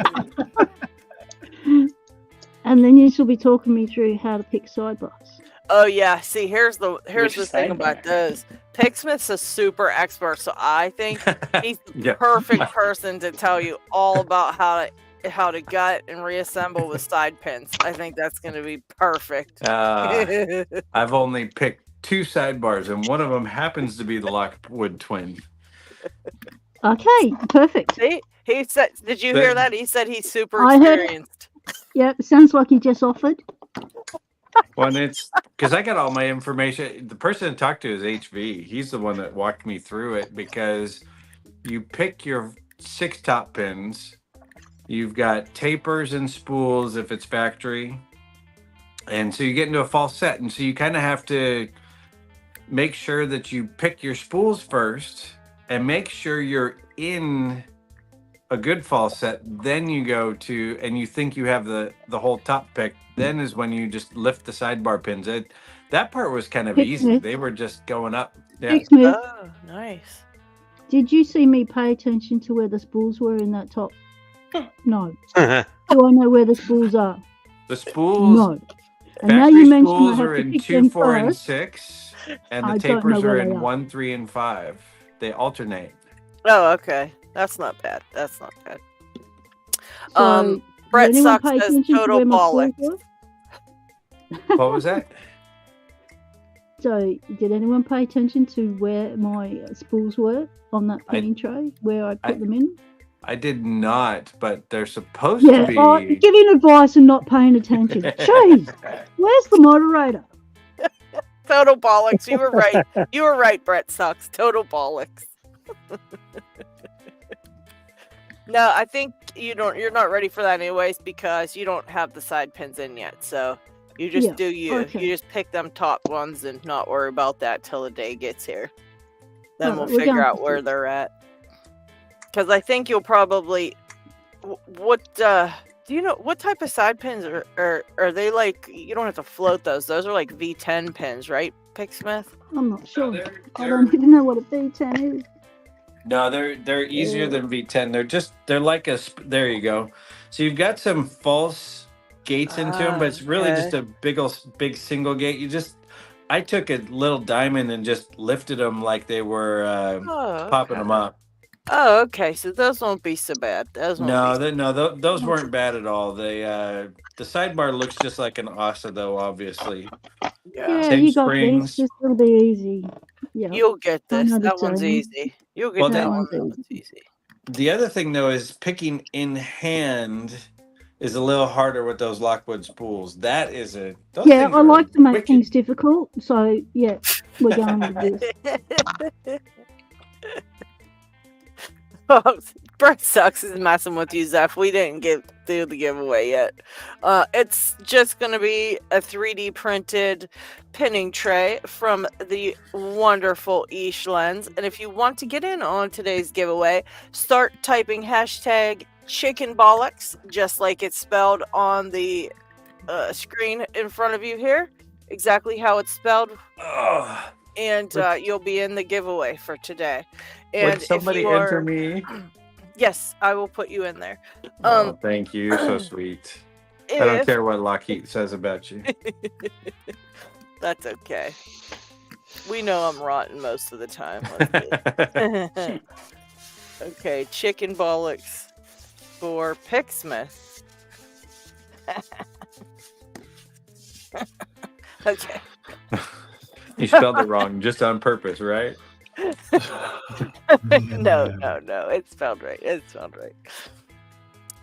And then you shall be talking me through how to pick sidebars. Oh yeah. See, here's the Which thing about sidebar? those. Picksmith's a super expert, so I think he's the Yeah. perfect person to tell you all about how to gut and reassemble with side pins. I think that's going to be perfect. I've only picked 2 sidebars, and one of them happens to be the Lockwood twin. Okay, perfect. See, he said. Did you hear that? He said he's super I heard it. experienced. Yep, sounds like you just offered. Well, it's because I got all my information. The person I talked to is HV. He's the one that walked me through it because you pick your 6 top pins. You've got tapers and spools if it's factory. And so you get into a false set. And so you kind of have to make sure that you pick your spools first and make sure you're in a good false set. Then you go to, and you think you have the whole top pick. Then is when you just lift the sidebar pins. That part was kind of Pick easy. Smith. They were just going up. Yeah. Pick Smith, Oh, nice. did you see me pay attention to where the spools were in that top? No. That's Do I know where the spools are? The spools. No. And now Factory you mentioned I spools have are to in pick 2, them 4, and first. 6, and I the don't know tapers where are they in are. 1, 3, and 5. They alternate. Oh, okay. That's not bad. That's not bad. So, did Brett anyone Sucks pay says attention to total where my bollocks. spools were? What was that? So, did anyone pay attention to where my spools were on that penny tray, where I put them in? I did not, but they're supposed to be. Oh, giving advice and not paying attention. Jeez, where's the moderator? Total bollocks. You were right. You were right, Brett Sucks. Total bollocks. No, I think you're not ready for that anyways because you don't have the side pins in yet. So you just do you. Okay. You just pick them top ones and not worry about that till the day gets here. Then Alright, we'll we're figure going out to where see. they're at. Because I think you'll probably do you know what type of side pins are they like? You don't have to float those. Those are like V10 pins, right, Picksmith? I'm not sure. they're- I don't even know what a V10 is. No, they're easier than V10. They're like there you go. So you've got some false gates into them, but it's really just a big single gate. I took a little diamond and just lifted them like they were popping them up. Oh, okay. So those won't be so bad. Those won't be Those weren't bad at all. They the sidebar looks just like an Asa though, obviously. Yeah, Same you got springs. this. This will be easy. Yeah. You'll get I this. know That the one's saying. easy. You'll get Well, that that one. one's That one's easy. The other thing though is picking in hand is a little harder with those Lockwood spools. Those Yeah, things I are like to make wicked. things difficult. So, yeah, we're going with this. Oh, Brett Sucks is messing with you, Zeph. We didn't do the giveaway yet. It's just going to be a 3D printed pinning tray from the wonderful Ish Lens. And if you want to get in on today's giveaway, start typing hashtag chicken bollocks, just like it's spelled on the screen in front of you here. Exactly how it's spelled. Ugh. And you'll be in the giveaway for today. And Would somebody if you enter are, me? yes, I will put you in there. Oh, thank you. You're so sweet. I don't If- care what LockHeat says about you. That's okay. We know I'm rotten most of the time. Okay, chicken bollocks for Picksmith. Okay. You spelled it wrong just on purpose, right? No. It's spelled right.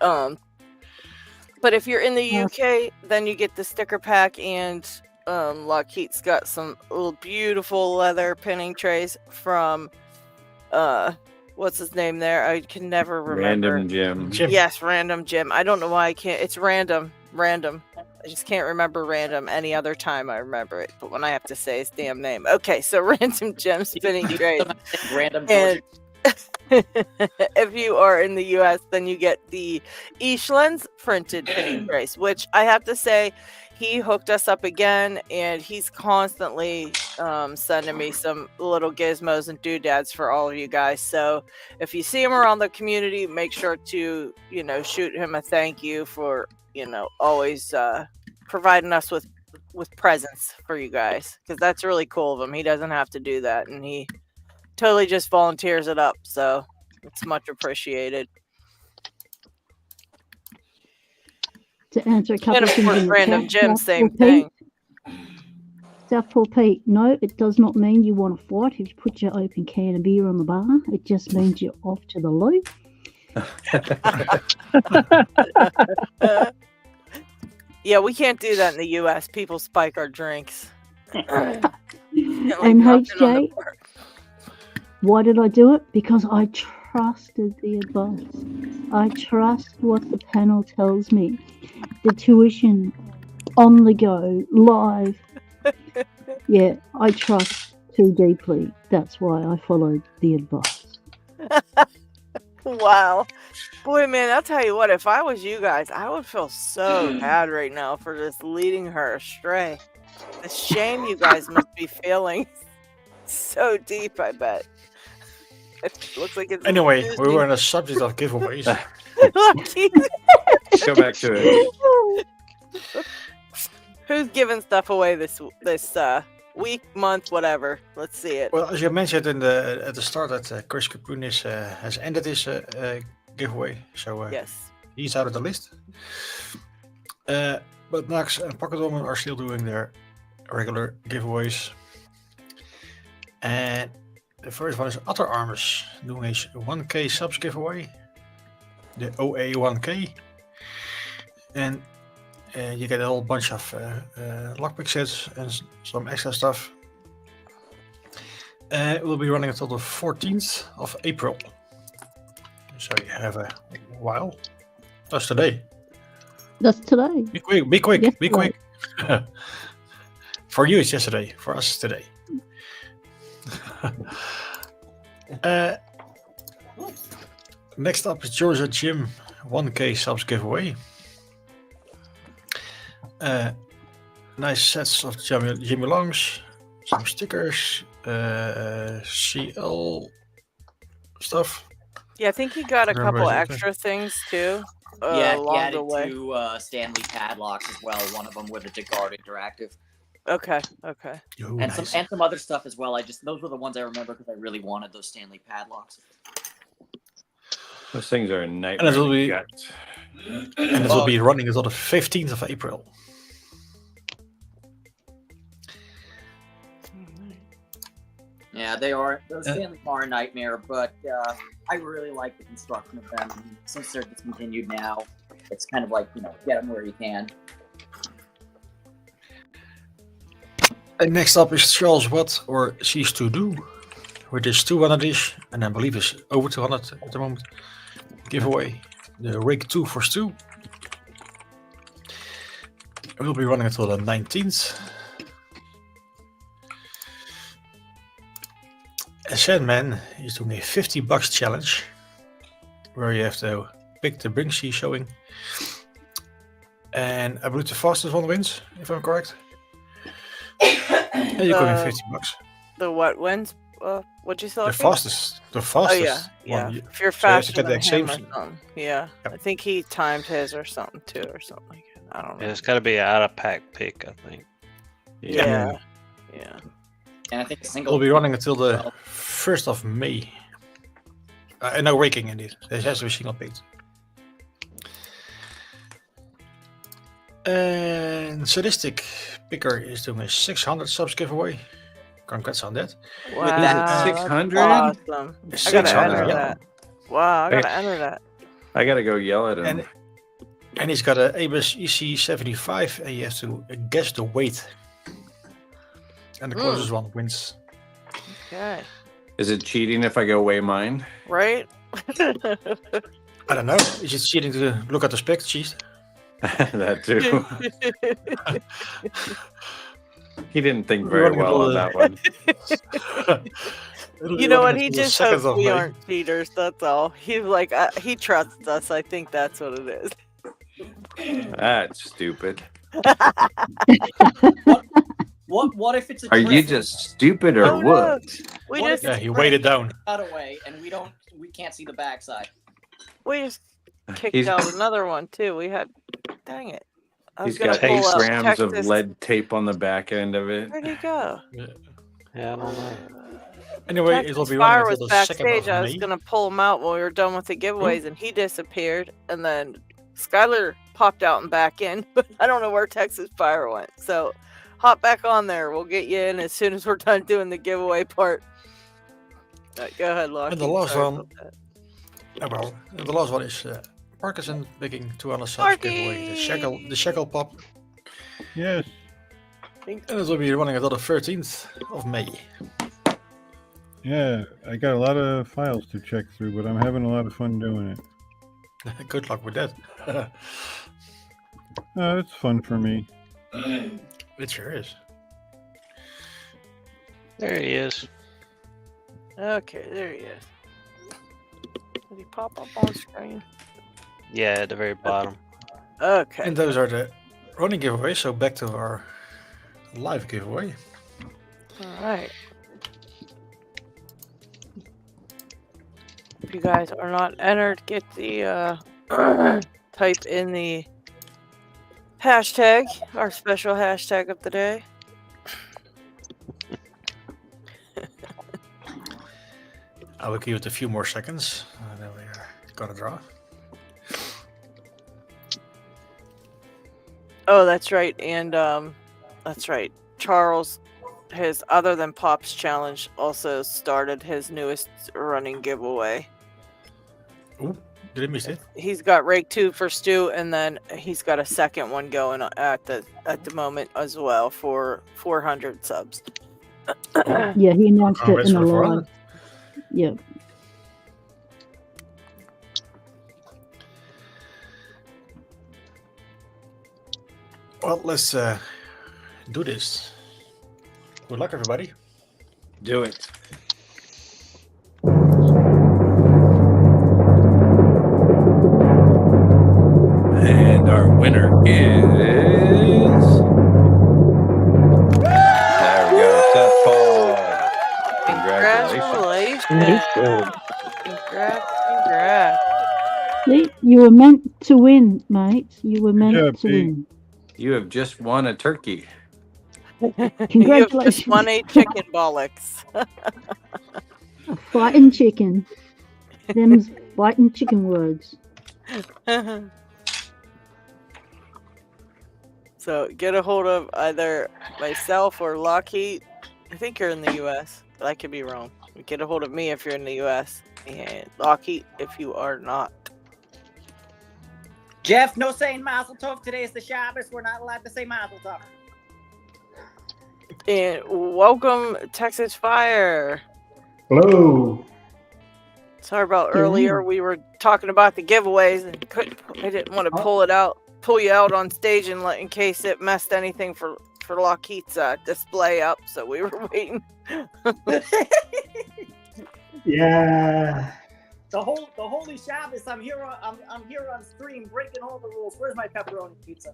But if you're in the UK, then you get the sticker pack, and LockHeat's got some little beautiful leather pinning trays from what's his name there? I can never remember. Random Jim. Yes, Random Jim. I don't know why I can't. It's random. I just can't remember Random any other time I remember it. But when I have to say his damn name. Okay, so Random Jim spinning trays. Random. And if you are in the US, then you get the Ish Lens printed pinning trays, which I have to say, he hooked us up again, and he's constantly sending me some little gizmos and doodads for all of you guys. So if you see him around the community, make sure to, shoot him a thank you for, always providing us with presents for you guys, because that's really cool of him. He doesn't have to do that, and he totally just volunteers it up, so it's much appreciated. To answer a couple And of of things course, in the Random chat, Jim, South same Pole thing. Pete- Southpaw Pete, no, it does not mean you want to fight if you put your open can of beer on the bar. It just means you're off to the loo. Yeah, we can't do that in the US. People spike our drinks. And HJ, why did I do it? Because I trusted the advice. I trust what the panel tells me. The tuition, on the go, live. Yeah, I trust too deeply. That's why I followed the advice. Wow. Boy, man, I'll tell you what, if I was you guys, I would feel so bad right now for just leading her astray. The shame you guys must be feeling so deep, I bet. It looks like it's Anyway, we were on the subject of giveaways. Go back to it. Who's giving stuff away this week, month, whatever? Let's see it. Well, as you mentioned at the start, that Chris Kapunis has ended his giveaway, so yes, he's out of the list. But Nax and Pocket Woman are still doing their regular giveaways. And the first one is Other Armors doing a 1K subs giveaway, the OA1K, and you get a whole bunch of lockpick sets and some extra stuff. It will be running until the 14th of April, so you have a while. That's today. That's today. Be quick! Be quick! Be Yesterday. quick! For you, it's yesterday. For us, it's today. Next up is Georgia Gym 1K subs giveaway. Nice sets of Jimmy Longs, some stickers, CL stuff. Yeah, I think he got a Remember couple something? extra things too. Yeah, he along added the way. 2 Stanley padlocks as well. One of them with a Degard interactive, Okay. Ooh, and nice. some other stuff as well. Those were the ones I remember because I really wanted those Stanley padlocks. Those things are a nightmare. And it will to be get. and it will be running until the 15th of April. Yeah, those Stanley are a nightmare, but I really like the construction of them. And since they're discontinued now, it's kind of like, get them where you can. And next up is Charles Watt or Cease to Do, which is 200-ish, and I believe it's over 200 at the moment. Giveaway, the Rig 2 for Stu. It will be running until the 19th. And Sandman is doing a $50 challenge, where you have to pick the Brinksy showing. And I believe the fastest one wins, if I'm correct. And you're going $50. The what wins? What'd you say? The fastest. Oh yeah. One. If you're So you have to faster get the than him or same- something. Yeah. Yep. I think he timed his or something too, or something like that. I don't know. Yeah, it's got to be an out of pack pick, I think. Yeah. And I think It single will be running until the 1st of May. No, raking indeed. It has to be single picked. And Sadistic Picker is doing a 600 subs giveaway. Congrats on that. Wow. Is it that's 600? Awesome. I gotta 600, enter yeah. that. Wow, I gotta enter that. I gotta go yell at him. And he's got a Abus EC75, and you have to guess the weight. And the closest one wins. Okay. Is it cheating if I go weigh mine? Right? I don't know. Is it cheating to look at the spec sheet? That too. He didn't think We're very running well a on that one. You know what? He just hopes we aren't cheaters. That's all. He's like, he trusts us. I think that's what it is. That's stupid. What if it's a Are you trick? just stupid or Oh, no. what? We What just, if Yeah, it's he a weighed it trick down. cutaway and we can't see the backside? we just kicked He's- out another one too. We had, dang it. I was He's gonna got pull 8 up grams of Texas- lead tape on the back end of it. Where'd he go? Yeah, I don't know. Anyway, it will Texas be Fire running was until the 2nd backstage. I of was May. gonna pull him out while we were done with the giveaways, and he disappeared. And then Skylar popped out and back in, but I don't know where Texas Fire went. So hop back on there. We'll get you in as soon as we're done doing the giveaway part. Go ahead, Lockie. And the last Sorry one- about that. Oh, well, the last one is Parkinson picking 200 subs giveaway. The shackle pop. Yes. And it will be running until the 13th of May. Yeah, I got a lot of files to check through, but I'm having a lot of fun doing it. Good luck with that. It's fun for me. It sure is. There he is. Okay, there he is. Did he pop up on screen? Yeah, at the very bottom. Okay. And those are the running giveaways. So back to our live giveaway. All right. If you guys are not entered, get the type in the hashtag, our special hashtag of the day. I will give it a few more seconds. And then we're gonna draw. Oh, that's right. And that's right. Charles his other than Pops challenge also started his newest running giveaway. Ooh, did I miss it? He's got Rake 2 for Stu, and then he's got a second one going at the moment as well for 400 subs. Yeah, he announced it Congrats in for a the live. 400. Yeah. Well, let's do this. Good luck, everybody. Do it. And our winner is. There we go, Seth Paul. Congratulations. Congrats. See, you were meant to win, mate. You were meant job, to Pete. win. You have just won a turkey. You have Congratulations. just won a chicken bollocks. A fighting chicken. Them's fighting chicken words. So get a hold of either myself or LockHeat. I think you're in the U.S., but I could be wrong. Get a hold of me if you're in the U.S. and LockHeat if you are not. Jeff, no saying Mazel Tov. Today is the Shabbos. We're not allowed to say Mazel Tov. And welcome, Texas Fire. Hello. Sorry about earlier. We were talking about the giveaways and I didn't want to pull you out on stage and in case it messed anything for LockHeat's display up. So we were waiting. Yeah. The holy Shabbos. I'm here on stream breaking all the rules. Where's my pepperoni pizza?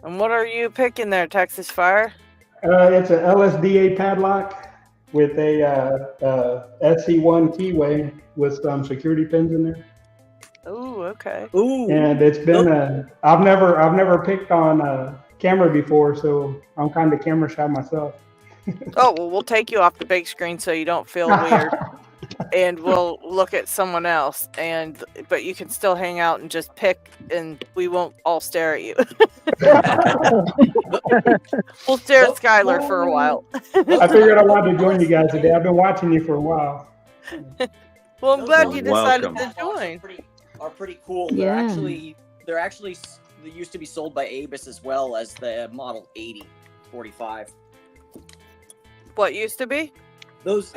And what are you picking there, Texas Fire? It's an LSDA padlock with a SC1 keyway with some security pins in there. Ooh, okay. Ooh. And it's been I've never picked on camera before, so I'm kind of camera shy myself. Oh, well, we'll take you off the big screen so you don't feel weird. And we'll look at someone else, but you can still hang out and just pick, and we won't all stare at you. We'll stare at Skylar for a while. I figured I wanted to join you guys today. I've been watching you for a while. Well, I'm glad you Welcome. decided to join. Are pretty cool. Yeah. They used to be sold by Abus as well as the model 8045. What used to be? Those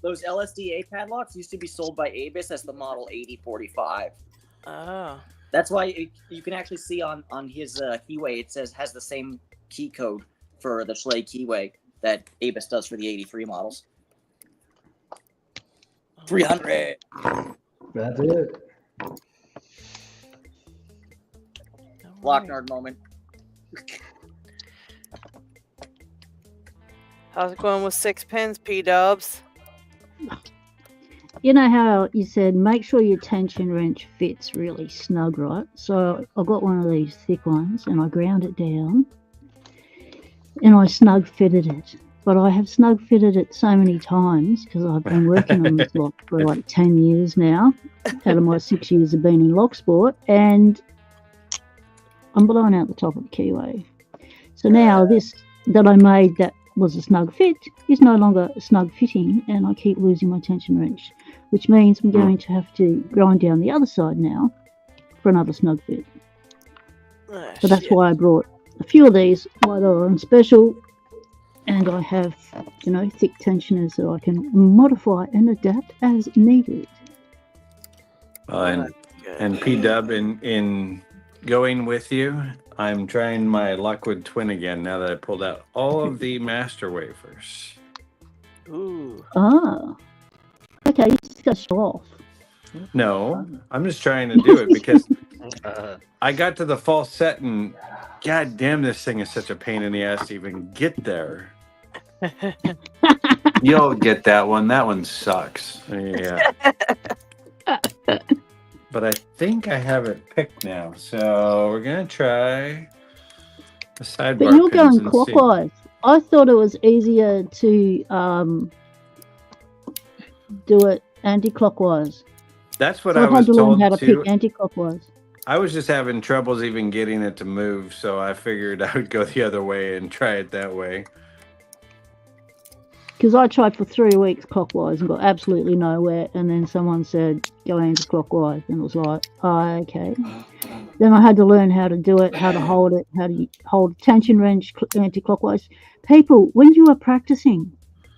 LSDA padlocks used to be sold by Abus as the model 8045. Oh. That's why you can actually see on his keyway it has the same key code for the Schley keyway that Abus does for the 83 models. 300. That's it. Locknard moment. How's it going with 6 pins, P-dubs? You know how you said make sure your tension wrench fits really snug, right? So I got one of these thick ones and I ground it down and I snug fitted it. But I have snug fitted it so many times because I've been working on this lock for like 10 years now, out of my 6 years of being in lock sport, and I'm blowing out the top of the keyway. So now this that I made that was a snug fit is no longer a snug fitting, and I keep losing my tension wrench, which means I'm going to have to grind down the other side now for another snug fit. So that's why I brought a few of these while they were on special, and I have, thick tensioners that I can modify and adapt as needed. And P-Dub, in going with you, I'm trying my Lockwood Twin again now that I pulled out all of the master wafers. Ooh. Ah. Okay, you just got to show off. No, I'm just trying to do it because I got to the fall set and god damn, this thing is such a pain in the ass to even get there. You'll get that one. That one sucks. Yeah. But I think I have it picked now. So we're going to try the sidebar. But you're pins going and clockwise. I thought it was easier to do it anti-clockwise. That's what So I I had was to learn told how to too. pick anti-clockwise. I was just having troubles even getting it to move, so I figured I would go the other way and try it that way. Because I tried for 3 weeks clockwise and got absolutely nowhere, and then someone said go anti-clockwise, and it was like, oh, okay. Then I had to learn how to do it, how to hold it, how to hold tension wrench anti-clockwise. People, when you are practicing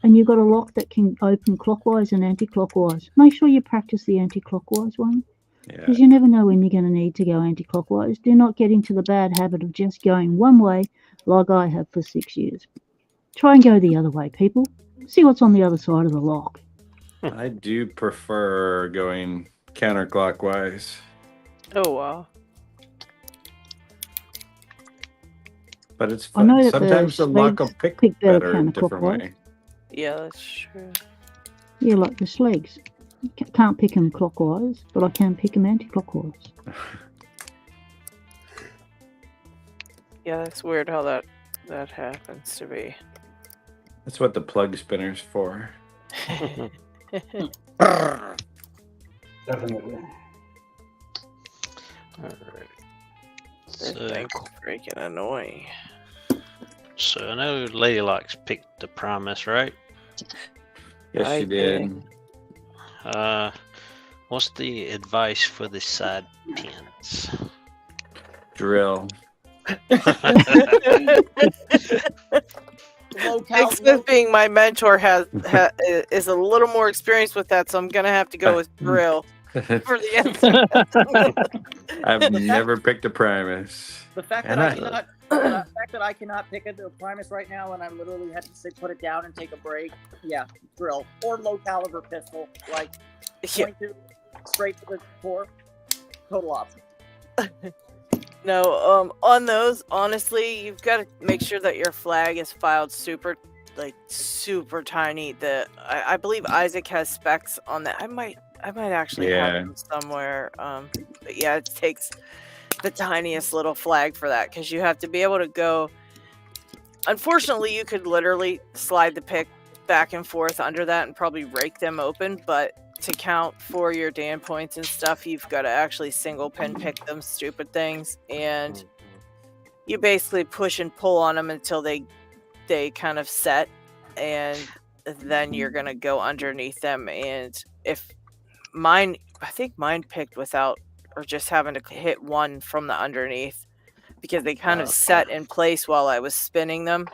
and you've got a lock that can open clockwise and anti-clockwise, make sure you practice the anti-clockwise one. Because you never know when you're going to need to go anti-clockwise. Do not get into the bad habit of just going one way like I have for 6 years. Try and go the other way, people. See what's on the other side of the lock. I do prefer going counterclockwise. Oh, wow. But it's I know fun. that Sometimes the lock will pick better a different way. Yeah, that's true. Yeah, like the slegs. Can't pick them clockwise, but I can pick them anti-clockwise. Yeah, that's weird how that happens to be. That's what the plug spinner's for. Definitely. Alright. This So, thing's freaking annoying. so I know LadyLocks picked the Primus, right? Yes, I she did. What's the advice for the side pins? Drill. Smith, being my mentor, is a little more experienced with that, so I'm gonna have to go with drill for the answer. I've never picked a Primus. The fact that I cannot pick a Primus right now, and I literally had to put it down and take a break. Yeah, drill or low caliber pistol, like 22 straight to the core. Total opposite. No, on those, honestly, you've got to make sure that your flag is filed super tiny. I believe Isaac has specs on that. I might actually have them somewhere. But yeah, it takes the tiniest little flag for that, because you have to be able to go. Unfortunately, you could literally slide the pick back and forth under that and probably rake them open, but to count for your Dan points and stuff, you've got to actually single pin pick them stupid things, and you basically push and pull on them until they kind of set, and then you're gonna go underneath them. And if I think mine picked without, or just having to hit one from the underneath, because they kind of set in place while I was spinning them.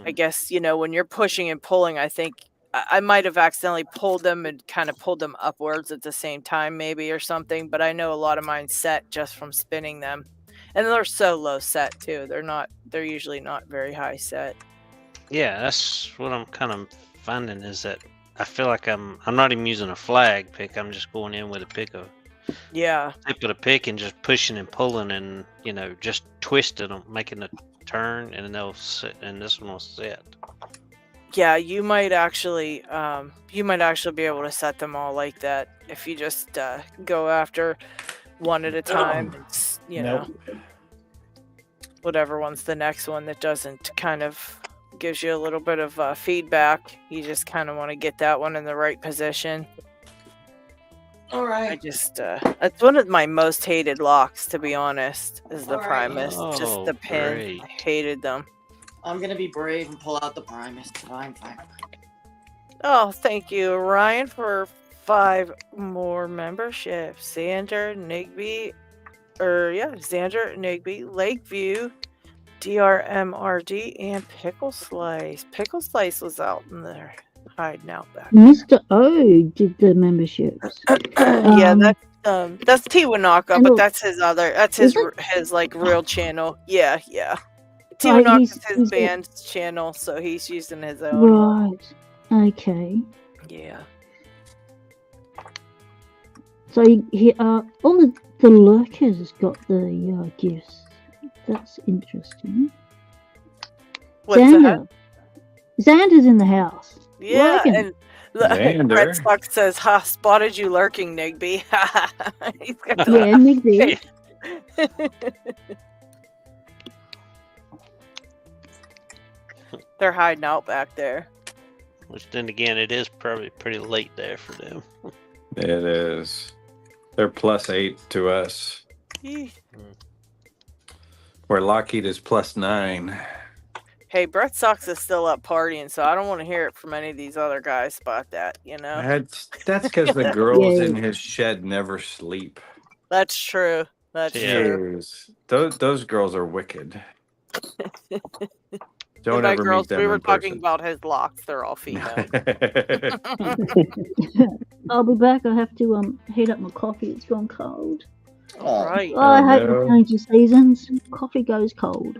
I guess, when you're pushing and pulling, I think I might have accidentally pulled them and kind of pulled them upwards at the same time, maybe, or something. But I know a lot of mine set just from spinning them, and they're so low set too. They're usually not very high set. Yeah, that's what I'm kind of finding, is that I feel like I'm not even using a flag pick. I'm just going in with a pick of tip of the pick and just pushing and pulling, and just twisting them, making a turn, and they'll sit, and this one will set. Yeah, you might actually be able to set them all like that if you just go after one at a time. Whatever one's the next one that doesn't kind of gives you a little bit of feedback. You just kind of want to get that one in the right position. All right. I just it's one of my most hated locks, to be honest, is the Primus. Just the pin. Great. I hated them. I'm gonna be brave and pull out the Primus. Fine. Oh, thank you, Ryan, for 5 more memberships. Xander, Nigby, Lakeview, DRMRD, and Pickle Slice. Pickle Slice was out in there hiding out back there. Mr. O did the memberships. Yeah, that's Tiwanaka, but that's his like real channel. Yeah. Tiwanaka is his band's channel, so he's using his own. Right. Okay. Yeah. So all the lurkers got the gifts. That's interesting. What's Xander. Xander's in the house. Yeah, Lurking. Xander. Red Sox says, "Ha, spotted you lurking, Nigby." He's got Yeah, Nigby. They're hiding out back there. Which then again, it is probably pretty late there for them. It is. They're +8 to us. Where LockHeat is +9. Hey, Brett Sox is still up partying, so I don't want to hear it from any of these other guys about that, you know? That's because the girls Yeah. in his shed never sleep. That's true. That's true. Jeez. Those girls are wicked. Don't And by ever girls, meet them we were in talking person. about his locks. They're all female. I'll be back. I have to heat up my coffee. It's gone cold. All right. Oh, I hate no. the change of seasons. Coffee goes cold.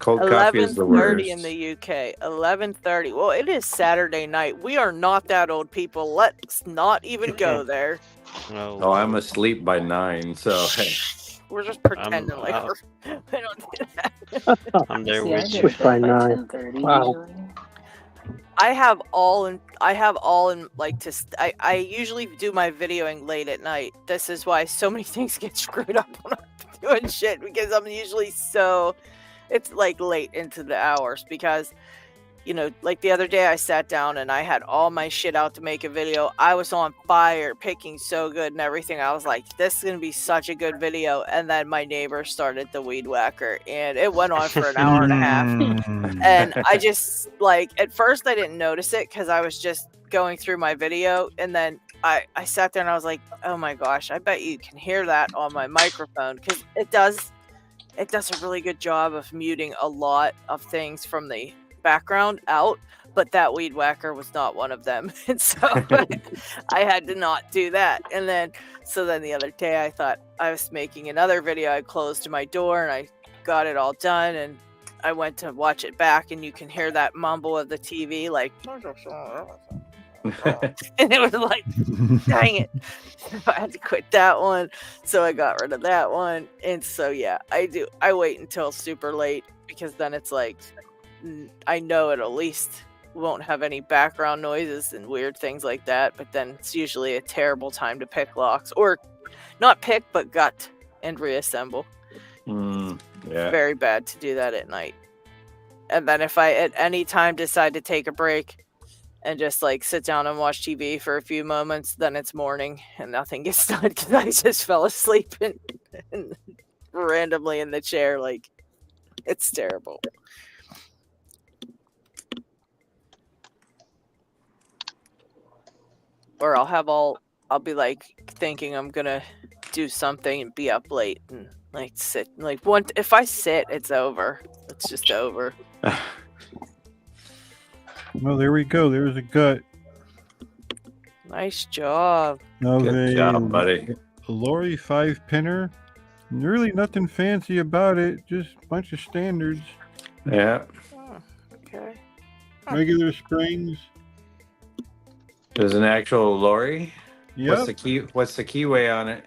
Cold coffee is the worst. 11:30 in the UK. 11:30. Well, it is Saturday night. We are not that old, people. Let's not even go there. Oh, I'm asleep by 9, so hey. We're just pretending like we don't do that. I'm there See, I with get you. up by 10:30 Wow. usually. I have all in like I usually do my videoing late at night. This is why so many things get screwed up when I'm doing shit, because I'm usually it's like late into the hours, because you know, like the other day I sat down and I had all my shit out to make a video. I was on fire, picking so good and everything. I was like, this is going to be such a good video. And then my neighbor started the weed whacker and it went on for an hour and a half. And I just, like, at first I didn't notice it because I was just going through my video. And then I sat there and I was like, oh my gosh, I bet you can hear that on my microphone, because it does a really good job of muting a lot of things from the background out, but that weed whacker was not one of them. And so I had to not do that. And then the other day I thought I was making another video. I closed my door and I got it all done, and I went to watch it back, and you can hear that mumble of the TV, like and it was like, dang it. I had to quit that one, so I got rid of that one. And so yeah, I wait until super late, because then it's like I know it at least won't have any background noises and weird things like that, but then it's usually a terrible time to pick locks, or not pick, but gut and reassemble. Yeah. It's very bad to do that at night. And then if I at any time decide to take a break and just like sit down and watch TV for a few moments, then it's morning and nothing gets done, because I just fell asleep and randomly in the chair. Like, it's terrible. Or I'll be like thinking I'm gonna do something and be up late and like sit, like if I sit, it's over. It's just over. Well, there we go. There's a gut. Nice job. Good job, buddy. A Lori 5-pinner. Really nothing fancy about it. Just a bunch of standards. Yeah. Oh, okay. Regular springs. There's an actual lorry. Yep. What's the keyway on it?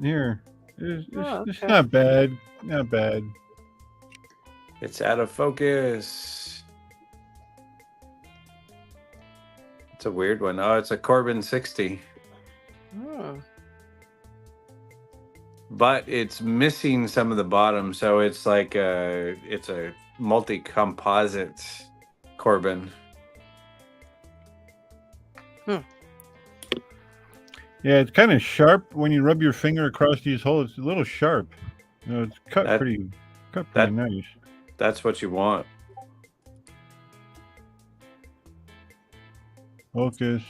Here. It's okay. not bad. Not bad. It's out of focus. It's a weird one. Oh, it's a Corbin 60. Oh. But it's missing some of the bottom, so it's like it's a multi-composite Corbin. Yeah, it's kind of sharp when you rub your finger across these holes. It's a little sharp. You know, it's cut pretty nice. That's what you want. Focus.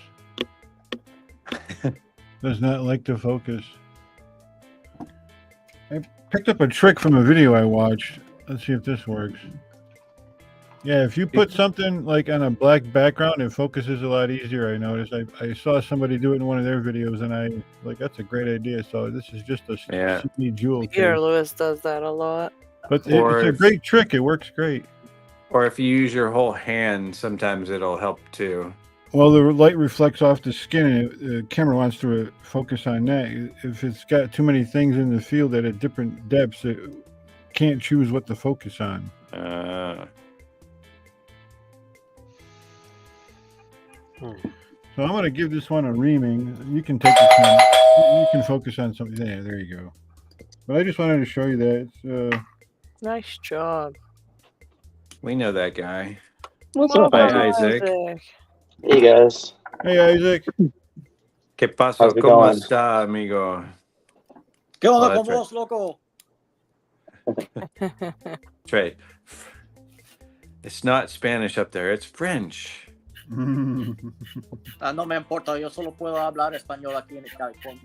Does not like to focus. I picked up a trick from a video I watched. Let's see if this works. Yeah, if you put something like on a black background, it focuses a lot easier. I noticed. I saw somebody do it in one of their videos, and I like, that's a great idea. So this is just a Sydney jewel. Peter Lewis does that a lot. But it's a great trick. It works great. Or if you use your whole hand, sometimes it'll help too. Well, the light reflects off the skin, and the camera wants to focus on that. If it's got too many things in the field at different depths, it can't choose what to focus on. So I'm going to give this one a reaming. You can take the time. You can focus on something. Yeah, there you go. But I just wanted to show you that. It's, nice job. We know that guy. What's up, Hi, Isaac? Hey, guys. Hey, Isaac. ¿Qué pasa? How's it ¿Cómo going? está, amigo? ¿Qué onda Oh, con that's right. vos, loco? That's right. It's not Spanish up there. It's French. No me importa, yo solo puedo hablar español aquí en California.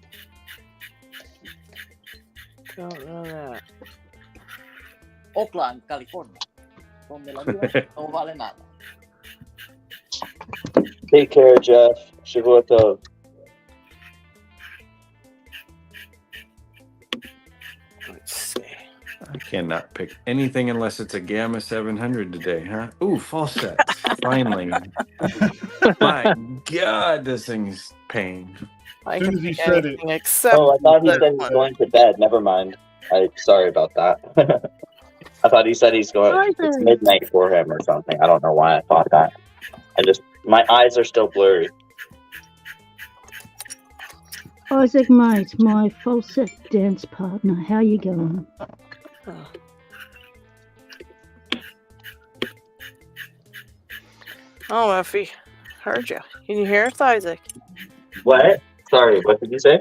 Don't know that. Oakland, California, donde la vida no vale nada. Take care, Jeff. Shoutout. Let's see. I cannot pick anything unless it's a Gamma 700 today, huh? Ooh, falset. Finally. My God, this thing's pain. I As soon can as he pick said it. anything except Oh, I thought he that said he's one. going to bed. Never mind. Sorry about that. I thought he said he's going. It's midnight for him or something. I don't know why I thought that. My eyes are still blurry. Isaac, mate, my falset dance partner. How you going? Oh, Effie, heard you. Can you hear us, Isaac? What? Sorry, what did you say?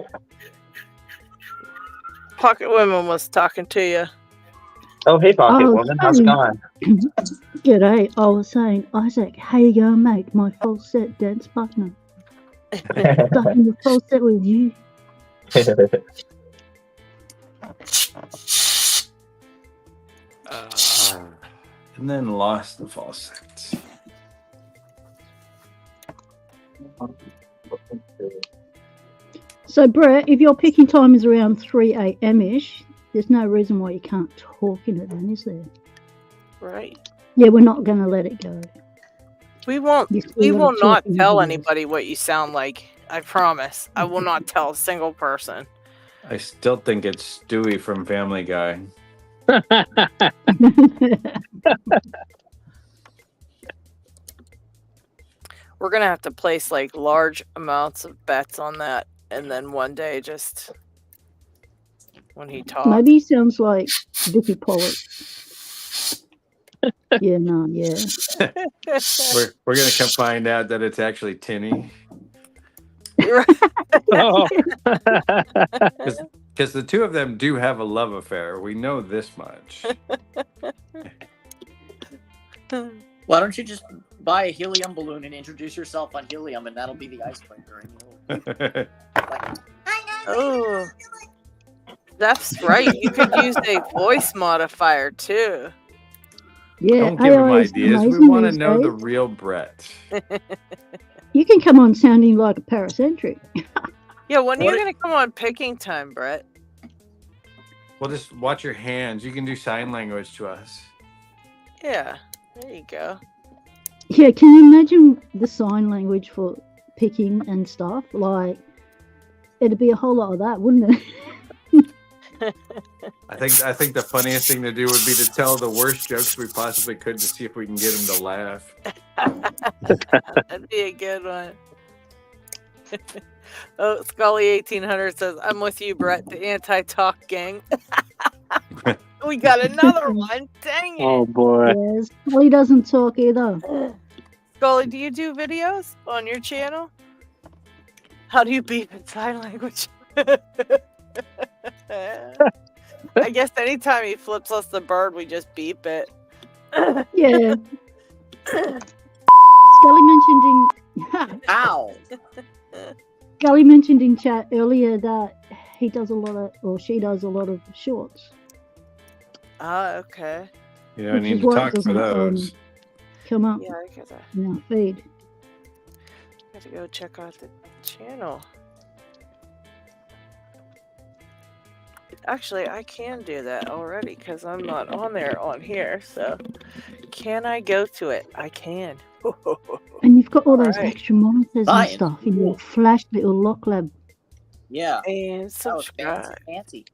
Pocket Women was talking to you. Oh, hey, Pocket Oh, Woman. How's it going? G'day. I was saying, Isaac, how you going, mate? My falset dance partner. Stuck in the falset with you. And then lost the falset. So, Brett, if your picking time is around 3 a.m.-ish, there's no reason why you can't talk in it then, is there? Right. Yeah, we're not going to let it go. We won't. You still We gotta will talk not in the tell videos. anybody what you sound like. I promise. I will not tell a single person. I still think it's Stewie from Family Guy. We're gonna have to place like large amounts of bets on that, and then one day just when he talks. Maybe he sounds like Vicky Pollock. Yeah, no, yeah. We're gonna come find out that it's actually Tinny. Oh. Because the two of them do have a love affair. We know this much. Why don't you just buy a helium balloon and introduce yourself on helium, and that'll be the icebreaker. And Oh, that's right. You could use a voice modifier too. Yeah, Don't give him AI is ideas. We amazing want to these know the days. real Brett. You can come on sounding like a paracentric. Yeah, when What are you it- gonna come on picking time, Brett? Well, just watch your hands. You can do sign language to us. Yeah, there you go. Yeah, can you imagine the sign language for picking and stuff? Like, it'd be a whole lot of that, wouldn't it? I think the funniest thing to do would be to tell the worst jokes we possibly could to see if we can get him to laugh. That'd be a good one. Oh, Scully 1800 says, "I'm with you, Brett, the anti-talk gang." We got another one. Dang it. Oh boy. Yes, Scully doesn't talk either. Scully, do you do videos on your channel? How do you beep in sign language? I guess anytime he flips us the bird, we just beep it. Yeah. Scully mentioned in Ow! Scully mentioned in chat earlier that he does a lot of, or she does a lot of shorts. Ah, okay. You don't Which need is to why it talk for doesn't, those. Come up Yeah, I gotta in our feed. go check out the channel. Actually, I can do that already because I'm not on there on here. So, can I go to it? I can. And you've got all those Alright. extra monitors and Fine. stuff in your flash little lock lab. Yeah, And that was subscribe. fancy.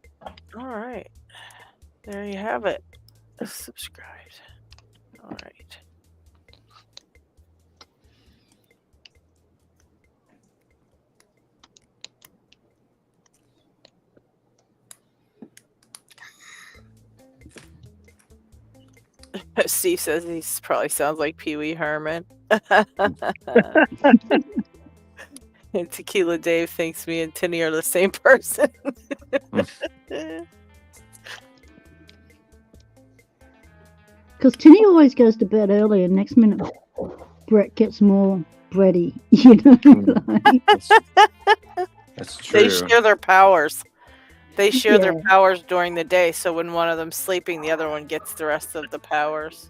All right. There you have it. Subscribed. All right. Steve says he probably sounds like Pee Wee Herman. And Tequila Dave thinks me and Tinny are the same person. Because Tinny always goes to bed early, and next minute Brett gets more bready. You know, like, That's true. They share their powers. They share their Yeah. powers during the day, so when one of them's sleeping, the other one gets the rest of the powers.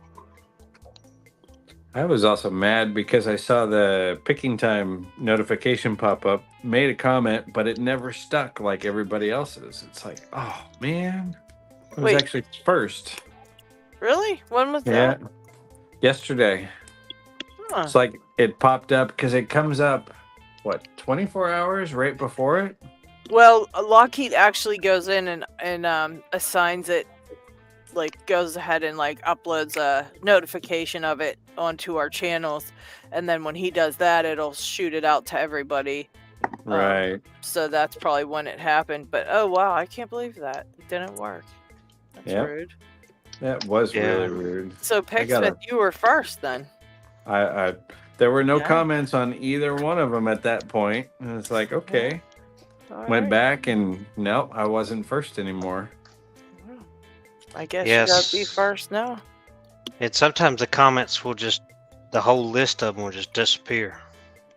I was also mad because I saw the picking time notification pop up, made a comment, but it never stuck like everybody else's. It's like, oh man, it was Wait. actually first. Really? When was Yeah, that? yesterday. Huh. It's like it popped up because it comes up, what, 24 hours right before it? Well, LockHeat actually goes in and assigns it, like goes ahead and like uploads a notification of it onto our channels, and then when he does that, it'll shoot it out to everybody. Right. So that's probably when it happened. But oh wow, I can't believe that it didn't work. That's Yep. rude. That was Yeah. really weird. So Picksmith, you were first then. I there were no Yeah. comments on either one of them at that point. And it's like, okay. All Went right. back and nope, I wasn't first anymore. I guess Yes. you gotta be first now. And sometimes the comments will just, the whole list of them will just disappear.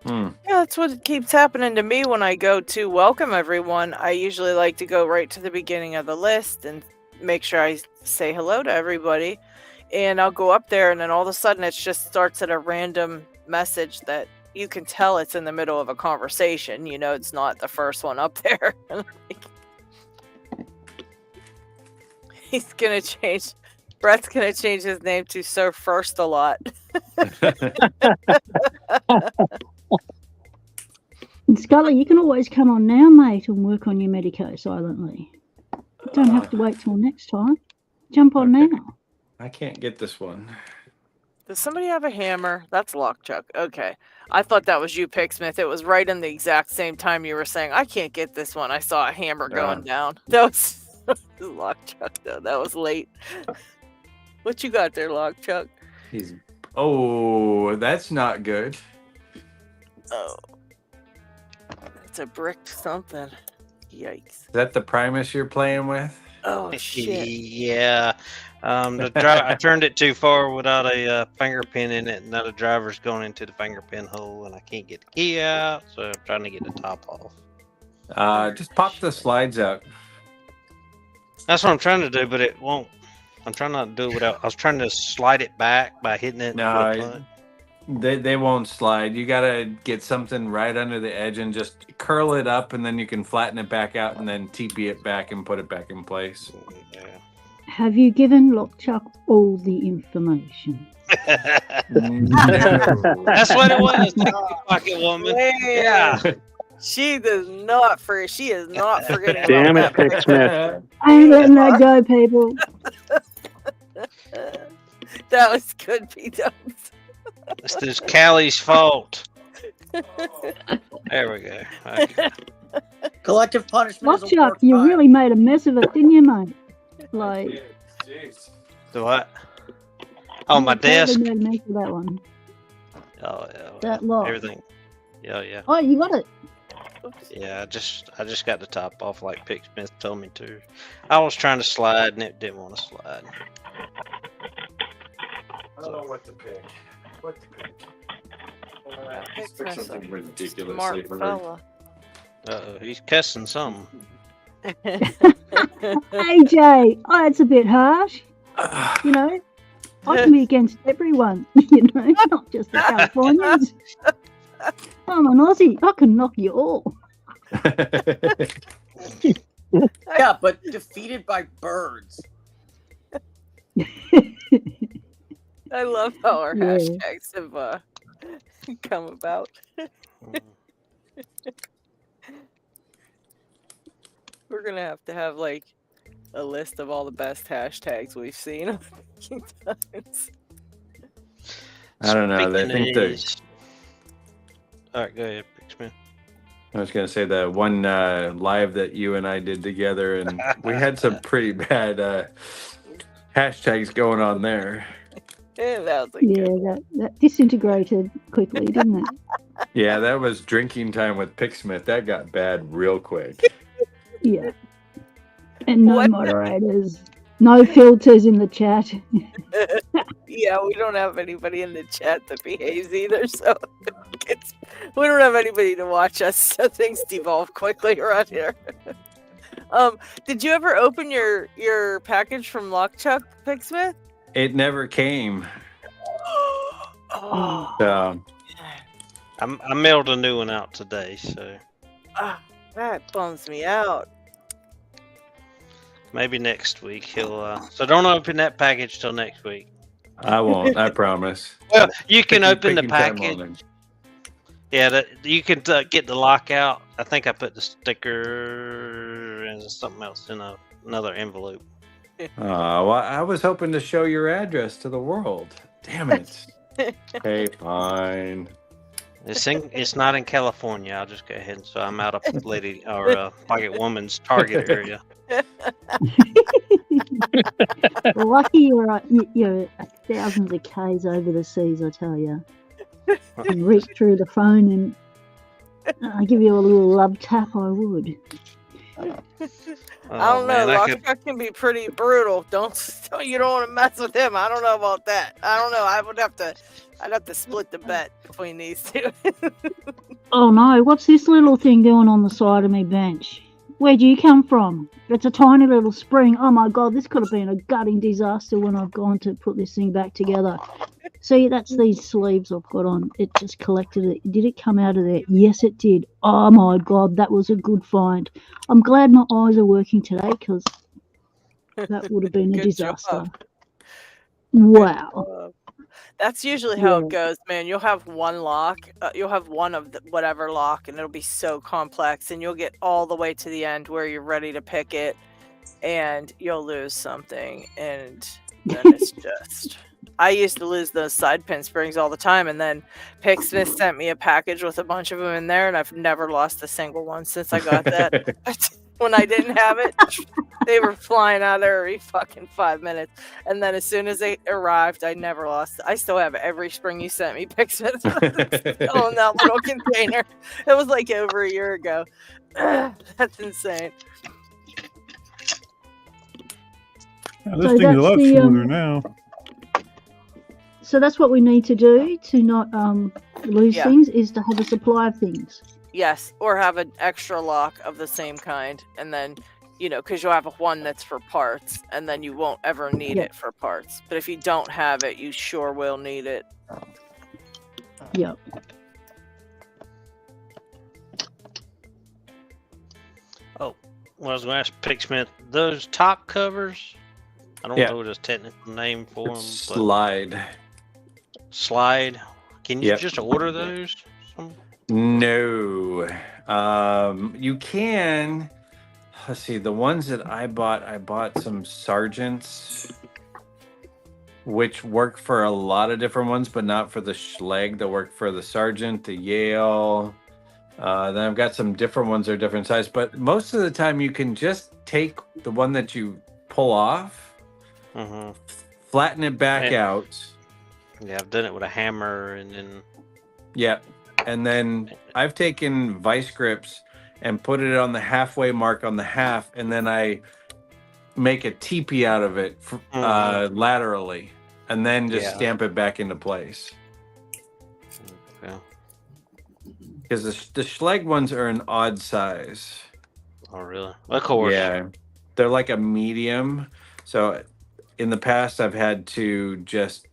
Hmm. Yeah, that's what keeps happening to me when I go to welcome everyone. I usually like to go right to the beginning of the list and make sure I say hello to everybody. And I'll go up there, and then all of a sudden it just starts at a random message that you can tell it's in the middle of a conversation. You know, it's not the first one up there. He's gonna change. Brett's gonna change his name to Sir First a lot. and Scully, you can always come on now, mate, and work on your Medico silently. You don't have to wait till next time. Jump on now. I can't get this one. Does somebody have a hammer? That's Lockchuck. Okay. I thought that was you, Picksmith. It was right in the exact same time you were saying, I can't get this one. I saw a hammer going down. That was Lockchuck, though. That was late. What you got there, Lockchuck? He's oh, that's not good. Oh. It's a brick something. Yikes. Is that the Primus you're playing with? Oh, shit. Yeah. I turned it too far without a finger pin in it, and now the driver's going into the finger pin hole, and I can't get the key out, so I'm trying to get the top off. Just pop the slides out. That's what I'm trying to do, but it won't. I'm trying not to do it without. I was trying to slide it back by hitting it. No, with a punt. they won't slide. You gotta get something right under the edge and just curl it up, and then you can flatten it back out, and then TP it back and put it back in place. Yeah. Have you given Lockchuck all the information? That's what it was. Pocket woman. Yeah. She does not forget. She is not forgetting. Damn it, about that. Picksmith. I ain't letting that go, people. That was good, P-Dubs. This is Callie's fault. There we go. Okay. Collective punishment is a Lockchuck, work you crime. really made a mess of it, didn't you, mate? Like, The what? Oh, my you totally desk. made a mess of that one. Oh yeah. That lock. Everything. Yeah. Oh, you got it. Yeah, I just got the top off like Picksmith told me to. I was trying to slide and it didn't want to slide. I don't know what to pick. What to pick? Pick something ridiculously Smart fella. Uh-oh, he's cussing something. AJ, oh, that's a bit harsh. You know, I can be against everyone, you know, not just the Californians. I'm an Aussie. I can knock you all. Yeah, but defeated by birds. I love how our Yeah. hashtags have come about. We're gonna have like a list of all the best hashtags we've seen a few times. I don't know. They Speaking think of they. these- All right, go ahead, Picksmith. I was gonna say the one live that you and I did together, and we had some pretty bad hashtags going on there. Yeah, that was like Yeah, that disintegrated quickly, didn't it? Yeah, that was drinking time with Picksmith. That got bad real quick. Yeah. And no What? moderators. No filters in the chat. Yeah, we don't have anybody in the chat that behaves either, so we don't have anybody to watch us, so things devolve quickly around here. Did you ever open your package from LockChuck, Pigsmith? It never came. Oh, So I mailed a new one out today, so that bums me out. maybe next week he'll. So don't open that package till next week. I won't. I promise. Well, you can open the Picking time on package. it. Yeah, you can get the lock out. I think I put the sticker and something else in another envelope. Well, I was hoping to show your address to the world. Damn it. Okay, fine. It's not in California. I'll just go ahead and so I'm out of Pocket Woman's target area. Lucky you're thousands of Ks over the seas, I tell you. You reach through the phone and I give you a little love tap, I would. I don't know. LockChuck can be pretty brutal. You don't want to mess with him. I don't know about that. I don't know. I'd have to split the bet between these two. Oh no, what's this little thing doing on the side of me bench? Where'd you come from? It's a tiny little spring. Oh my god, this could have been a gutting disaster when I've gone to put this thing back together. See, that's these sleeves I've got on. It just collected it. Did it come out of there? Yes, it did. Oh my god, that was a good find. I'm glad my eyes are working today because that would have been a disaster. Wow. That's usually how it goes, man. You'll have one lock. You'll have one of whatever lock, and it'll be so complex, and you'll get all the way to the end where you're ready to pick it, and you'll lose something, and then it's just... I used to lose those side pin springs all the time, and then Pigsmith sent me a package with a bunch of them in there, and I've never lost a single one since I got that. When I didn't have it, they were flying out there every fucking 5 minutes. And then as soon as they arrived, I never lost it. I still have every spring you sent me, Pigsmith, still in that little container. It was like over a year ago. That's insane. Yeah, this thing's a lot smoother now. So that's what we need to do to not lose things, is to have a supply of things. Yes, or have an extra lock of the same kind, and then, because you'll have one that's for parts, and then you won't ever need it for parts. But if you don't have it, you sure will need it. Yep. Oh, well, I was going to ask Pigsmith, those top covers, I don't know the technical name for them. Slide. Can you just order those? No. You can. Let's see. The ones that I bought some Sergeants, which work for a lot of different ones, but not for the Schleg. They work for the Sergeant, the Yale. Then I've got some different ones that are different size. But most of the time, you can just take the one that you pull off, flatten it back out. Yeah, I've done it with a hammer and then... Yeah, and then I've taken vice grips and put it on the halfway mark on the half, and then I make a teepee out of it laterally, and then just stamp it back into place. Okay. Because the Schleg ones are an odd size. Oh, really? Of course. Yeah, they're like a medium. So in the past, I've had to just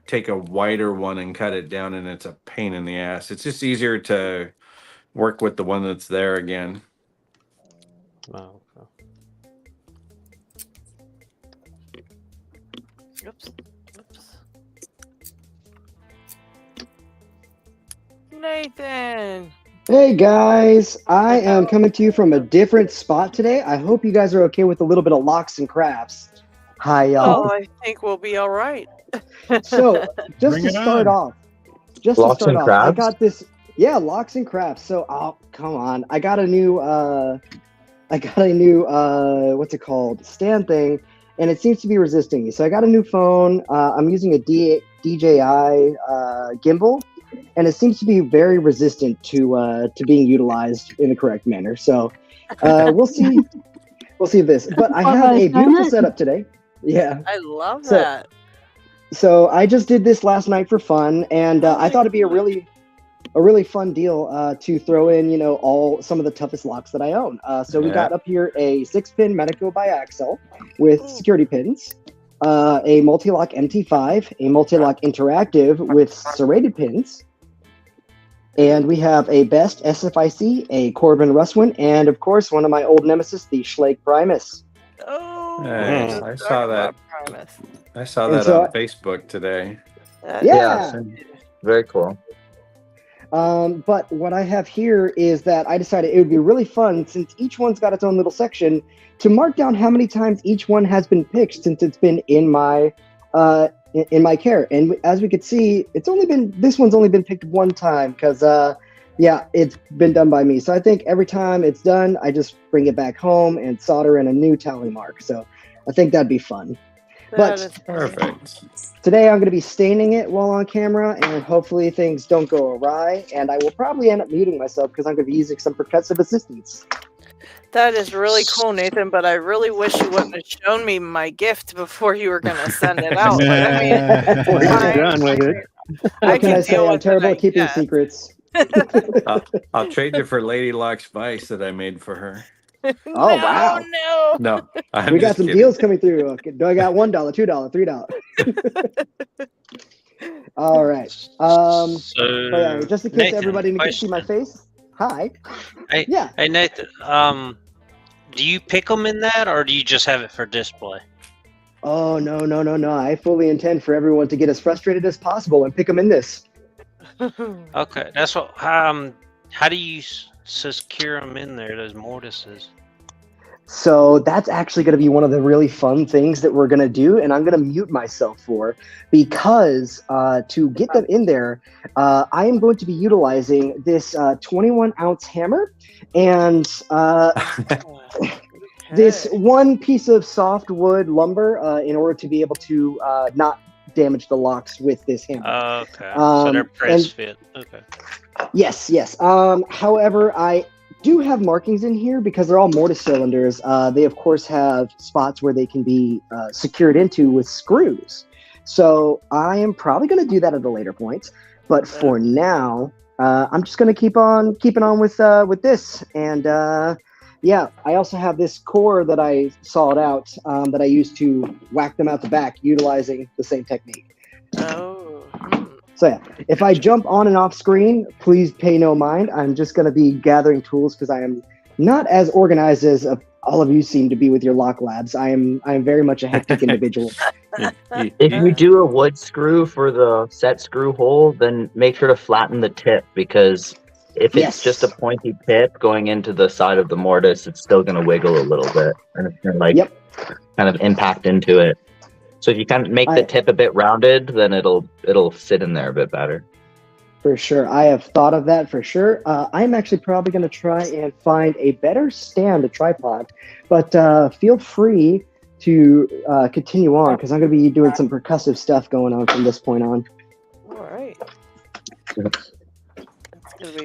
take a wider one and cut it down, and it's a pain in the ass. It's just easier to work with the one that's there again. Oh, okay. Oops. Nathan. Hey guys, I am coming to you from a different spot today. I hope you guys are okay with a little bit of locks and crafts. Hi y'all. Oh, I think we'll be all right. So, just to start off, I got this. Yeah, locks and crafts. So, come on, I got a new what's it called, stand thing, and it seems to be resisting me. So I got a new phone. I'm using a DJI gimbal, and it seems to be very resistant to being utilized in the correct manner. So we'll see we'll see this. But I have a beautiful setup today. Yeah. I love that. So I just did this last night for fun, and I thought it'd be a really fun deal to throw in, you know, some of the toughest locks that I own. So we got up here a 6-pin Medeco biaxial with security pins, a multi-lock MT5, a multi-lock interactive with serrated pins, and we have a Best SFIC, a Corbin Russwin, and of course one of my old nemesis, the Schlage Primus. Oh, nice. I saw that. I saw And that so on Facebook today. Yeah. Very cool. But what I have here is that I decided it would be really fun, since each one's got its own little section, to mark down how many times each one has been picked since it's been in my care. And as we could see, this one's only been picked one time because it's been done by me. So I think every time it's done, I just bring it back home and solder in a new tally mark. So I think that'd be fun. But perfect. Today I'm going to be staining it while on camera, and hopefully things don't go awry. And I will probably end up muting myself because I'm going to be using some percussive assistance. That is really cool, Nathan, but I really wish you wouldn't have shown me my gift before you were going to send it out. But I mean, Before you're done with it. What can I say? I'm terrible at keeping secrets. I'll trade you for LadyLocks Vice that I made for her. Oh, wow. No, I'm we got just some kidding. deals coming through. Okay, do I got $1, $2, $3? All right. Just in case Nathan, everybody can see my face. Hi. Hey, hey Nathan. Do you pick them in that, or do you just have it for display? Oh, no. I fully intend for everyone to get as frustrated as possible and pick them in this. Okay, that's what. How do you secure them in there? Those mortises. So that's actually going to be one of the really fun things that we're going to do, and I'm going to mute myself for, because to get them in there, I am going to be utilizing this 21-ounce hammer and this one piece of softwood lumber in order to be able to not damage the locks with this hammer. Okay, so they're press fit. Okay. Yes. However, I do have markings in here because they're all mortise cylinders. They, of course, have spots where they can be secured into with screws. So I am probably going to do that at a later point. But for now, I'm just going to keep on keeping on with this. And I also have this core that I sawed out that I used to whack them out the back, utilizing the same technique. Oh. So yeah, if I jump on and off screen, please pay no mind. I'm just going to be gathering tools because I am not as organized as all of you seem to be with your lock labs. I am very much a hectic individual. If you do a wood screw for the set screw hole, then make sure to flatten the tip, because if it's just a pointy tip going into the side of the mortise, it's still going to wiggle a little bit, and it's going to kind of impact into it. So if you kind of make the tip a bit rounded, then it'll sit in there a bit better. For sure. I have thought of that for sure. I'm actually probably going to try and find a better stand, a tripod, but feel free to continue on, because I'm going to be doing some percussive stuff going on from this point on. All right.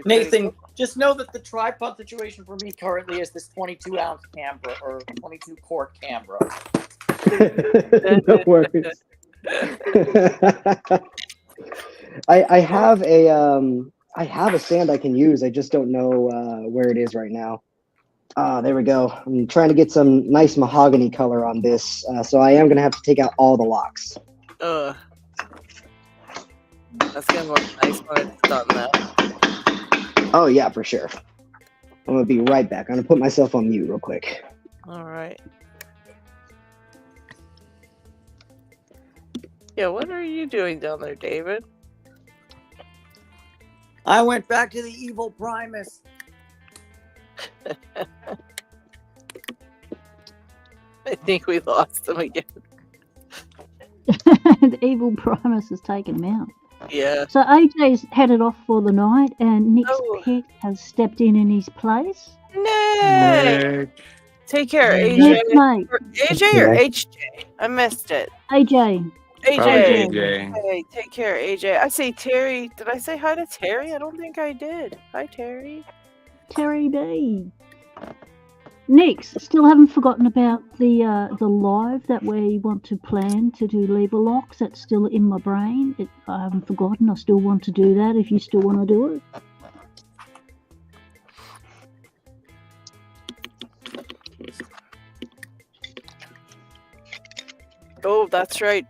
Nathan, just know that the tripod situation for me currently is this 22-ounce camera or 22-quart camera. No worries. I have a stand I can use. I just don't know where it is right now. There we go. I'm trying to get some nice mahogany color on this, so I am going to have to take out all the locks. That's going to look nice when it's done, though. Oh, yeah, for sure. I'm going to be right back. I'm going to put myself on mute real quick. All right. Yeah, what are you doing down there, David? I went back to the evil Primus. I think we lost him again. The evil Primus has taken him out. Yeah. So AJ's headed off for the night, and Nick's pet has stepped in his place. Nick! Take care, AJ. Nick, mate. AJ or HJ? I missed it. AJ. AJ. AJ. Hey, take care, AJ. I say Terry. Did I say hi to Terry? I don't think I did. Hi, Terry. Terry B. Nix, still haven't forgotten about the live that we want to plan to do LadyLocks. That's still in my brain. I haven't forgotten. I still want to do that. If you still want to do it. Oh, that's right.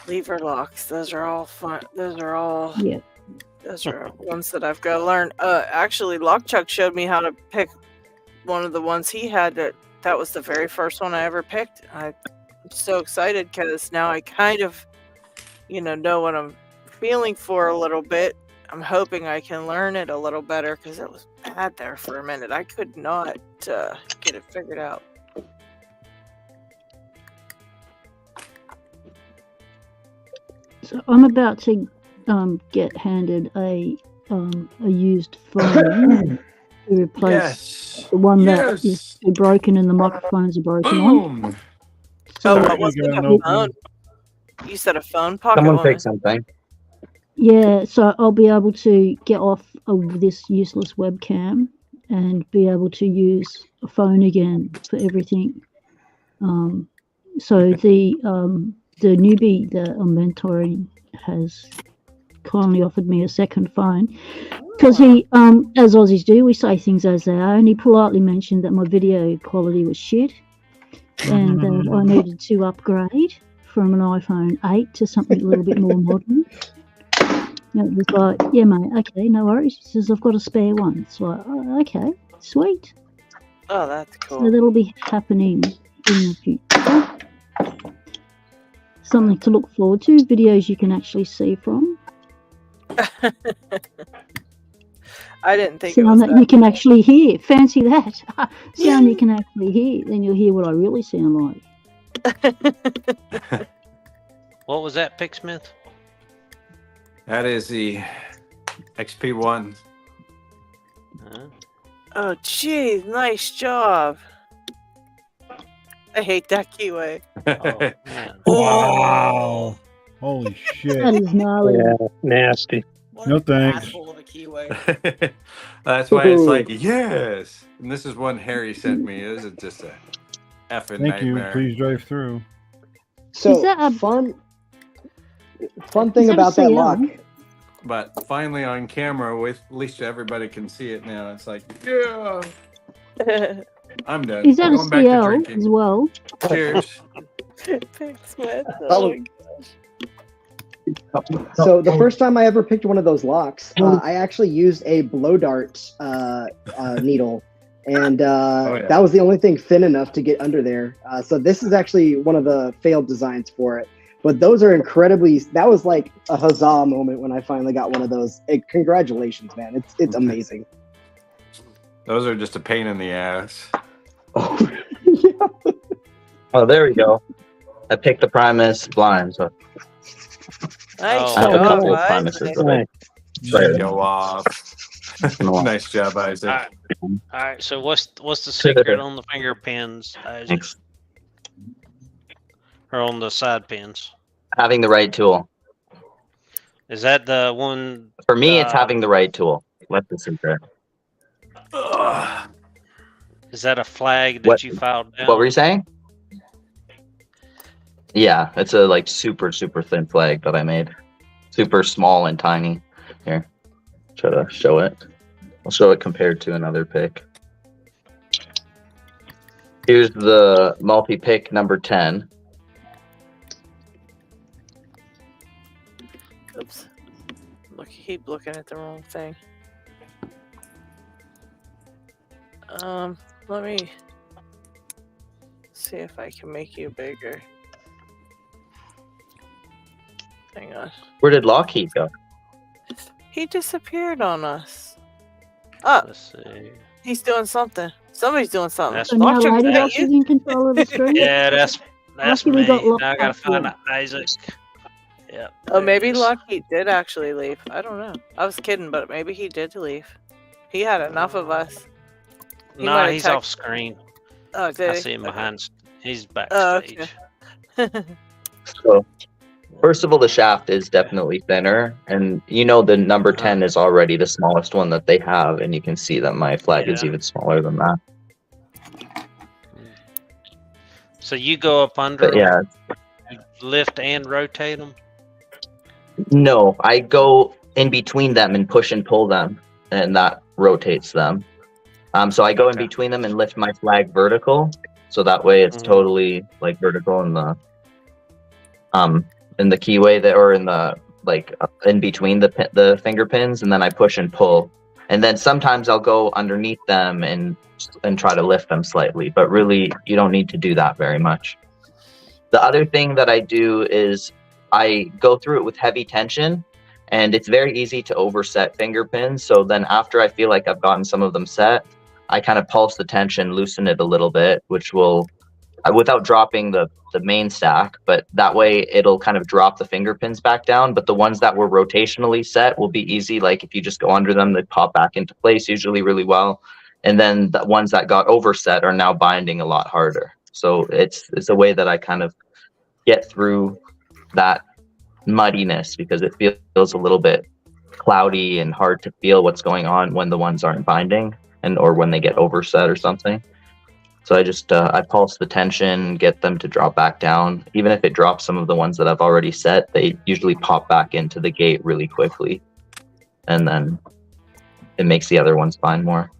Lever locks. Those are all fun. Those are all. Yeah. Those are ones that I've got to learn. Actually, Lockchuck showed me how to pick one of the ones he had. That was the very first one I ever picked. I'm so excited because now I kind of, know what I'm feeling for a little bit. I'm hoping I can learn it a little better because it was bad there for a minute. I could not get it figured out. So I'm about to get handed a used phone to replace the one that is broken and the microphones are broken on. So what was it? A phone? You said a phone pocket Someone one? pick something. Yeah, so I'll be able to get off of this useless webcam and be able to use a phone again for everything. So the newbie that I'm mentoring has kindly offered me a second phone because he, as Aussies do, we say things as they are, and he politely mentioned that my video quality was shit and that I needed to upgrade from an iPhone 8 to something a little bit more modern. And it was like, yeah, mate, okay, no worries. He says, I've got a spare one. It's like, oh, okay, sweet. Oh, that's cool. So that'll be happening in the future. Something to look forward to, videos you can actually see from. I didn't think Sound that you can actually hear. Fancy that. Sound you can actually hear. Then you'll hear what I really sound like. What was that, Picksmith? That is the XP1. Oh, geez, nice job. I hate that keyway. Oh, man. Wow. Holy shit. That is gnarly. Yeah, nasty. No thanks. Asshole of a keyway. That's why it's like, yes. And this is one Harry sent me. This is just a effing Thank you. nightmare. Please drive through. So Is that a- fun Is thing that a about that CL? lock. But finally on camera, with at least everybody can see it now. It's like, yeah, I'm done. Is that a Going back to CL drinking. as well? Cheers. Picksmith. Oh. So the first time I ever picked one of those locks, I actually used a blow dart needle, and that was the only thing thin enough to get under there. So this is actually one of the failed designs for it. But those are incredibly. That was like a huzzah moment when I finally got one of those. Congratulations, man! It's amazing. Those are just a pain in the ass. Oh, there we go. I picked the Primus blind, so Nice I have a job, couple of Isaac. Primuses. But Go off. Nice job, Isaac. All right. So what's the secret on the finger pins, Isaac? Or on the side pins? having the right tool. Is that the one? For me, it's having the right tool. That's the secret. Is that a flag that you filed down? What were you saying? Yeah, it's a like super thin flag that I made. Super small and tiny. Here, try to show it. I'll show it compared to another pick. Here's the multi-pick number 10. Oops. Keep looking at the wrong thing. Let me see if I can make you bigger. Hang on. Where did LockHeat go? He disappeared on us. Oh, Let's see. he's doing something. Somebody's doing something. That's So now Lockchuck, is that LadyLocks you? is in control of the stream. Yeah, that's Lucky me. we got Now I gotta LockHeat find here. Isaac. Yeah. Oh, maybe LockHeat did actually leave. I don't know. I was kidding, but maybe he did leave. He had enough of us. He might Nah, have he's text- off screen. Oh, did I he? see him behind. He's Oh, backstage. okay. So First of all, the shaft is definitely thinner, and you know the number 10 is already the smallest one that they have, and you can see that my flag is even smaller than that. So you go up under But yeah, them, you lift and rotate them? no, I go in between them and push and pull them, and that rotates them. So I go in between them and lift my flag vertical, so that way it's totally like vertical in the keyway there, or in the in between the finger pins, and then I push and pull, and then sometimes I'll go underneath them and try to lift them slightly, but really you don't need to do that very much. The other thing that I do is I go through it with heavy tension, and it's very easy to overset finger pins. So then after I feel like I've gotten some of them set, I kind of pulse the tension, loosen it a little bit, which will, without dropping the main stack, but that way it'll kind of drop the finger pins back down. But the ones that were rotationally set will be easy. Like if you just go under them, they pop back into place usually really well. And then the ones that got overset are now binding a lot harder. So it's a way that I kind of get through that muddiness, because it feels a little bit cloudy and hard to feel what's going on when the ones aren't binding or when they get overset or something. So I just I pulse the tension, get them to drop back down. Even if it drops some of the ones that I've already set, they usually pop back into the gate really quickly, and then it makes the other ones bind more.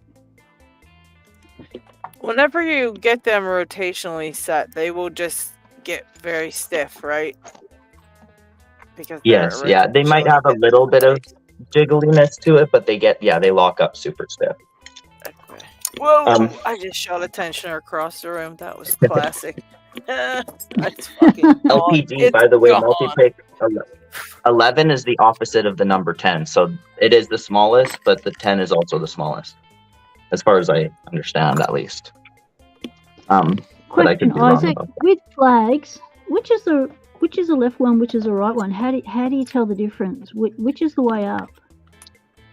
Whenever you get them rotationally set, they will just get very stiff, right? Because yes, yeah, they might have a little bit of jiggliness to it, but they lock up super stiff. Whoa! I just shot a tensioner across the room. That was classic. That's fucking LPD, by the way, multi-pick 11 is the opposite of the number 10. So it is the smallest, but the 10 is also the smallest, as far as I understand, at least. But I could Question, be wrong Isaac, about that. with flags, which is the left one, which is the right one? How do you tell the difference? Which is the way up?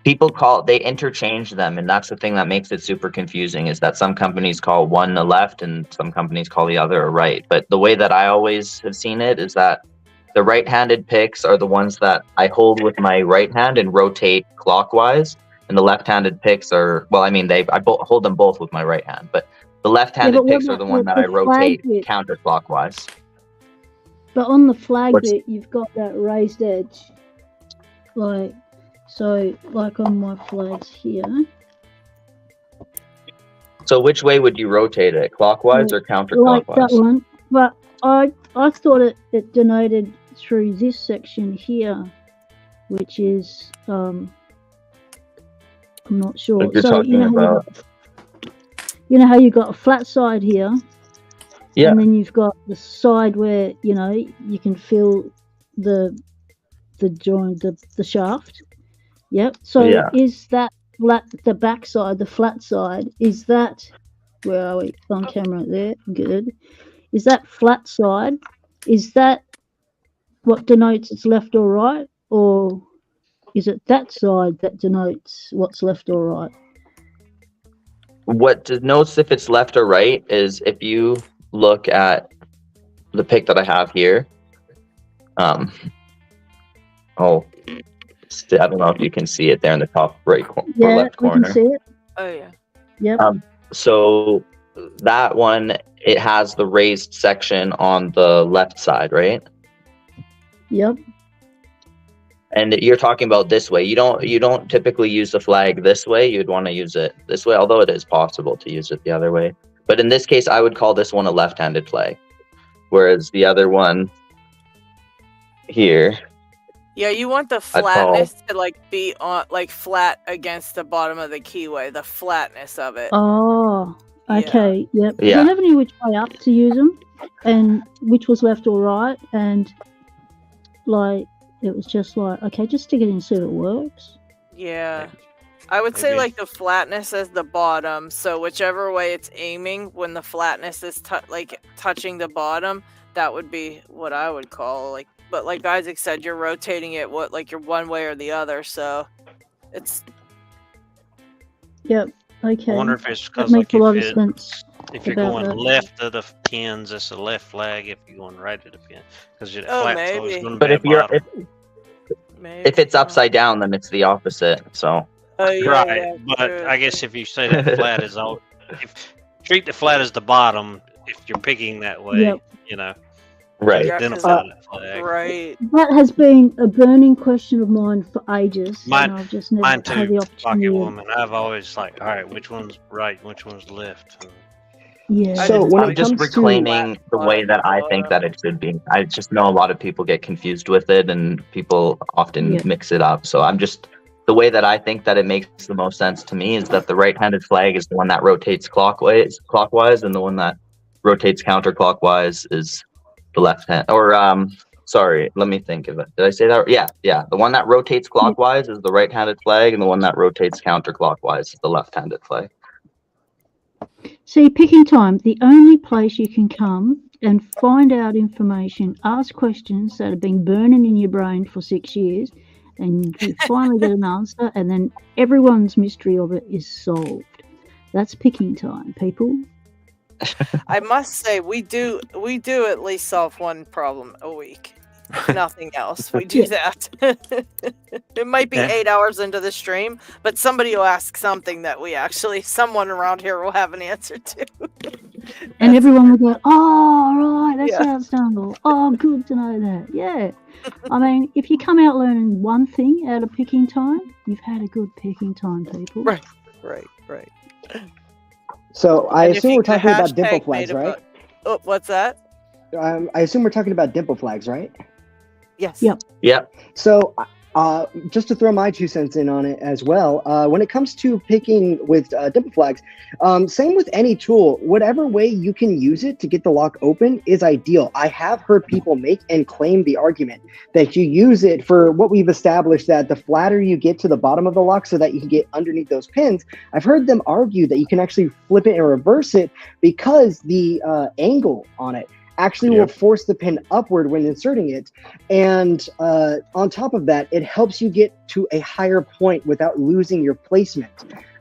People they interchange them, and that's the thing that makes it super confusing, is that some companies call one a left and some companies call the other a right. But the way that I always have seen it is that the right-handed picks are the ones that I hold with my right hand and rotate clockwise, and the left-handed picks are, well, I mean, I hold them both with my right hand, but the left-handed picks are the one that I rotate counterclockwise. But on the flag bit, you've got that raised edge, like on my flags here. So which way would you rotate it, clockwise or counterclockwise? Like that one, but I thought it denoted through this section here, which is I'm not sure. You're so talking about... you know how you got a flat side here, yeah, and then you've got the side where you can feel the joint, the shaft. Yep. So is that the back side, the flat side, is that, where are we on camera there? Good. Is that flat side? Is that what denotes it's left or right, or is it that side that denotes what's left or right? What denotes if it's left or right is if you look at the pick that I have here. I don't know if you can see it there in the top right or left corner. Yeah, we can see it. Oh yeah. Yep. So that one, it has the raised section on the left side, right? Yep. And you're talking about this way. You don't typically use the flag this way. You'd want to use it this way, although it is possible to use it the other way. But in this case, I would call this one a left-handed flag, whereas the other one here. Yeah, you want the flatness to be on flat against the bottom of the keyway, the flatness of it. Oh, okay, yeah. Yep. I never knew which way up to use them, and which was left or right, and it was just okay, just stick it in and see if it works. Yeah. I would say the flatness is the bottom, so whichever way it's aiming, when the flatness is touching the bottom, that would be what I would call but like Isaac said, you're rotating it you're one way or the other, so it's... Yep, okay. I wonder if it's because that makes a lot of sense. If you're About going that. left of the pins, it's a left flag. If you're going right of the pin, because your Oh, flat's always maybe. going to But be if a you're bottom. if it's upside down, then it's the opposite. So Oh yeah, Right, that's but true. I guess if you say that flat is all, if treat the flat as the bottom, if you're picking that way, Yep. you know, right. Yeah, 'cause identify that flag. right. That has been a burning question of mine for ages, Mine- and I've just never Mine had too, the Pocket opportunity. Woman. I've always like, all right, which one's right, which one's left. And Yeah. So when I'm it just comes to reclaiming the way that I think that it should be. I just know a lot of people get confused with it, and people often Yeah. mix it up. So I'm just the way that I think that it makes the most sense to me is that the right-handed flag is the one that rotates clockwise, and the one that rotates counterclockwise is the left hand. Or sorry, let me think of it. Did I say that? Yeah. The one that rotates clockwise is the right-handed flag, and the one that rotates counterclockwise is the left-handed flag. See, picking time, the only place you can come and find out information, ask questions that have been burning in your brain for 6 years, and you finally get an answer, and then everyone's mystery of it is solved. That's picking time, people. I must say we do at least solve one problem a week. If nothing else, we do that. It might be Yeah. 8 hours into the stream, but somebody will ask something that someone around here will have an answer to. And everyone will go, oh, right, that's Yeah. how it's done. Or, oh, good to know that. Yeah. I mean, if you come out learning one thing out of picking time, you've had a good picking time, people. Right. So I And if assume you we're could talking about dimple hashtag flags, made a right? Oh, what's that? I assume we're talking about dimple flags, right? Yes. Yep. Yep. So, just to throw my 2 cents in on it as well, when it comes to picking with dimple flags, same with any tool, whatever way you can use it to get the lock open is ideal. I have heard people make and claim the argument that you use it for what we've established, that the flatter you get to the bottom of the lock so that you can get underneath those pins. I've heard them argue that you can actually flip it and reverse it because the angle on it actually will force the pin upward when inserting it. And on top of that, it helps you get to a higher point without losing your placement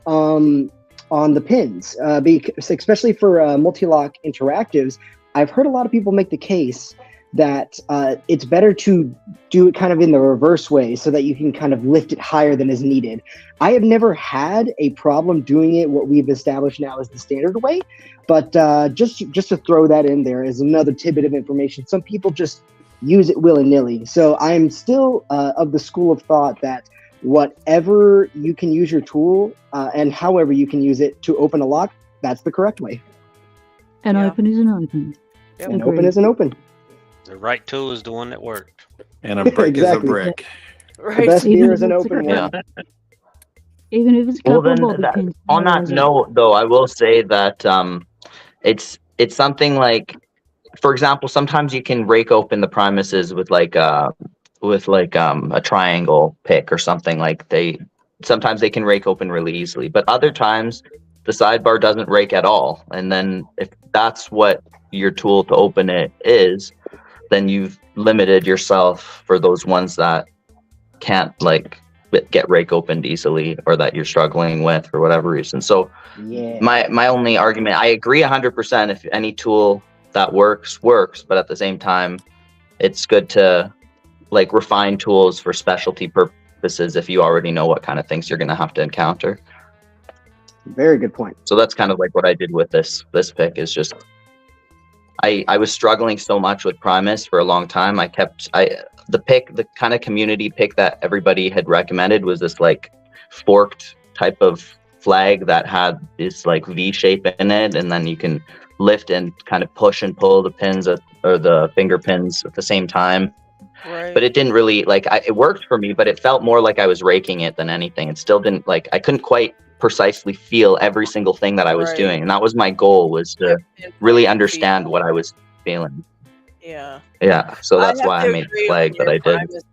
on the pins. Because especially for multi-lock interactives, I've heard a lot of people make the case that it's better to do it kind of in the reverse way so that you can kind of lift it higher than is needed. I have never had a problem doing it what we've established now as the standard way, but just to throw that in there as another tidbit of information. Some people just use it willy-nilly. So I'm still of the school of thought that whatever you can use your tool and however you can use it to open a lock, that's the correct way. And open is an open. Yep. And open is an open. the right tool is the one that worked. And a brick Exactly. is a brick. Right. The best Even beer if is an it's a open couple- one. Even if it's a Well, couple of then bobby pins. on that note, though, I will say that it's something like, for example, sometimes you can rake open the Primuses with a triangle pick or something. Sometimes they can rake open really easily, but other times the sidebar doesn't rake at all. And then if that's what your tool to open it is, then you've limited yourself for those ones that can't get rake opened easily or that you're struggling with for whatever reason. So Yeah. my only argument, I agree 100%. If any tool that works, but at the same time, it's good to refine tools for specialty purposes if you already know what kind of things you're going to have to encounter. Very good point. So that's kind of like what I did with this pick is just I was struggling so much with Primus for a long time. The kind of community pick that everybody had recommended was this forked type of flag that had this V shape in it, and then you can lift and kind of push and pull the pins or the finger pins at the same time. Right. But it didn't really it worked for me, but it felt more like I was raking it than anything. It still didn't I couldn't quite precisely feel every single thing that I was Right. doing, and that was my goal, was to really understand what I was feeling. Yeah. So that's have why to I made the agree flag with that your I did. Primus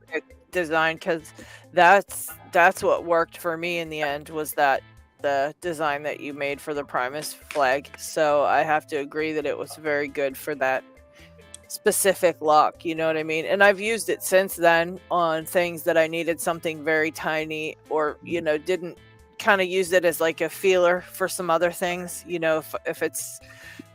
design, because that's what worked for me in the end, was that the design that you made for the Primus flag. So I have to agree that it was very good for that specific lock, you know what I mean? And I've used it since then on things that I needed something very tiny or didn't kind of use it as like a feeler for some other things. You know, if it's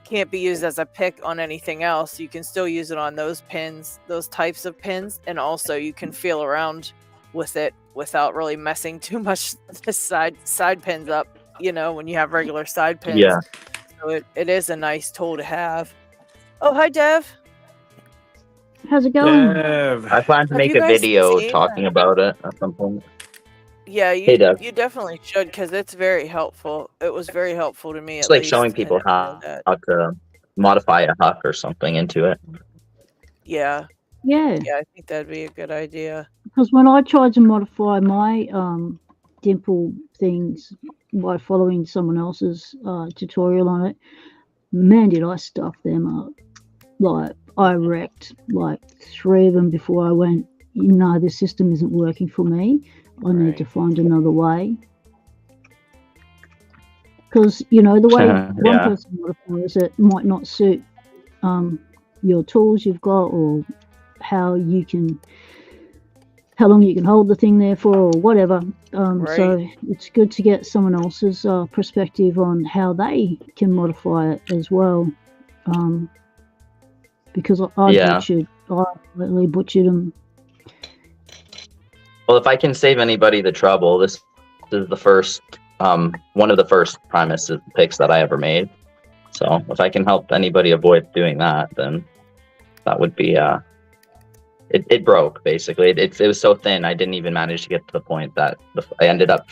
can't be used as a pick on anything else, you can still use it on those pins, those types of pins, and also you can feel around with it without really messing too much the side pins up. You know, when you have regular side pins. Yeah. So it is a nice tool to have. Oh, hi, Dev. How's it going? I plan to Have make you a guys video seen talking about it at some point. Yeah, Hey, you Dev. you definitely should, because it's very helpful. It was very helpful to me. It's At like least, showing and people I know how that. to modify a huck or something into it. Yeah, Yeah, yeah, I think that'd be a good idea. because when I tried to modify my dimple things by following someone else's tutorial on it, man, did I stuff them up. Like, I wrecked like 3 of them before I went, no, the system isn't working for me. I need to find another way. Because, you know, the way one Yeah. person modifies it might not suit your tools you've got, or how long you can hold the thing there for, or whatever. So it's good to get someone else's perspective on how they can modify it as well. Because I completely butchered them. Well, if I can save anybody the trouble, this is the first, one of the first Primus picks that I ever made. So if I can help anybody avoid doing that, then that would be, it broke, basically. It was so thin, I didn't even manage to get to the point that I ended up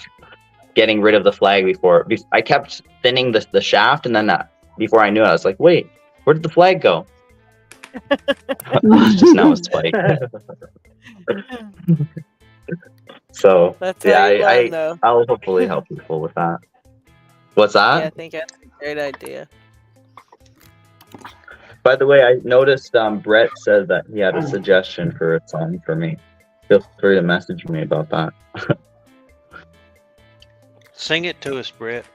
getting rid of the flag before. I kept thinning the shaft, and then before I knew it, I was like, wait, where did the flag go? It's just now a spike. So That's yeah, how you learn, though. I'll hopefully help people with that. What's that? Yeah, I think that's a great idea. By the way, I noticed Brett said that he had a suggestion for a song for me. Feel free to message me about that. Sing it to us, Brett.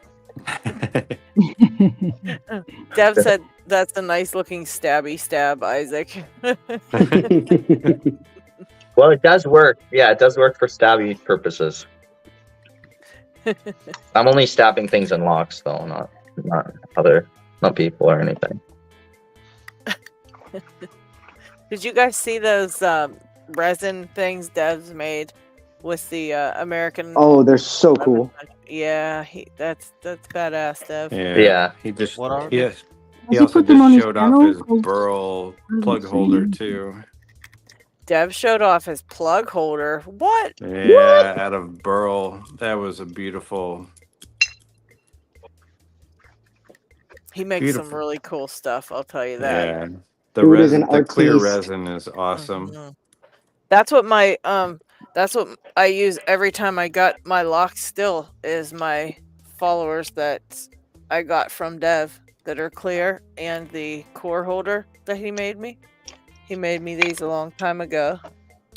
Dev said that's a nice looking stabby stab, Isaac. Well, it does work. Yeah, it does work for stabby purposes. I'm only stabbing things in locks, though, not people or anything. Did you guys see those resin things Dev's made with the American? Oh, they're so cool. Yeah, that's badass, Dev. Yeah. He just What are he he also put them on just his showed channel? off his 'Cause burl I haven't plug seen holder them. too. Dev showed off his plug holder. What? Yeah, out of burl. That was a beautiful. He makes some Beautiful. really cool stuff, I'll tell you that. Yeah, the Dude is resin, an the clear artiste. resin is awesome. Mhm. That's what that's what I use every time I got my locks. Still is my followers that I got from Dev that are clear, and the core holder that he made me. He made me these a long time ago,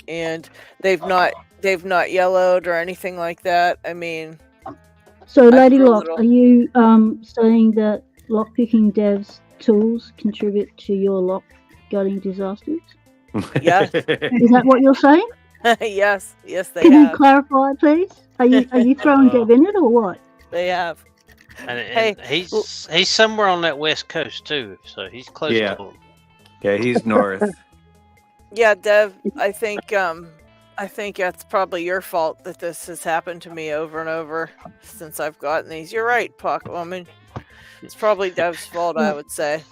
and they've not yellowed or anything like that. I mean, So, I threw a LadyLocks, little- are you saying that lockpicking devs tools contribute to your lock gutting disasters? Yeah. Is that what you're saying? yes, they Can you have. clarify, please? Are you throwing Dev in it or what? They have. And Hey, he's somewhere on that west coast too, so he's close Yeah. to him. Yeah, he's north. Yeah, Dev, I think that's probably your fault that this has happened to me over and over since I've gotten these. You're right, Puck Woman. It's probably Dev's fault, I would say.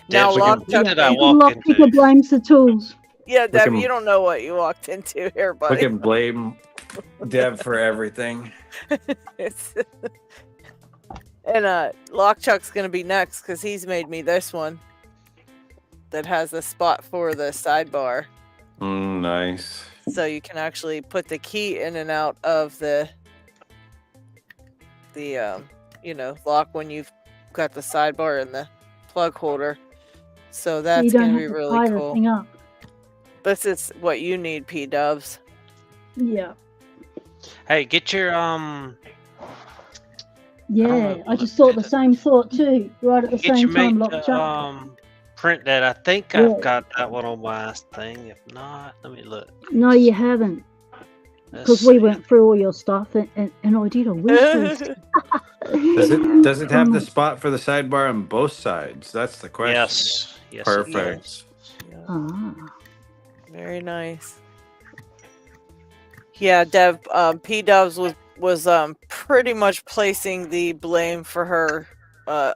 Now, Dev's Lock what did I The walk into? lockpicker blames the tools. Yeah, Dev, can- you don't know what you walked into here, We buddy. can blame Dev for everything. It's... And Lockchuck's gonna be next because he's made me this one that has a spot for the sidebar, Nice. so you can actually put the key in and out of the lock when you've got the sidebar and the plug holder. So So that's you don't gonna have be to really tie the cool. thing up. This is what you need, P-Dubs. Yeah. Hey, get your Yeah, know I just thought the same thought too, right at the get same your time, mate Lockchuck. print that. I think Yeah. I've got that one on my thing. If not, let me look. No, you haven't. because we went through all your stuff and I did a wish list. Does it have the spot for the sidebar on both sides? That's the question. Yes. Yes. Perfect. Ah. Very nice. Yeah, Dev. P Dubs was pretty much placing the blame for her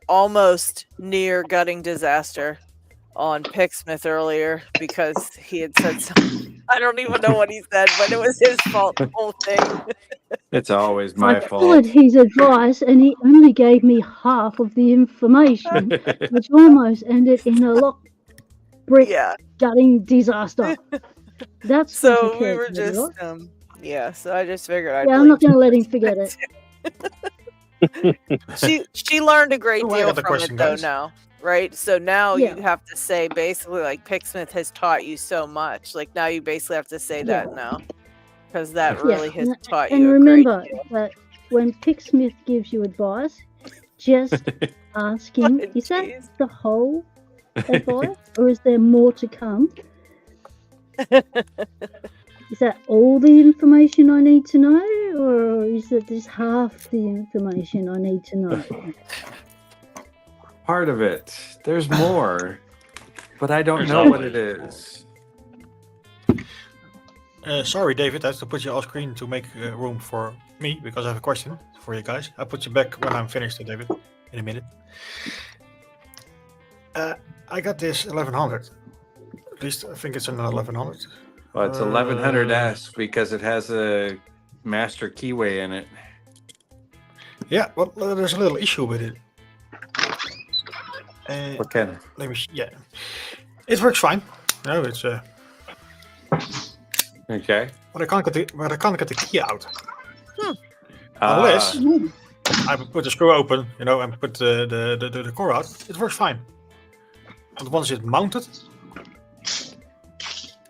almost near gutting disaster on Picksmith earlier because he had said something. I don't even know what he said, but it was his fault, the whole thing. It's always my I fault. followed his advice and he only gave me half of the information, which almost ended in a lock brick gutting disaster. That's so we were just so I just figured I'd I'm not going to let him forget it. She learned a great I deal got the from question, it though guys. now, right? So now Yeah. you have to say basically like Picksmith has taught you so much. Like now you basically have to say that now because that really has taught and you. remember that when Picksmith gives you advice, just ask him, is that the whole advice or is there more to come? Is that all the information I need to know, or is it just half the information I need to know? Part of it. There's more, but I don't know what it is. Sorry, David. I have to put you off screen to make room for me because I have a question for you guys. I'll put you back when I'm finished, David, in a minute. I got this 1100. At least I think it's an 1100. Well, it's 1100S because it has a master keyway in it. Yeah, well, there's a little issue with it. What kind of? Let me. It works fine. No, it's okay. But I can't get the key out. Unless I put the screw open, and put the core out. It works fine. But once it's mounted,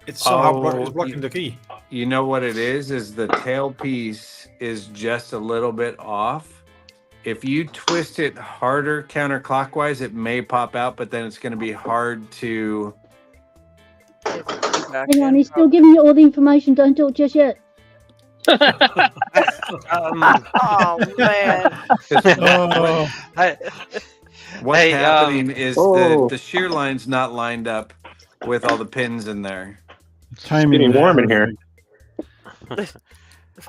it's somehow blocking the key. You know what it is? Is the tailpiece is just a little bit off. If you twist it harder counterclockwise, it may pop out, but then it's going to be hard to... Hang on, he's still giving you all the information. Don't do it just yet. Oh, man. What's happening is the shear line's not lined up with all the pins in there. It's getting warm in here.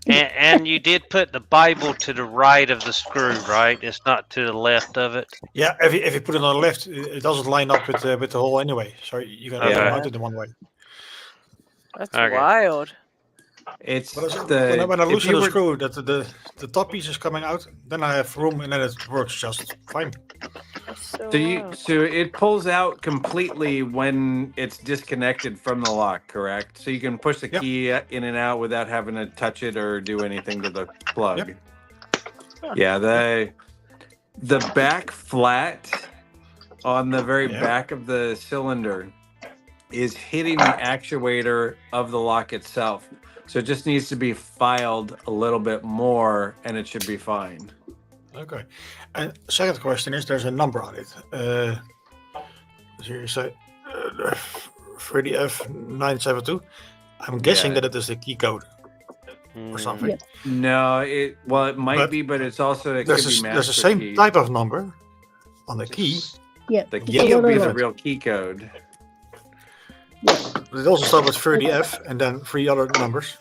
And you did put the Bible to the right of the screw, right? It's not to the left of it. Yeah, if you put it on the left, it doesn't line up with the hole anyway. So you can only mount it in one way. That's wild. It's when I loosen the screw, that the top piece is coming out, then I have room, and then it works just fine. So it pulls out completely when it's disconnected from the lock, correct? So you can push the key in and out without having to touch it or do anything to the plug. Yeah, the back flat on the very back of the cylinder is hitting the actuator of the lock itself. So it just needs to be filed a little bit more, and it should be fine. Okay. And second question is, there's a number on it. Here you say 3DF972. I'm guessing that it is the key code or something. Yeah. No, it might be, but it's also it could be there's master the same key. type of number on the key. Yeah. The key will be the real key code. But it also starts with 30F and then 3 other numbers.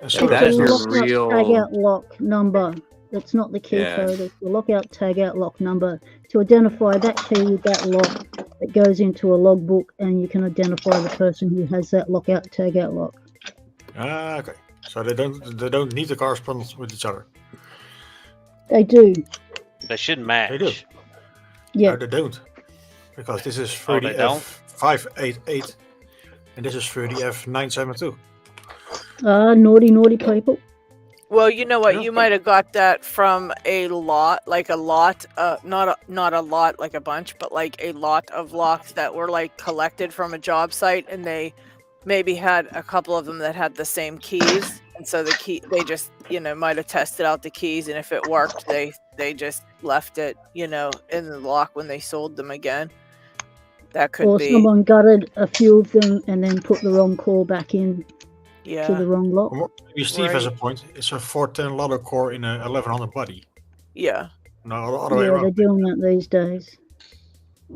And so that's the your lockout real tagout lock number. That's not the key code. It's the lockout tagout lock number to identify that key with that lock that goes into a logbook, and you can identify the person who has that lockout tagout lock. Okay. So they don't need to correspond with each other. They do. They should match. They do. Yeah. No, they don't, because this is Oh, they don't? 30F588 and this is 30F972. Naughty people. Well, you know what? You might have got that from a lot, not a lot like a bunch, but like a lot of locks that were like collected from a job site, and they maybe had a couple of them that had the same keys, and so they just might have tested out the keys, and if it worked, they just left it in the lock when they sold them again. That could be. Or someone gutted a few of them and then put the wrong core back in. Yeah. to the wrong lock. Or maybe Steve has a Right. point. It's a 410 ladder core in a 1100 body. Yeah. No, the other way Yeah, they're around. doing that these days.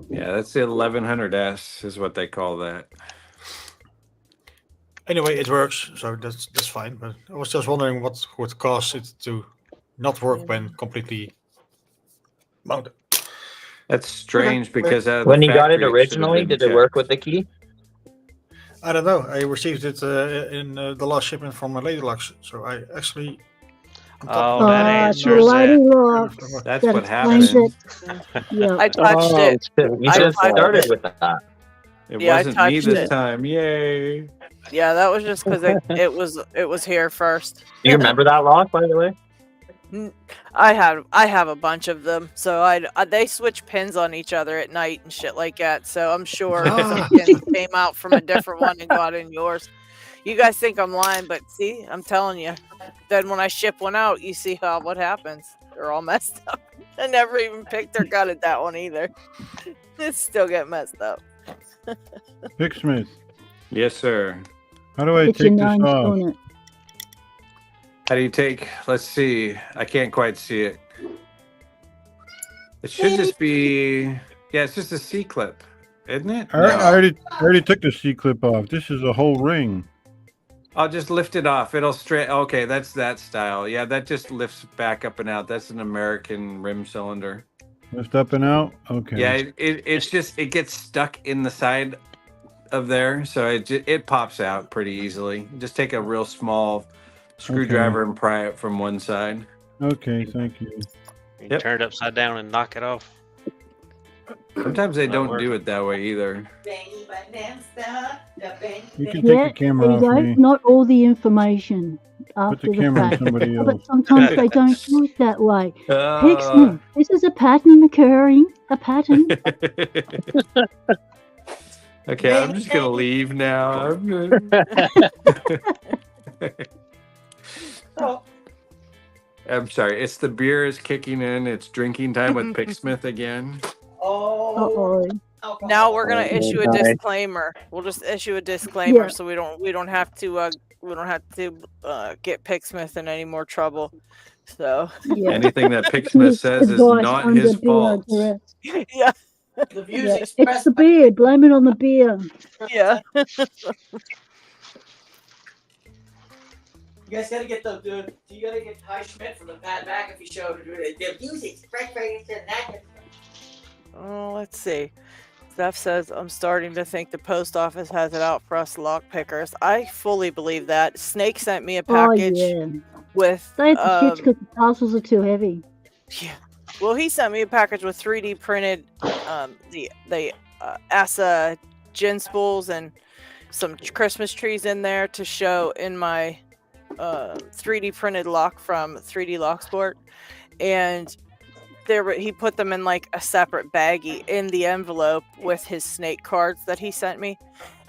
Yeah, that's the 1100S is what they call that. Anyway, it works, so that's fine. But I was just wondering what would cause it to not work when completely mounted. That's strange because out of When the you got it factory, should've originally, been did it work checked. with the key? I don't know. I received it in the last shipment from LadyLocks, so I actually. Oh, that Ah, answers your that. LadyLocks. That's That what explains happened. it. Yeah. I touched it. You I should have touched started it. with that. It Yeah, I wasn't me touched this it. time. Yay. Yeah, that was just because it was here first. Do you remember that lock, by the way? I have a bunch of them, so they switch pins on each other at night and shit like that. So I'm sure some pins came out from a different one and got in yours. You guys think I'm lying, but see, I'm telling you. Then when I ship one out, you see what happens. They're all messed up. I never even picked or gutted that one either. It still get messed up. Picksmith, Yes, sir. how do I It's your take this names off? on it. How do you take? Let's see. I can't quite see it. It should just be. Yeah, it's just a C clip, isn't it? I already took the C clip off. This is a whole ring. I'll just lift it off. It'll straight. Okay, that's that style. Yeah, that just lifts back up and out. That's an American rim cylinder. Lift up and out. Okay. Yeah, it's just it gets stuck in the side of there, so it pops out pretty easily. Just take a real small screwdriver and pry it from one side. Okay, thank you. You turn it upside down and knock it off. Sometimes they don't do it that way either. You can take Yeah, the camera there you off go. me. Not all the information after the camera on fact. somebody But else. sometimes they don't do it that way. Uh, Picksmith, this is a pattern occurring. A pattern. Okay, I'm just gonna leave now. I'm sorry. It's the beer is kicking in. It's drinking time with Picksmith again. Uh-oh. Now we're gonna issue a disclaimer. We'll just issue a disclaimer Yeah. so we don't have to get Picksmith in any more trouble. So Yeah. Anything that Picksmith says is Advice not under his beer fault. duress. yeah, The views Yeah. expressed It's the beer. Blame it on the beer. yeah. You guys gotta get you gotta get Ty Schmidt from the Pat McAfee show to do it. The views expressed right into that. Oh, let's see. Steph says, I'm starting to think the post office has it out for us lock pickers. I fully believe that. Snake sent me a package Oh, yeah. with They had to pitch because the parcels are too heavy. yeah. Well, he sent me a package with 3D printed the Asa gin spools and some Christmas trees in there to show in my 3D printed lock from 3D Locksport, and he put them in like a separate baggie in the envelope with his snake cards that he sent me.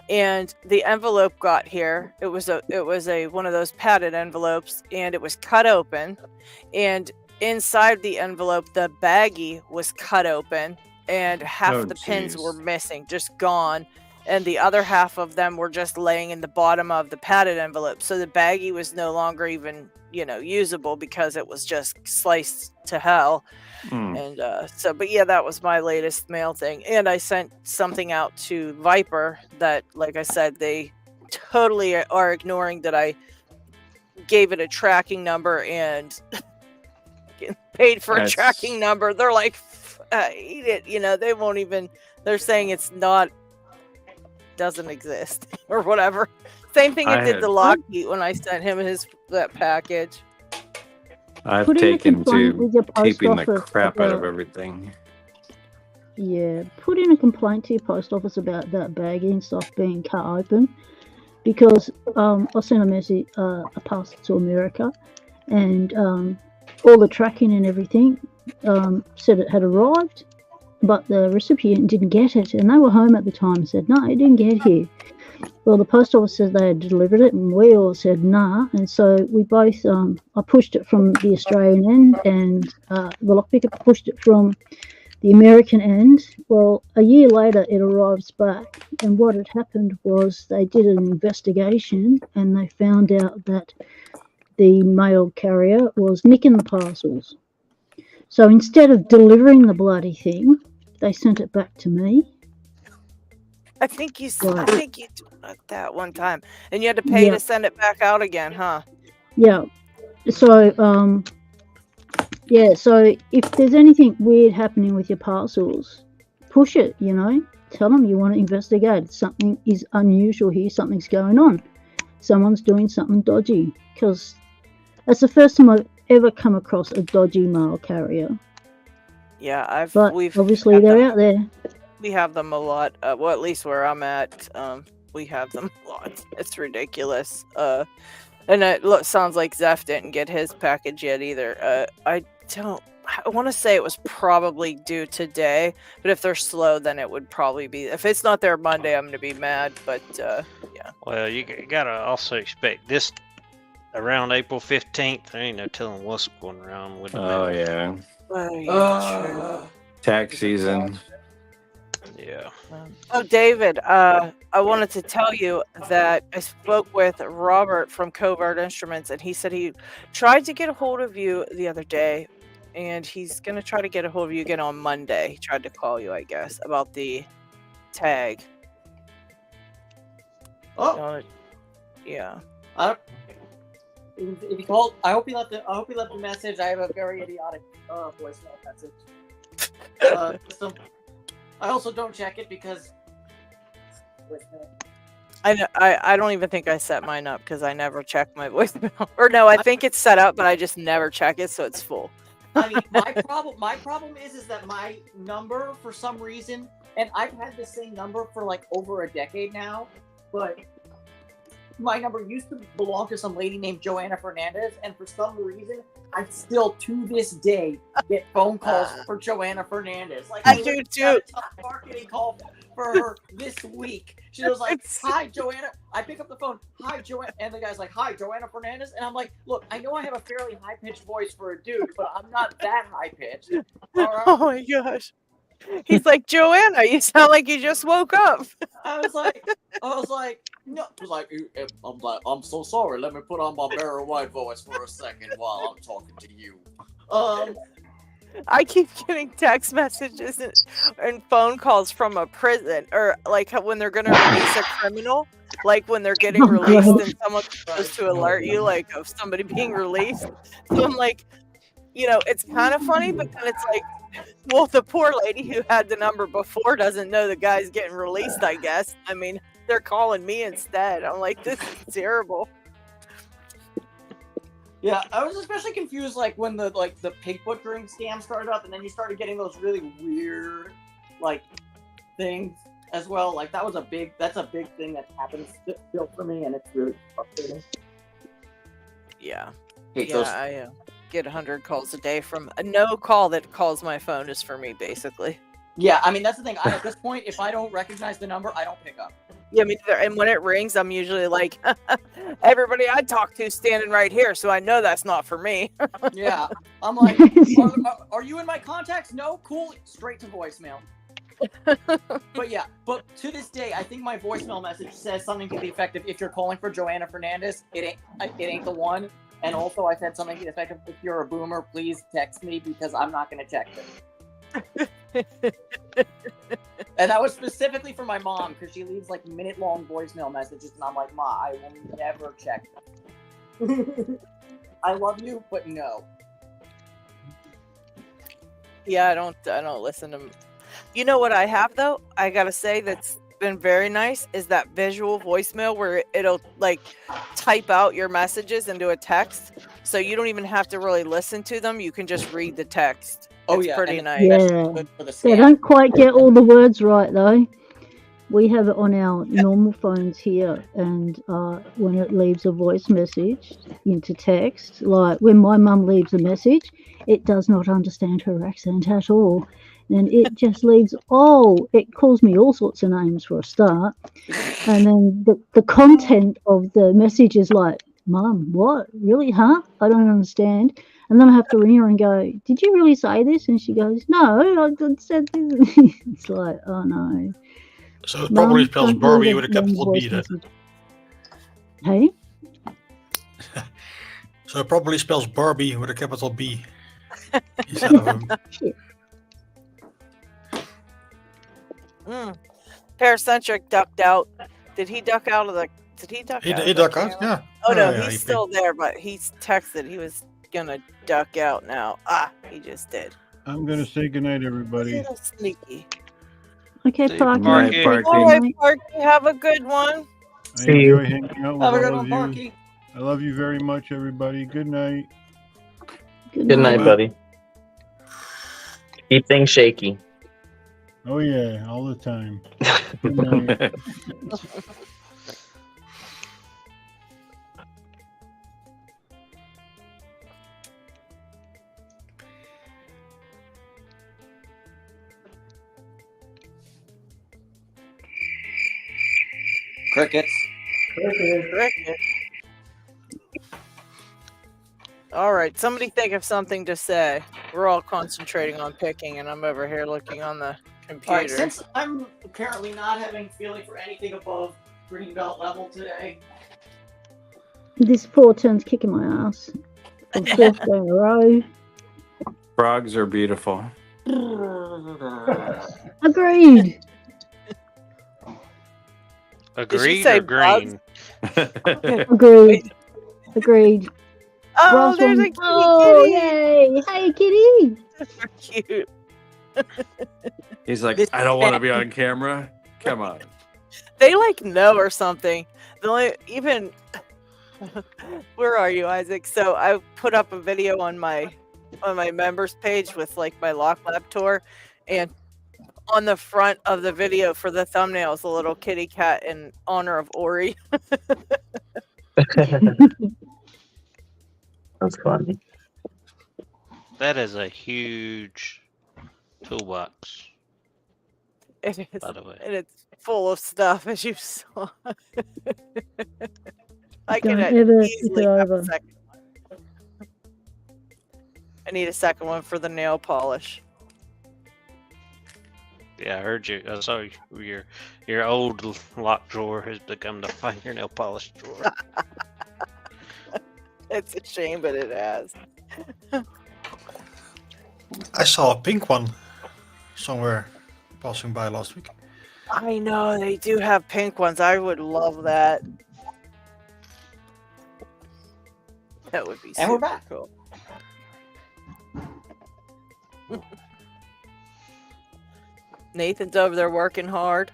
And the envelope got here. It was a one of those padded envelopes, and it was cut open. And inside the envelope, the baggie was cut open, and half Oh, the pins jeez. were missing, just gone. And the other half of them were just laying in the bottom of the padded envelope. So the baggie was no longer even, usable because it was just sliced to hell. And but yeah, that was my latest mail thing. And I sent something out to Viper that, like I said, they totally are ignoring that I gave it a tracking number and getting paid for a That's- tracking number. They're like, eat it. They won't even, they're saying it's not, doesn't exist or whatever. Same thing I it did had- to LockHeat when I sent him that package. I've Put in a taken complaint to with your post taping the office crap out of about- everything. Yeah, put in a complaint to your post office about that baggie and stuff being cut open, because I sent a message, a parcel to America, and all the tracking and everything said it had arrived, but the recipient didn't get it, and they were home at the time and said, no, it didn't get here. Well, the post office said they had delivered it, and we all said nah, and so we both, I pushed it from the Australian end, and the lockpicker pushed it from the American end. Well, a year later, it arrives back, and what had happened was they did an investigation, and they found out that the mail carrier was nicking the parcels. So instead of delivering the bloody thing, they sent it back to me. I think you Right. did that one time, and you had to pay Yeah. to send it back out again, huh? Yeah. So, yeah, so if there's anything weird happening with your parcels, push it, you know. Tell them you want to investigate. Something is unusual here. Something's going on. Someone's doing something dodgy. Because that's the first time I've ever come across a dodgy mail carrier. Yeah, But we've obviously had they're them. out there. We have them a lot. Well, at least where I'm at, we have them a lot. It's ridiculous. And it sounds like Zeph didn't get his package yet either. I want to say it was probably due today, but if they're slow, then it would probably be. If it's not there Monday, I'm going to be mad. But yeah. Well, you gotta also expect this around April 15th. There ain't no telling what's going around with the Oh mail. yeah. Oh, yeah, true. Tax season. Yeah. Oh, David, I wanted to tell you that I spoke with Robert from Covert Instruments, and he said he tried to get a hold of you the other day, and he's going to try to get a hold of you again on Monday. He tried to call you, I guess, about the tag. Oh, yeah. If he called, I hope he left the message. I have a very idiotic voicemail message. I also don't check it because I don't even think I set mine up because I never check my voicemail. Or no, I think it's set up, but I just never check it, so it's full. I mean, my problem is that my number, for some reason, and I've had the same number for like over a decade now, but my number used to belong to some lady named Joanna Fernandez, and for some reason, I still to this day get phone calls for Joanna Fernandez. Like I do too. Got a top marketing call for her this week. She was like, "Hi, Joanna." I pick up the phone. "Hi, Joanna," and the guy's like, "Hi, Joanna Fernandez," and I'm like, "Look, I know I have a fairly high pitched voice for a dude, but I'm not that high pitched." Right? Oh my gosh. He's like, "Joanna, you sound like you just woke up." I was like, no. He was like, I'm so sorry. Let me put on my Barry White voice for a second while I'm talking to you. I keep getting text messages and phone calls from a prison, or like when they're going to release a criminal, like when they're getting released and someone's supposed to alert you, like, of somebody being released. So I'm like, you know, it's kind of funny, but then it's like, well, the poor lady who had the number before doesn't know the guy's getting released, I guess. I mean, they're calling me instead. I'm like, this is terrible. Yeah, I was especially confused like when the pig butchering scam started up, and then you started getting those really weird like things as well. Like that's a big thing that happens still for me, and it's really frustrating. Yeah. Hate those. I get 100 calls a day from no call that calls my phone is for me, basically. Yeah, I mean that's the thing. At this point, if I don't recognize the number, I don't pick up. Yeah, me neither. And when it rings, I'm usually like, everybody I talk to standing right here, so I know that's not for me. Yeah, I'm like, are you in my contacts? No, cool. Straight to voicemail. But yeah, but to this day, I think my voicemail message says something to the effect of, if you're calling for Joanna Fernandez, it ain't the one. And also, I said something to the effect of, if you're a boomer, please text me because I'm not going to check this. And that was specifically for my mom because she leaves like minute-long voicemail messages, and I'm like, "Ma, I will never check them." I love you, but no. Yeah, I don't listen to. You know what I have though? I gotta say that's been very nice is that visual voicemail where it'll like type out your messages into a text, so you don't even have to really listen to them. You can just read the text. Oh, it's yeah, pretty and nice. Yeah, they don't quite get all the words right though. We have it on our normal phones here, and when it leaves a voice message into text, like when my mum leaves a message, it does not understand her accent at all. And it just leaves, it calls me all sorts of names for a start. And then the content of the message is like, "Mum, what? Really, huh? I don't understand." And then I have to ring her and go, "Did you really say this?" And she goes, "No, I said this." It's like, oh no. So it probably Mum, spells don't Barbie leave with a a long capital B voice then. message. Hey? So it probably spells Barbie with a capital B instead of a... Shit. Paracentric ducked out. Did he duck out of the? Did he duck He out? He duck out, yeah. Oh no, yeah, he's still there, but he's texted he was gonna duck out now. He just did. I'm gonna say goodnight, everybody. Little sneaky. Okay, See you, Parky. Parky. Parky. All right, Parky, have a good one. I See you. enjoy hanging out with Have a good all one, of you. Parky. I love you very much, everybody. Good night. Good Good night, Bye. buddy. Keep things shaky. Oh yeah, all the time. Good night. Crickets. Cricket. All right, somebody think of something to say. We're all concentrating on picking, and I'm over here looking on the computer. All right, since I'm apparently not having feeling for anything above green belt level today. This 4 turns kicking my ass. For 4th day in a row. Frogs are beautiful. Agreed. Agreed say or green? Agreed. Agreed. Oh, Brass there's one. a kitty. Oh, yay! Hey, kitty. Super cute. He's like, I don't want to be on camera. Come on. They like know or something. The only even where are you, Isaac? So I put up a video on my members page with like my Lock Lab tour, and on the front of the video for the thumbnail is a little kitty cat in honor of Ori. That's funny. That is a huge toolbox, It is, by the way. and it's full of stuff, as you saw. I Don't can ever easily tip it have a over. second one. I need a second one for the nail polish. Yeah, I heard you. I saw your old lock drawer has become the fingernail polish drawer. It's a shame, but it has. I saw a pink one somewhere passing by last week. I know they do have pink ones. I would love that. That would be And we're super back. cool. Nathan's over there working hard.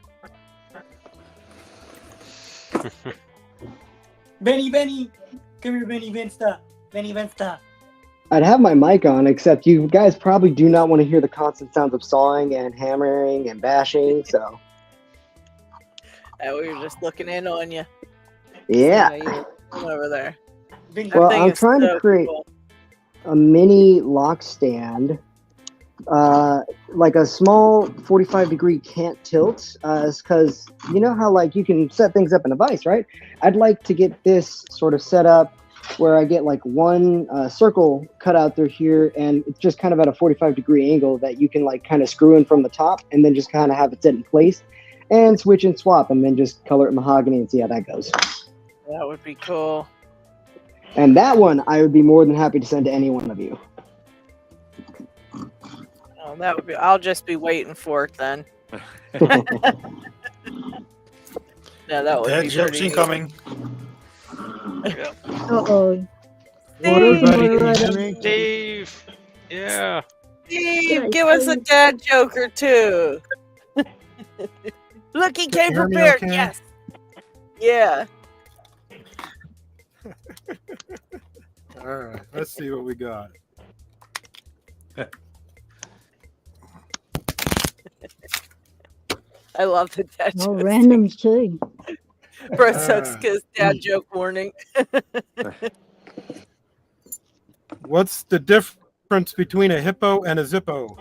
Benny, come here, Benny Vensta. Benny Vensta. I'd have my mic on, except you guys probably do not want to hear the constant sounds of sawing and hammering and bashing, so. And we were just looking in on you. Yeah. You were over there. That Well, thing I'm is trying to so create cool. a mini lock stand, like a small 45-degree cant tilt, because you know how like you can set things up in a vise, right? I'd like to get this sort of set up where I get like one circle cut out through here, and it's just kind of at a 45-degree angle that you can like kind of screw in from the top, and then just kind of have it set in place, and switch and swap, and then just color it mahogany and see how that goes. That would be cool. And that one, I would be more than happy to send to any one of you. Oh, that would be. I'll just be waiting for it then. No, that would Dead be jokes pretty incoming. Uh-oh. Everybody, can you hear me? Steve! Yeah. Steve, give us a dad joke or two. Look, he came you hear me prepared. okay? Yes. Yeah. All right, let's see what we got. I love the dad Oh, joke. randoms too. Bro, because dad joke warning. What's the difference between a hippo and a Zippo?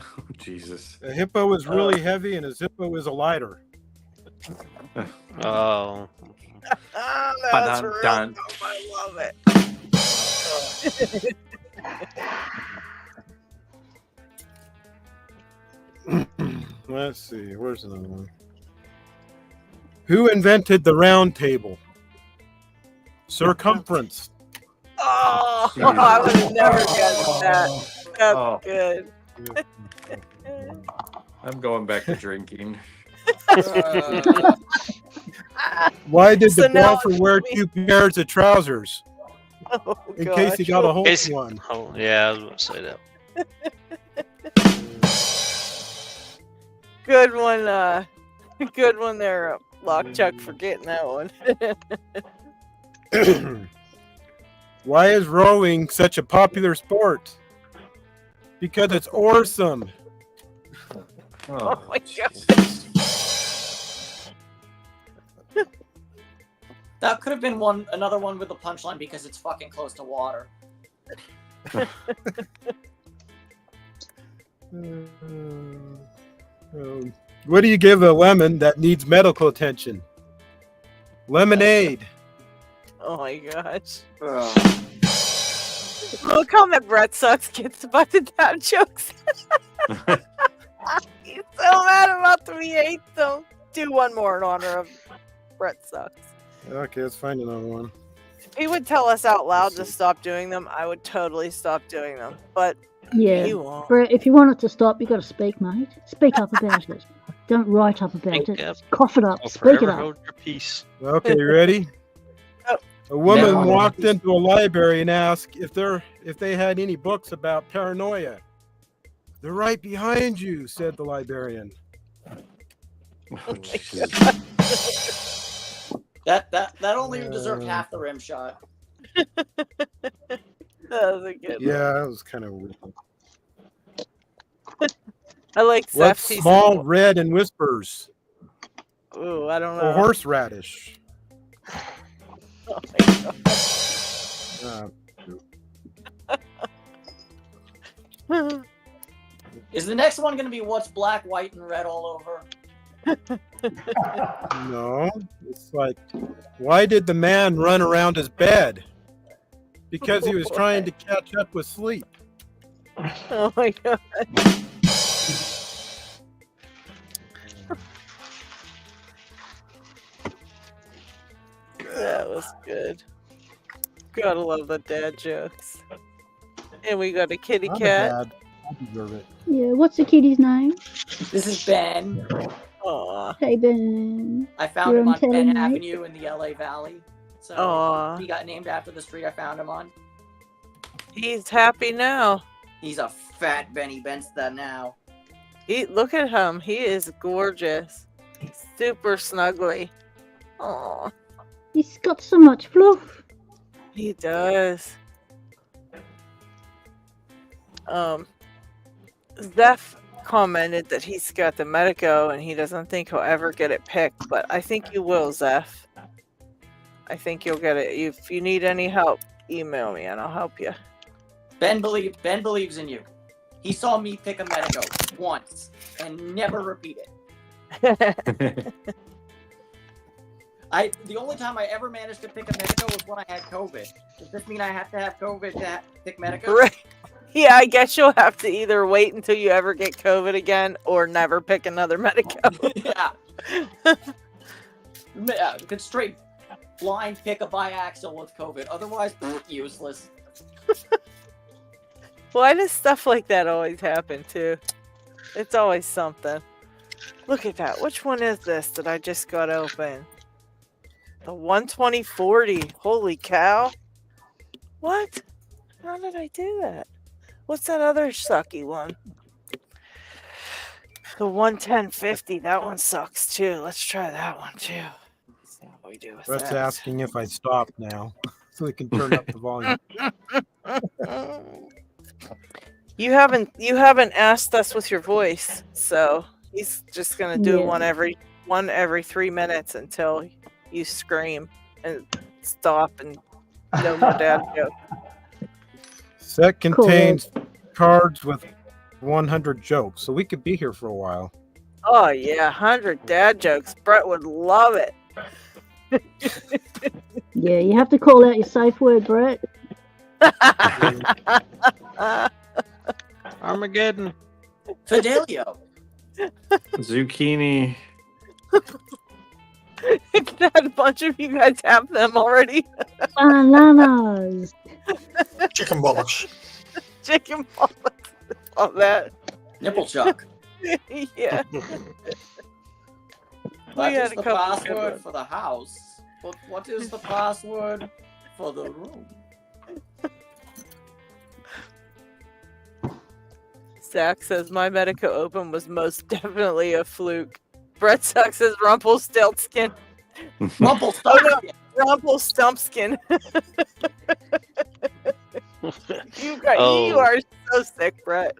Oh, Jesus. A hippo is really heavy and a Zippo is a lighter. Oh. Oh, that's real Dun. dope. I love it. Let's see. Where's another one? Who invented the round table? Circumference. Oh, I would have never guessed that. That's good. I'm going back to drinking. Why did So the now golfer wear 2 pairs of trousers? Oh, In case he got a hole in one. Oh, yeah, I was about to say that. Good one, good one there, Lockchuck, for getting that one. Why is rowing such a popular sport? Because it's awesome. Oh my god. That could have been another one with a punchline because it's fucking close to water. What do you give a lemon that needs medical attention? Lemonade. Oh my gosh. Look how my Brett Sucks gets about the dad jokes. He's so mad about the V8, so do one more in honor of Brett Sucks. Okay, let's find another one. If he would tell us out loud to stop doing them, I would totally stop doing them. But Yeah, he won't. Brett, if you want it to stop, you got to speak, mate. Speak up about it. Don't write up about it. Cough it up. Speak it up. Hold your peace. Okay, you ready? A woman walked into a library and asked if they had any books about paranoia. They're right behind you, said the librarian. That only deserved half the rim shot. That was a good Yeah, that was kind of weird. I like What's Seth. small, red, and whispers? Ooh, I don't know. A horseradish. Oh my god. Is the next one going to be what's black, white, and red all over? No, it's like, why did the man run around his bed? Because he was trying to catch up with sleep. Oh my god. That was good. Gotta love the dad jokes. And we got a kitty I'm a cat. dad. I deserve it. Yeah, what's the kitty's name? This is Ben. Aw. Hey, Ben. I found You're him on telling Penn me? Avenue in the LA Valley. So Aw. he got named after the street I found him on. He's happy now. He's a fat Benny Benstead now. Look at him. He is gorgeous. He's super snuggly. Aw. He's got so much fluff. He does. Zeph commented that he's got the Medico and he doesn't think he'll ever get it picked, but I think you will, Zeph. I think you'll get it. If you need any help, email me and I'll help you. Ben believes in you. He saw me pick a Medico once and never repeat it. The only time I ever managed to pick a Medico was when I had COVID. Does this mean I have to have COVID to pick Medico? Right. Yeah, I guess you'll have to either wait until you ever get COVID again or never pick another Medico. Yeah. Could straight blind pick a biaxial with COVID. Otherwise, useless. Why does stuff like that always happen, too? It's always something. Look at that. Which one is this that I just got open? The 12040. Holy cow. What? How did I do that? What's that other sucky one? The 11050. That one sucks, too. Let's try that one, too. Let's see what we do with Brett's that. asking if I stop now so we can turn up the volume. You haven't asked us with your voice, so he's just gonna do Yeah. one every 3 minutes until you scream and stop and no more dad joke. Set contains cards with 100 jokes, so we could be here for a while. Oh yeah, 100 dad jokes. Brett would love it. Yeah, you have to call out your safe word, Brett. Armageddon. Fidelio. Zucchini. That a bunch of you guys have them already. Bananas. Chicken bollocks. Chicken bollocks. Love that. Nipple chuck. Yeah. That had is a the couple password good for the house. But what is the password for the room? Zach says my Medica Open was most definitely a fluke. Brett Sucks says Rumpelstiltskin. Rumpelstiltskin. Rumpelstiltskin. You Oh. are so sick, Brett.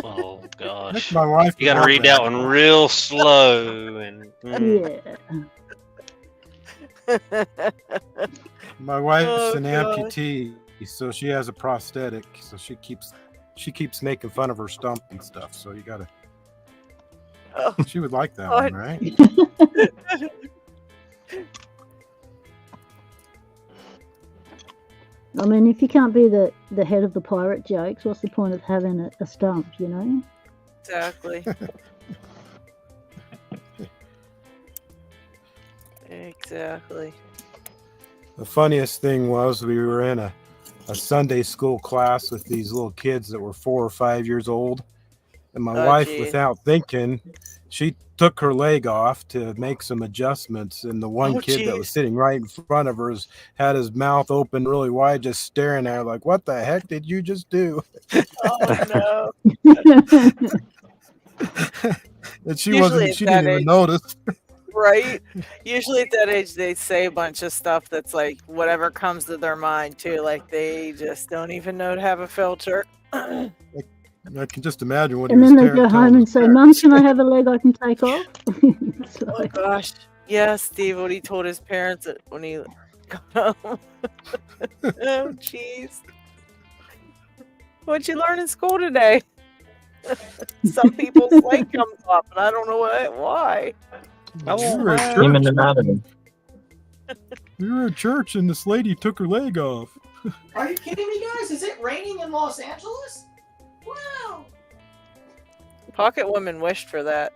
Oh gosh. my wife You got to would read love that one real slow and. My wife's Oh, an gosh. amputee, so she has a prosthetic. So she keeps making fun of her stump and stuff. So you gotta. Oh, She would like that God. one, right? I mean, if you can't be the head of the pirate jokes, what's the point of having a stump, you know? Exactly. Exactly. The funniest thing was we were in a Sunday school class with these little kids that were 4 or 5 years old. And my Oh, wife, geez. without thinking, she took her leg off to make some adjustments. And the one Oh, kid that was geez. sitting right in front of her had his mouth open really wide, just staring at her like, what the heck did you just do? Oh, no. And she Usually at she that didn't even age- notice. Right? Usually at that age, they say a bunch of stuff that's like whatever comes to their mind, too. Like they just don't even know to have a filter. I can just imagine what And he was then they go telling home and his say, parents. Mum, can I have a leg I can take off? It's Oh, like, gosh. Yeah, Steve, what he told his parents when he got home. Oh, jeez. What'd you learn in school today? Some people's leg comes off, and I don't know why. We were at Human church. anatomy. We were at church and this lady took her leg off. Are you kidding me, guys? Is it raining in Los Angeles? Wow. Pocket woman wished for that.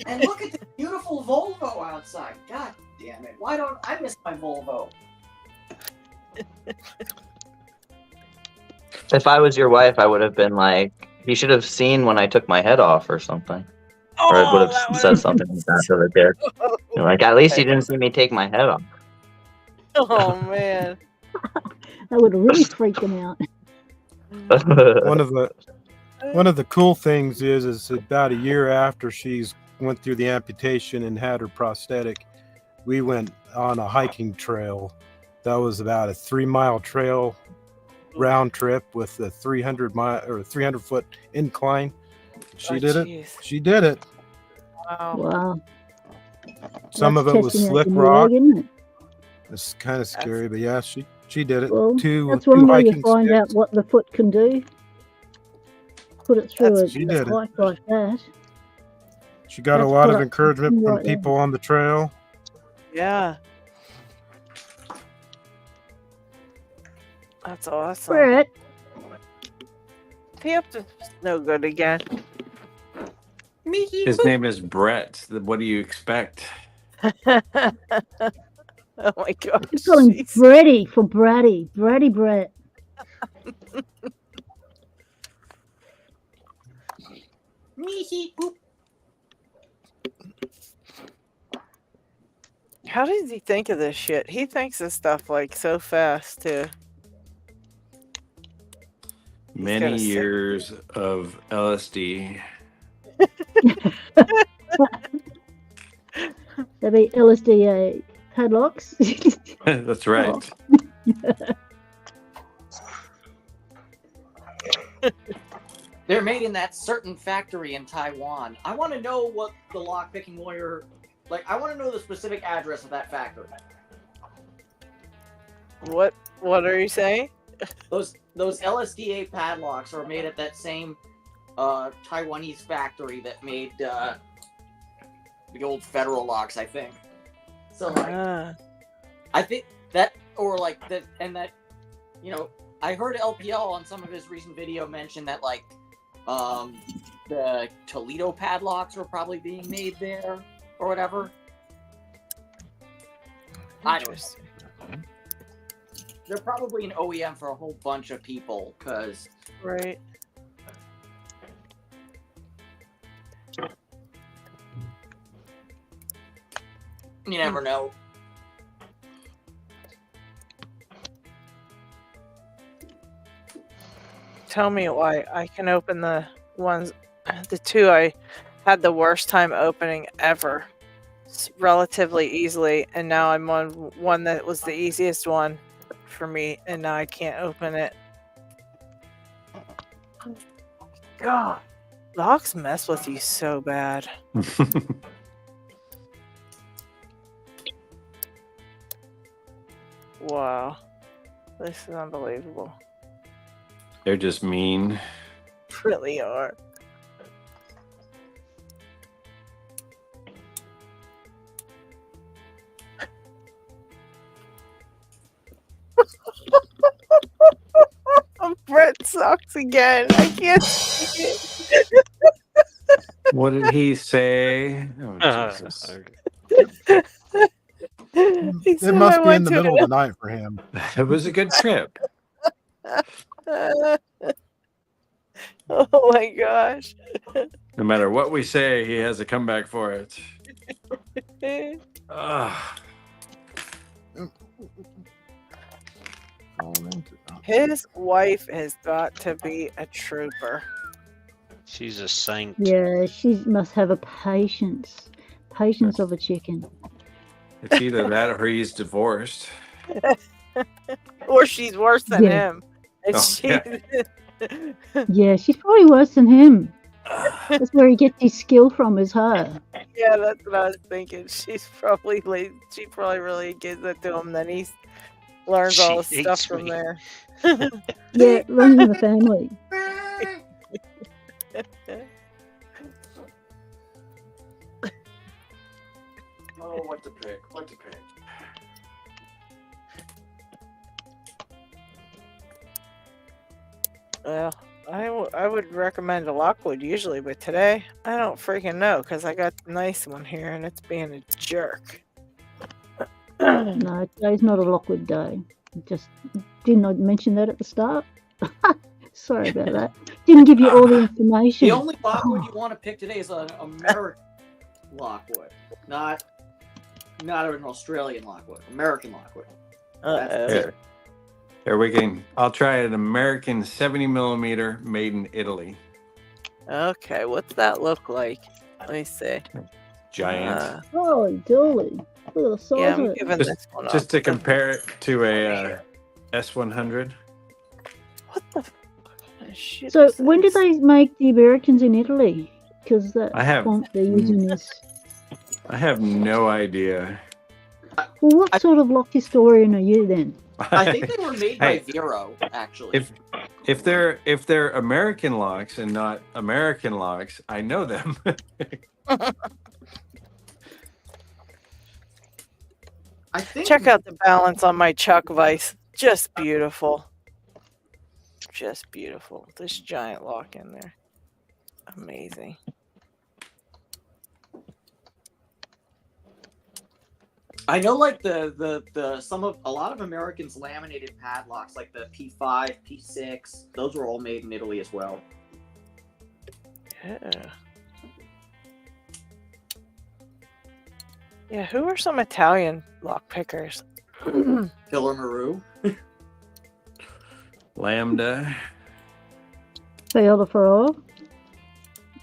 And look at the beautiful Volvo outside. God damn it. Why don't I miss my Volvo? If I was your wife, I would have been like, you should have seen when I took my head off or something. Or I would have said something like that to the kid. You're like, at least you didn't see me take my head off. Oh, man. that would have really freaked them out. One of the cool things is about a year after she's went through the amputation and had her prosthetic, we went on a hiking trail. That was about a 3-mile trail round trip with a 300-foot incline. She did it. Geez. She did it. Wow. Wow. Some That's of it was testing out slick your new rock. leg, isn't it? It's kind of scary, but yeah, she did it. Well, two that's one way you hiking find sticks. out what the foot can do. Put it through She a did it. hike like that. She got a That's lot of product encouragement from right there. people on the trail. Yeah. That's awesome. Brett, He up to no good again. His name is Brett. What do you expect? Oh my gosh. you call him Bretty for Bratty. Bratty Brett. How does he think of this shit? He thinks of stuff like so fast too. Many got a sick- years of LSD. That'd be LSD padlocks. That's right. They're made in that certain factory in Taiwan. I want to know what the lockpicking lawyer, like, I want to know the specific address of that factory. What are you saying? Those LSDA padlocks are made at that same Taiwanese factory that made the old federal locks, I think. So like, I think that, or like that, and that, you know, I heard LPL on some of his recent video mention that like the Toledo padlocks are probably being made there or whatever. I don't know. They're probably an OEM for a whole bunch of people, because Right. you never know. Tell me why I can open the two I had the worst time opening ever, relatively easily, and now I'm on one that was the easiest one for me, and now I can't open it. God, locks mess with you so bad. Wow, this is unbelievable. They're just mean. Really are. Brett sucks again. I can't see it. What did he say? Oh, Jesus. He said It must I be in went the to middle of the night for him. It was a good trip. Oh my gosh. No matter what we say, he has a comeback for it. Ugh. His wife has got to be a trooper. She's a saint. Yeah, she must have a patience of a chicken. It's either that or he's divorced. Or she's worse than him. And Oh, yeah. Yeah, she's probably worse than him. That's where he gets his skill from, is her. Yeah, that's what I was thinking. She probably really gives it to him, then he learns all the She stuff hates from me. there. Yeah, running the family. Oh, what to pick? What to pick? Well, I would recommend a Lockwood usually, but today I don't freaking know because I got the nice one here and it's being a jerk. No, today's not a Lockwood day. Just didn't I mention that at the start? Sorry about that. Didn't give you all the information. The only Lockwood you want to pick today is an American Lockwood, not an Australian Lockwood. American Lockwood. Here we can. I'll try an American 70mm made in Italy. Okay, what's that look like? Let me see. Giant. Holy dooly. Look at the size Yeah, of I'm it. giving this one Just up. to compare it to a S100. What the shit? So is when did this? they make the Americans in Italy? Because that I have- font they're using is. I have no idea. Well, what sort of lock historian are you then? I think they were made by Hey, Vero, actually. if they're American locks and not American locks, I know them. I think Check out the balance on my Chuck Vice. Just beautiful. Just beautiful. This giant lock in there. Amazing. I know, like a lot of Americans laminated padlocks, like the P5, P6. Those were all made in Italy as well. Yeah. Yeah, who are some Italian lock pickers? Killer Maru. Lambda. Viola Farrar.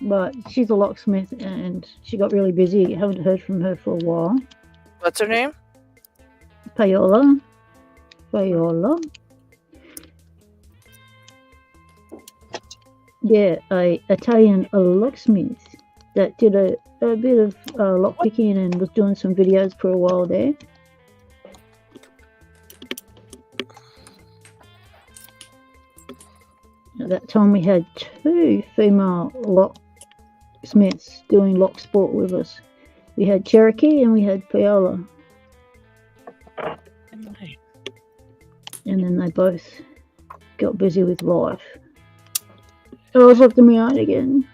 But she's a locksmith and she got really busy. Haven't heard from her for a while. What's her name? Viola. Yeah, a Italian locksmith that did a bit of lockpicking and was doing some videos for a while there. At that time we had 2 female locksmiths doing lock sport with us. We had Cherokee and we had Viola. And then they both got busy with life. So I was left me out again.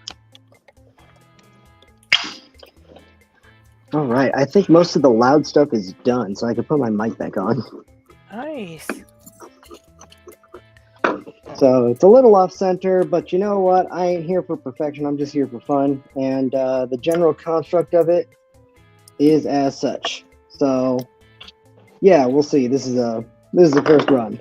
All right, I think most of the loud stuff is done, so I can put my mic back on. Nice. So it's a little off center, but you know what? I ain't here for perfection. I'm just here for fun, and the general construct of it is as such. So yeah, we'll see. This is the first run.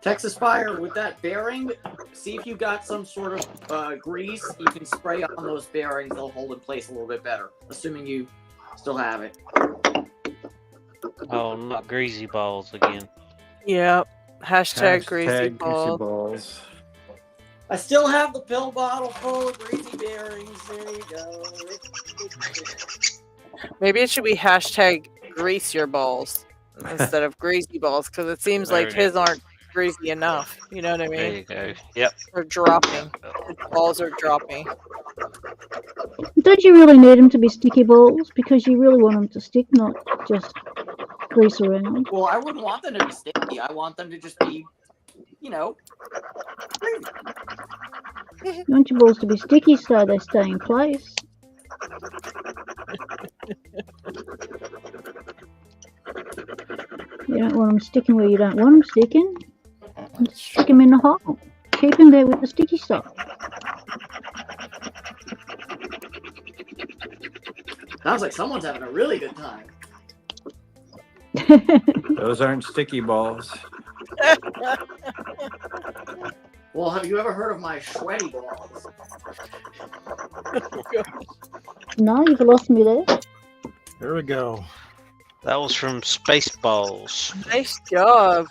Texas Fire, with that bearing, see if you got some sort of grease you can spray on those bearings. They'll hold in place a little bit better, assuming you still have it. Oh, not greasy balls again. Yep. Hashtag greasy balls. I still have the pill bottle full of greasy bearings. There you go. Maybe it should be hashtag grease your balls instead of greasy balls, because it seems There like we go. his aren't greasy enough. You know what I mean? There you go. Yep. They're dropping. His balls are dropping. Don't you really need them to be sticky balls? Because you really want them to stick, not just grease around. Well, I wouldn't want them to be sticky. I want them to just be, you know, You want your balls to be sticky so they stay in place. You don't want them sticking where you don't want them sticking. Stick them in the hole. Keep them there with the sticky stuff. sounds like someone's having a really good time. Those aren't sticky balls. Well, have you ever heard of my sweaty balls? No, you've lost me there. There we go. That was from Spaceballs. Nice job.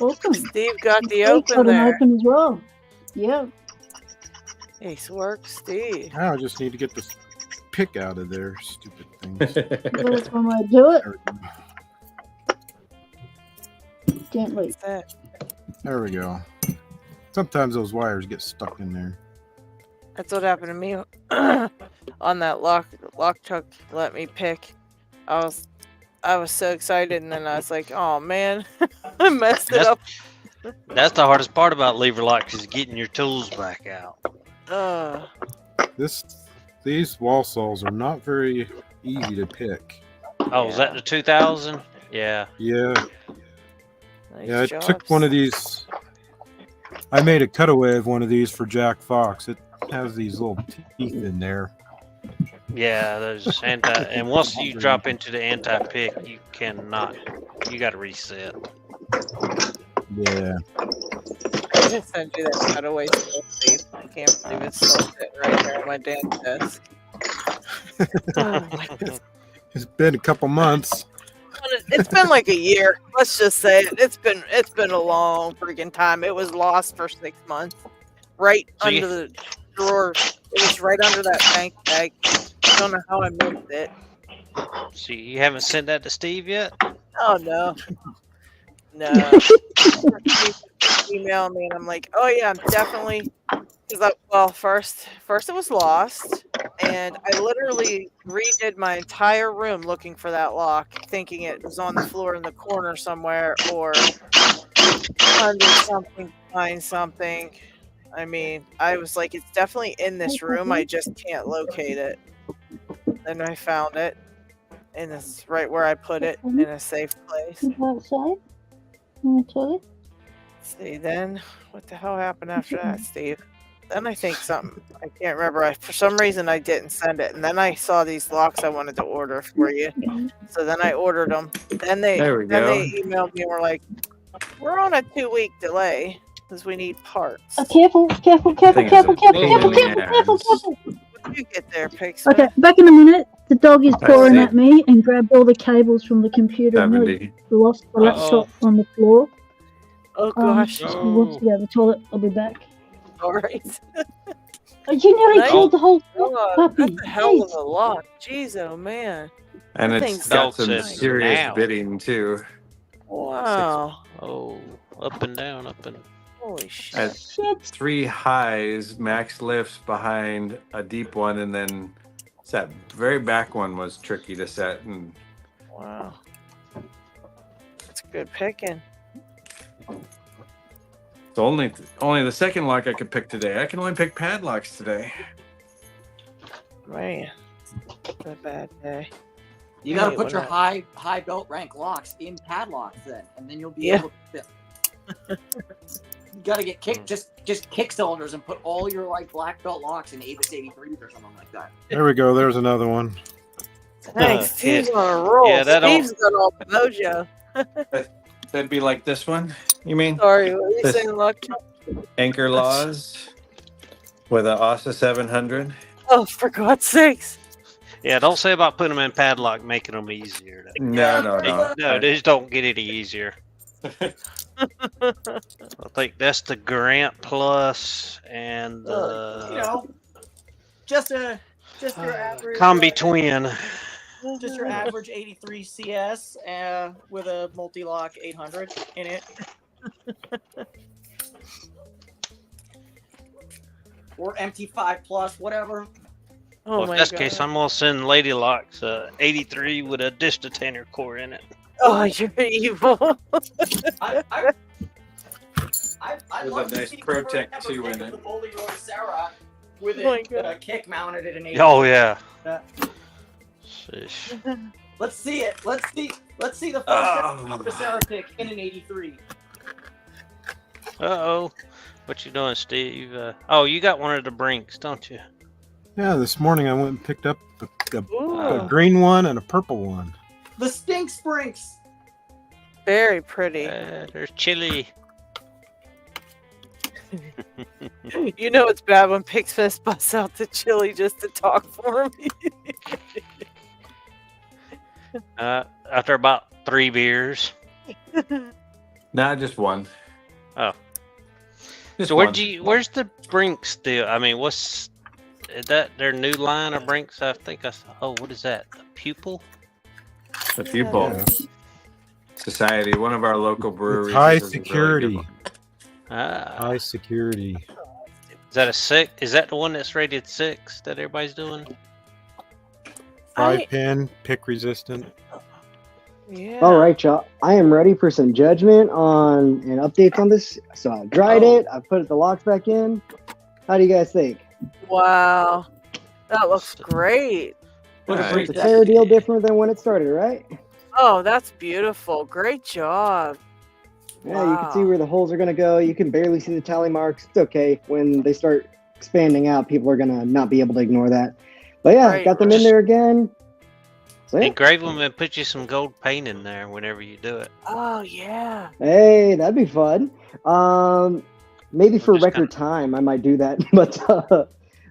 Awesome. Steve got the Steve open got an there. open as well. Yeah. Nice work, Steve. Now I just need to get this pick out of there. Stupid things. That's one way to do it. Gently. There we go. Sometimes those wires get stuck in there. That's what happened to me on that lock truck. Let me pick. I was so excited, and then I was like, "Oh man, I messed it up." That's the hardest part about lever locks is getting your tools back out. These wall saws are not very easy to pick. Oh, is that the 2000? Yeah. Yeah. Nice Yeah, I job. took one of these. I made a cutaway of one of these for Jack Fox. It has these little teeth in there. Yeah, those and once you drop into the anti-pick, you cannot. You got to reset. Yeah. I just sent you that cutaway still, Steve. I can't believe it's still sitting right there on my damn desk. Oh my God. It's been a couple months. It's been like a year. Let's just say it. It's been a long freaking time. It was lost for 6 months. Right under the drawer. It was right under that bank bag. I don't know how I missed it. So you haven't sent that to Steve yet? Oh no. No. Email me and I'm like, oh yeah, I'm definitely. Well, first it was lost, and I literally redid my entire room looking for that lock, thinking it was on the floor in the corner somewhere or under something, behind something. I mean, I was like, it's definitely in this room. I just can't locate it. Then I found it, and it's right where I put it in a safe place. Outside. Okay. See, then what the hell happened after that, Steve? Then I think something, I can't remember. For some reason, I didn't send it. And then I saw these locks I wanted to order for you. So then I ordered them. Then they emailed me and were like, we're on a 2-week delay because we need parts. Careful. What did you get there, Pix? Okay, back in a minute. The dog is clawing at me and grabbed all the cables from the computer and nearly lost the laptop on the floor. Oh gosh. He wants to go to the toilet. I'll be back. All right. You nearly killed the whole puppy. That's a hell of a lock. Jeez, oh man. And That it's thing's got some nice. serious Now. bidding too. Wow. Oh, up and down, up and. Holy shit. At 3 highs, max lifts behind a deep one, and then that very back one was tricky to set. And wow. That's good picking. It's only the second lock I could pick today. I can only pick padlocks today. Man, what a bad day. You got to Hey, put what your a- high belt rank locks in padlocks then, and then you'll be Yeah. able to. You got to get kick just kick cylinders and put all your like black belt locks in Avis 83s or something like that. There we go. There's another one. Thanks. Steve's on a roll. Yeah, that don't- Steve's got all the mojo. That'd be like this one. You mean Sorry, what were you This- saying, Luck? Anchor Laws with an ASA 700? Oh, for God's sakes. Yeah, don't say about putting them in padlock, making them easier. No. No, they just don't get any easier. I think that's the Grant Plus and the Just your average Combi Twin. just your average 83 CS with a multi-lock 800 in it. Or MT5 Plus, whatever. Oh Well, my in this God. case, I'm gonna send LadyLocks 83 with a dish detainer core in it. Oh, you're evil. I With love a to nice see Protec Never 2 pick in up it. the Bully Roy Sarah with Oh my a God. kick mounted at an 8. Oh yeah. Sheesh. Let's see it. Let's see the first Sarah pick in an 83. Uh-oh. What you doing, Steve? Oh, you got one of the Brinks, don't you? Yeah, this morning I went and picked up a Ooh. green one and a purple one. The Stink Sprinks. Very pretty. There's chili. You know it's bad when Pixfest busts out the chili just to talk for me. After about 3 beers. Nah, just one. Oh. Just So one. where's the Brinks deal? I mean, is that their new line of Brinks? I think what is that? The Pupil? The Pupil Society, one of our local breweries. High This is a really good security. one. High security. Is that a 6? Is that the one that's rated 6 that everybody's doing? 5-pin, pick resistant. Yeah. All right, y'all. I am ready for some judgment on and updates on this. So I dried it. I put the locks back in. How do you guys think? Wow. That looks great. It's a fair deal different than when it started, right? Oh, that's beautiful. Great job. Yeah, you can see where the holes are going to go. You can barely see the tally marks. It's okay. When they start expanding out, people are going to not be able to ignore that. But yeah, Right, got them in there again. So, yeah. Engrave them and put you some gold paint in there whenever you do it. Oh, yeah. Hey, that'd be fun. Maybe for record time, I might do that. But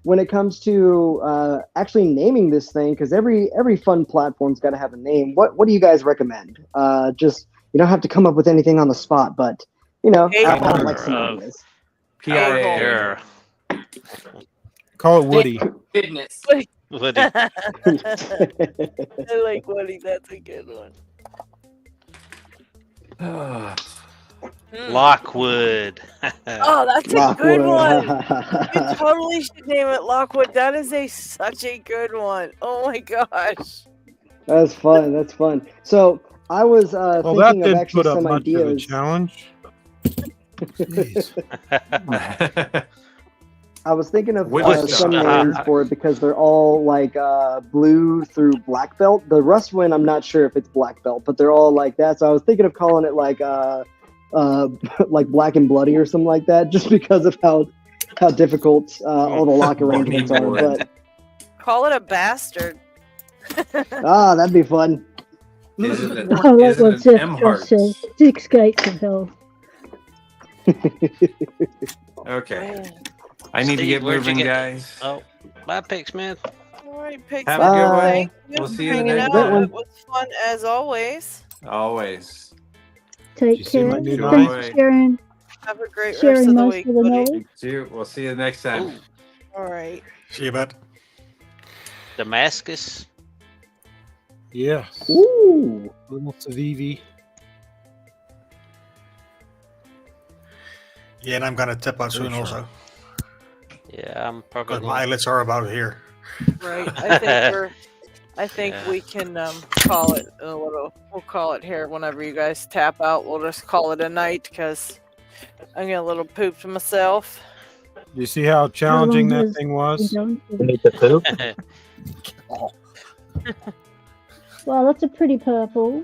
when it comes to actually naming this thing, because every fun platform's got to have a name. What do you guys recommend? Just you don't have to come up with anything on the spot, but I like some ideas. PIA. Call it Woody. Goodness. Woody. I like Woody. That's a good one. Lockwood. Oh, that's a good one. You totally should name it Lockwood. That is such a good one. Oh my gosh. That's fun. That's fun. So I was Well, that thinking of didn't actually put up some much of a ideas. challenge. I was thinking of Woodstock. some names for it because they're all like blue through black belt. The rust one, I'm not sure if it's black belt, but they're all like that. So I was thinking of calling it like Black and Bloody or something like that, just because of how difficult all the lock arrangements are. But Call it a bastard. that'd be fun. Is it I like an what Seth M just Hearts? said. 6 gates of hell. Okay. I need to Steve, get where'd you moving, get- guys. Oh, bye, Pixman. All right, Pixman. Have a good one. Thank you We'll for see you the hanging next out. time. It was fun as always. Always. Take you see my care. new Thanks knife? for sharing, Have a great rest sharing of the most week, of the buddy. knowledge. See you. We'll see you next time. All right. See you, bud. Damascus. Yes. Ooh. Little Savivi. Yeah, and I'm gonna tap out soon also. Yeah, I'm probably. Because my eyelids are about here. Right. I think I think Yeah. we can call it a little. We'll call it here whenever you guys tap out. We'll just call it a night because I'm getting a little poop to myself. You see how challenging that thing was? You need to poop. Well, that's a pretty purple.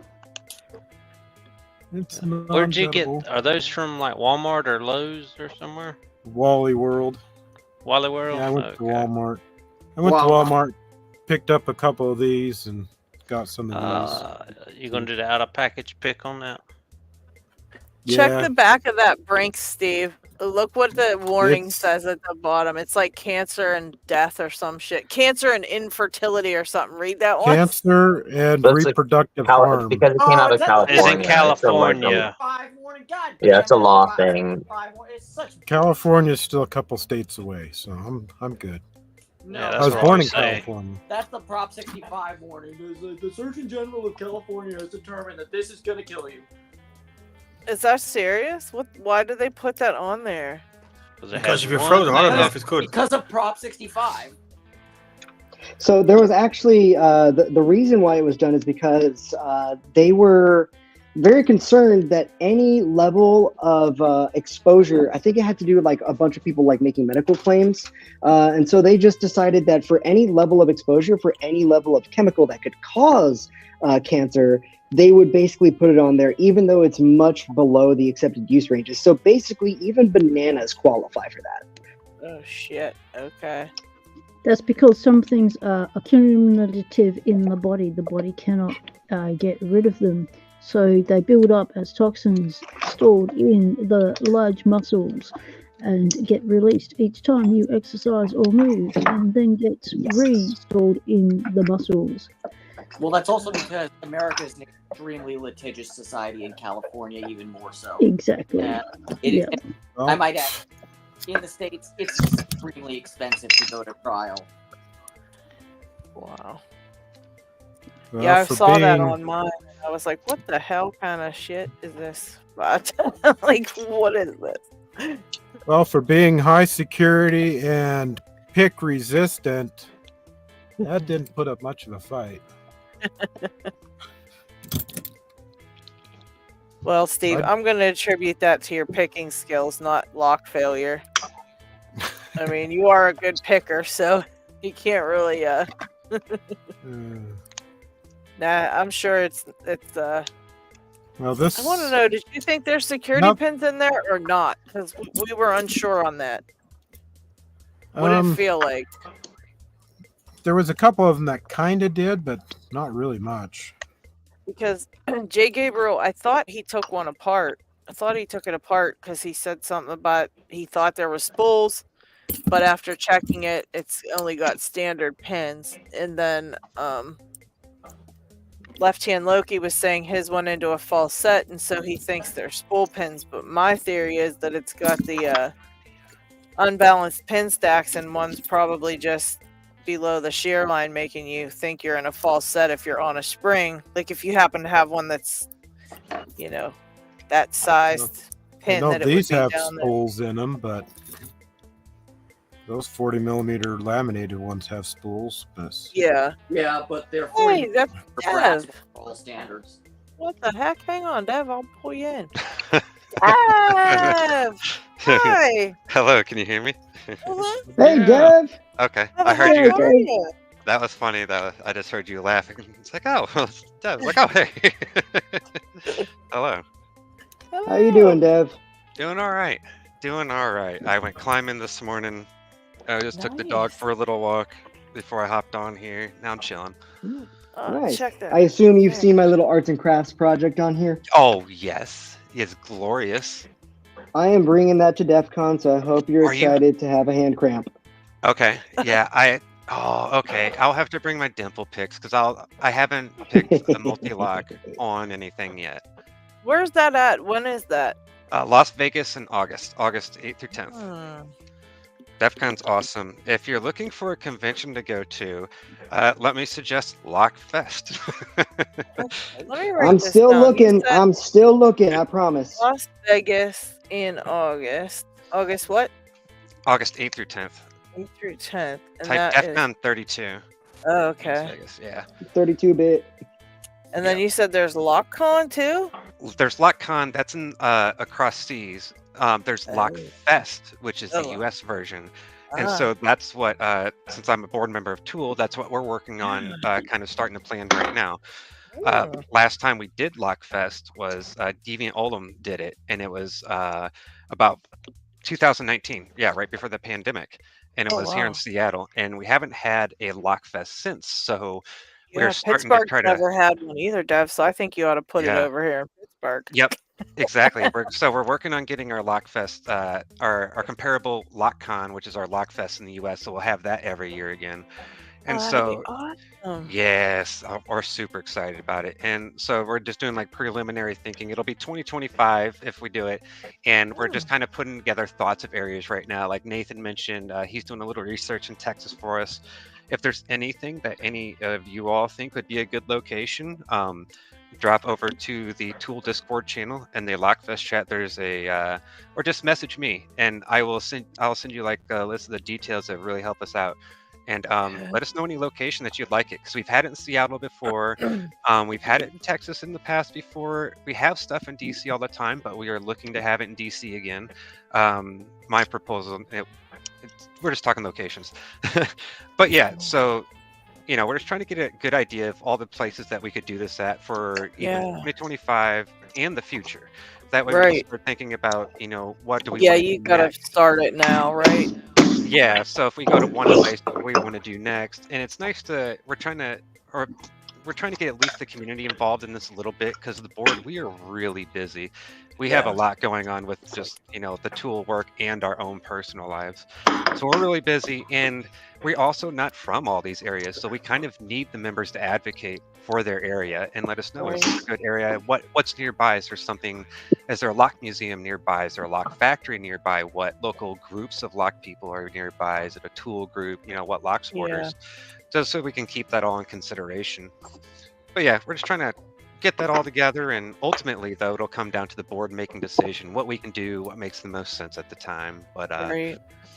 It's Where'd you get? non-edible. Are those from like Walmart or Lowe's or somewhere? Wally World. Wally World. Yeah, I went to Okay. Walmart. I went to Walmart, picked up a couple of these, and got some of these. You gonna do the out of package pick on that? Check Yeah. the back of that Brinks, Steve. Look what the warning It's- says at the bottom. It's like cancer and death or some shit. Cancer and infertility or something. Read that one. Cancer and That's a reproductive harm. because it came out of California. It's in It's a, like, California. yeah, it's a law thing. California's still a couple states away, so I'm good. Yeah, I was what born I in say. California. That's the Prop 65 warning. The Surgeon General of California has determined that this is going to kill you. Is that serious? What? Why did they put that on there? Because if you throw it hard enough, it's good. Because of Prop 65. So there was actually the reason why it was done is because they were very concerned that any level of exposure, I think it had to do with like a bunch of people like making medical claims, and so they just decided that for any level of exposure, for any level of chemical that could cause cancer, they would basically put it on there, even though it's much below the accepted use ranges. So basically, even bananas qualify for that. Oh shit. Okay. That's because some things are accumulative in the body. The body cannot get rid of them. So they build up as toxins stored in the large muscles and get released each time you exercise or move, and then gets restored in the muscles. Well, that's also because America is an extremely litigious society, in California even more so. Exactly. I might add, in the States, it's extremely expensive to go to trial. Wow. Well, Yeah, I for saw that being- on mine. I was like, what the hell kind of shit is this? But like, what is this? Well, for being high security and pick resistant, that didn't put up much of a fight. Well, Steve, I'm going to attribute that to your picking skills, not lock failure. I mean, you are a good picker, so you can't really. Nah, I'm sure it's. Well, this. I want to know, did you think there's security pins in there or not? Because we were unsure on that. What did it feel like? There was a couple of them that kind of did, but not really much. Because J. Gabriel, I thought he took one apart. I thought he took it apart because he said something about he thought there was spools, but after checking it, it's only got standard pins. And then Left Hand Loki was saying his went into a false set, and so he thinks they're spool pins. But my theory is that it's got the unbalanced pin stacks, and one's probably just below the shear line, making you think you're in a false set if you're on a spring. Like if you happen to have one that's, you know, that sized pin. No, that it these would be have down there. spools in them, but those 40 millimeter laminated ones have spools. But Yeah. Yeah, but they're Hey, that's brass Dev. all standards. What the heck? Hang on, Dev. I'll pull you in. Dev! Hi! Hello, can you hear me? Hey, Dev. Okay, How I the heard you. heck are you? That was funny. I just heard you laughing. It's like, oh, it's Dev. Like, oh, hey. Hello. How you doing, Dev? Doing all right. Doing all right. I went climbing this morning. I just took the dog for a little walk before I hopped on here. Now I'm chilling. Nice. Check that. I assume you've seen my little arts and crafts project on here. Oh, yes. It's glorious. I am bringing that to DEF CON, so I hope you're Are you? excited to have a hand cramp. Okay. Yeah, okay. I'll have to bring my dimple picks because I haven't picked the multi-lock on anything yet. Where's that at? When is that? Las Vegas in August 8th through 10th. Hmm. DEF CON's awesome. If you're looking for a convention to go to, let me suggest Lockfest. Let me write I'm this still down. You looking. said I'm still looking. I promise. Las Vegas in August. August what? August 8th through 10th. 8th through 10th. And Type that DEF is... CON 32. Oh, Las okay. Vegas, yeah. 32-bit. And then you said there's LockCon too? There's LockCon, that's in across seas. there's LockFest, which is the US version. And so that's what, since I'm a board member of Tool, that's what we're working on, kind of starting to plan right now. Last time we did LockFest was Deviant Olem did it, and it was about 2019, yeah, right before the pandemic, and it was here in Seattle, and we haven't had a LockFest since. So we're starting to Pittsburgh's try to. never had one either, Dev. So I think you ought to put it over here in Pittsburgh. Yep, exactly. We're working on getting our LockFest, our comparable LockCon, which is our LockFest in the U.S. So we'll have that every year again. And so, yes, we're super excited about it. And so we're just doing like preliminary thinking. It'll be 2025 if we do it. And we're just kind of putting together thoughts of areas right now. Like Nathan mentioned, he's doing a little research in Texas for us. If there's anything that any of you all think would be a good location, drop over to the Tool Discord channel and the LockFest chat. There's a, or just message me, and I'll send you like a list of the details that really help us out. And let us know any location that you'd like it, because we've had it in Seattle before. We've had it in Texas in the past before. We have stuff in DC all the time, but we are looking to have it in DC again. My proposal, we're just talking locations. But yeah, so, we're just trying to get a good idea of all the places that we could do this at for even 2025 and the future. That way we can start thinking about, what do we want to do you got to next. start it now, right? Yeah, so if we go to one place, what we want to do next, and it's nice to, we're trying to get at least the community involved in this a little bit, because the board, we are really busy. We have a lot going on with just, the Tool work and our own personal lives. So we're really busy, and we're also not from all these areas, so we kind of need the members to advocate for their area and let us know is this a good area, what's nearby, is there a lock museum nearby, is there a lock factory nearby, what local groups of lock people are nearby, is it a Tool group, what lock supporters, just so we can keep that all in consideration. But yeah, we're just trying to get that all together, and ultimately though it'll come down to the board making decision what we can do, what makes the most sense at the time. But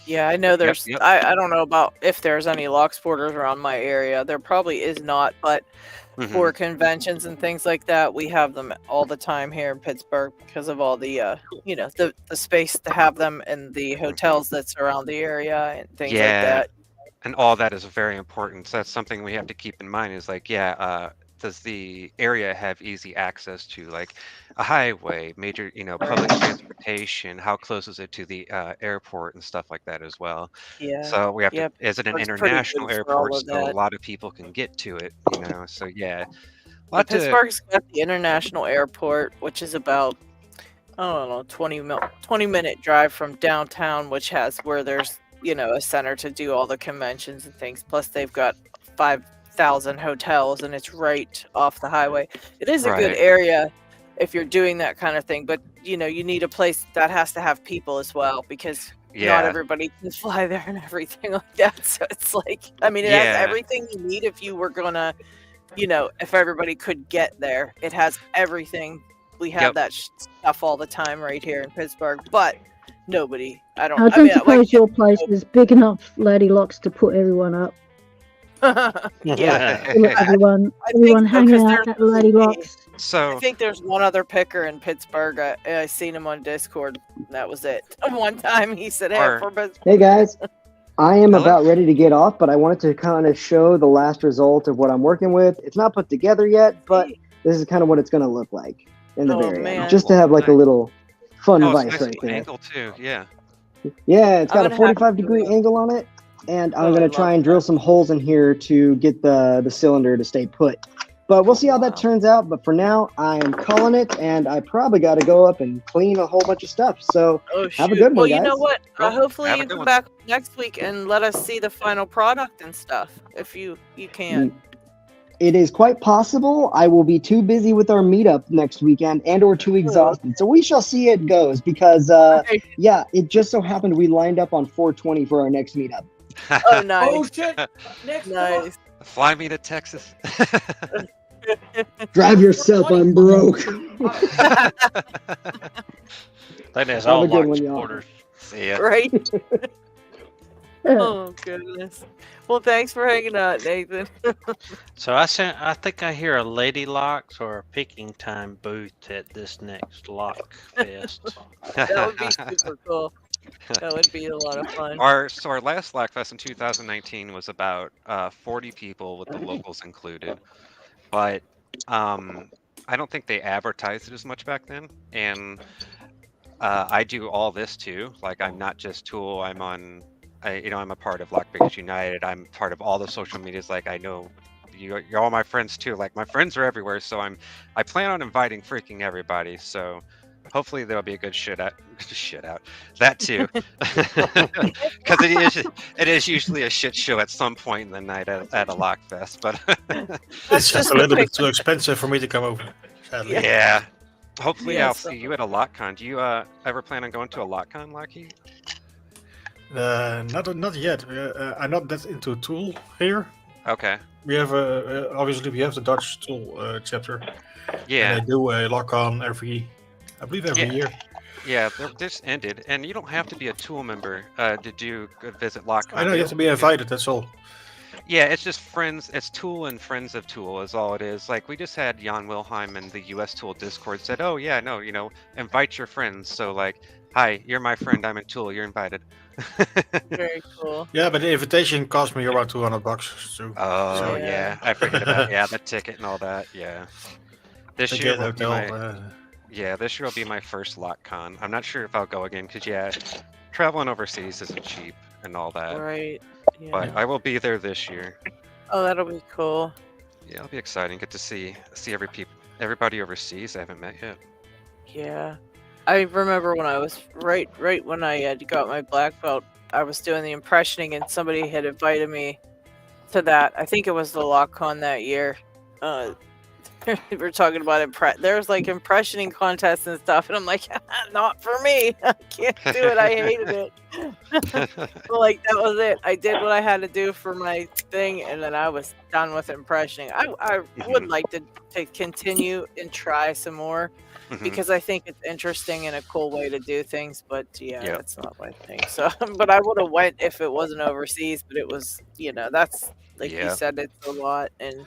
yeah, I know there's I don't know about if there's any lock sporters around my area. There probably is not, but for conventions and things like that, we have them all the time here in Pittsburgh because of all the the space to have them in the hotels that surround the area and things like that. And all that is very important. So that's something we have to keep in mind is like, does the area have easy access to like a highway, major, public transportation? How close is it to the airport and stuff like that as well? Yeah. So we have to, is it an international airport so a lot of people can get to it, So yeah. Pittsburgh's got the international airport, which is about, I don't know, 20-minute drive from downtown, which has where there's, a center to do all the conventions and things. Plus they've got 5,000 hotels, and it's right off the highway. It is a good area if you're doing that kind of thing, but you need a place that has to have people as well, because not everybody can fly there and everything like that. So it's like, it has everything you need if you were gonna, if everybody could get there. It has everything. We have that stuff all the time right here in Pittsburgh, but nobody. I don't suppose your place is big enough, LadyLocks, to put everyone up. Everyone hanging out at LadyLocks. So I think there's one other picker in Pittsburgh. I seen him on Discord. That was it. One time he said, "Hey guys, I am about ready to get off, but I wanted to kind of show the last result of what I'm working with. It's not put together yet, but this is kind of what it's going to look like in the very end, just to have like a little fun device right there." Angle too, yeah. Yeah, it's got a 45-degree angle on it, and I'm going to try and drill some holes in here to get the cylinder to stay put. But we'll see how that turns out. But for now, I am calling it, and I probably got to go up and clean a whole bunch of stuff. So have a good one, guys. Well, you know what? Hopefully you come back next week and let us see the final product and stuff, if you can. It is quite possible. I will be too busy with our meetup next weekend or too exhausted. So we shall see it goes because, it just so happened we lined up on 420 for our next meetup. Oh, nice. Oh, shit. Nice. Fly me to Texas. Drive yourself, I'm broke. That is all lock supporters. See ya. Right. Oh goodness. Well, thanks for hanging out, Nathan. So I think I hear a LadyLocks or a Picking Time booth at this next Lock Fest. That would be super cool. That would be a lot of fun. Our last Lockfest in 2019 was about 40 people with the locals included, but I don't think they advertised it as much back then. And I do all this too. Like I'm not just Tool. I'm a part of Lockpickers United. I'm part of all the social medias. Like I know you're all my friends too. Like my friends are everywhere. So I plan on inviting freaking everybody. So hopefully there'll be a good shit out. That too, because it is usually a shit show at some point in the night at a Lockfest. But it's just a little bit too expensive for me to come over. Sadly. Yeah. Hopefully I'll see you at a LockCon. Do you ever plan on going to a LockCon, LockHeat? Not yet. I'm not that into Tool here. Okay. We have obviously we have the Dutch Tool chapter. Yeah. And they do a LockCon every year. Yeah, this ended, and you don't have to be a Tool member to do visit LockCon. I know you have to be invited. That's all. Yeah, it's just friends. It's Tool and friends of Tool is all it is. Like we just had Jan Wilhelm in the US Tool Discord said, "Oh yeah, no, invite your friends." So like, hi, you're my friend. I'm in Tool. You're invited. Very cool. Yeah, but the invitation cost me around $200 too. Oh so, yeah, I forget about the ticket and all that. Yeah, this year will be this year will be my first LockCon. I'm not sure if I'll go again because traveling overseas isn't cheap and all that. Right. Yeah. But I will be there this year. Oh, that'll be cool. Yeah, it'll be exciting. Get to see everybody overseas I haven't met yet. Yeah. I remember when I was right when I had got my black belt, I was doing the impressioning and somebody had invited me to that. I think it was the LockCon that year. We were talking about there's like impressioning contests and stuff, and I'm like, not for me. I can't do it. I hated it. But like that was it. I did what I had to do for my thing, and then I was done with impressioning. I would like to continue and try some more because I think it's interesting and a cool way to do things. But that's not my thing. So, but I would have went if it wasn't overseas. But it was, that's like you said, it's a lot. And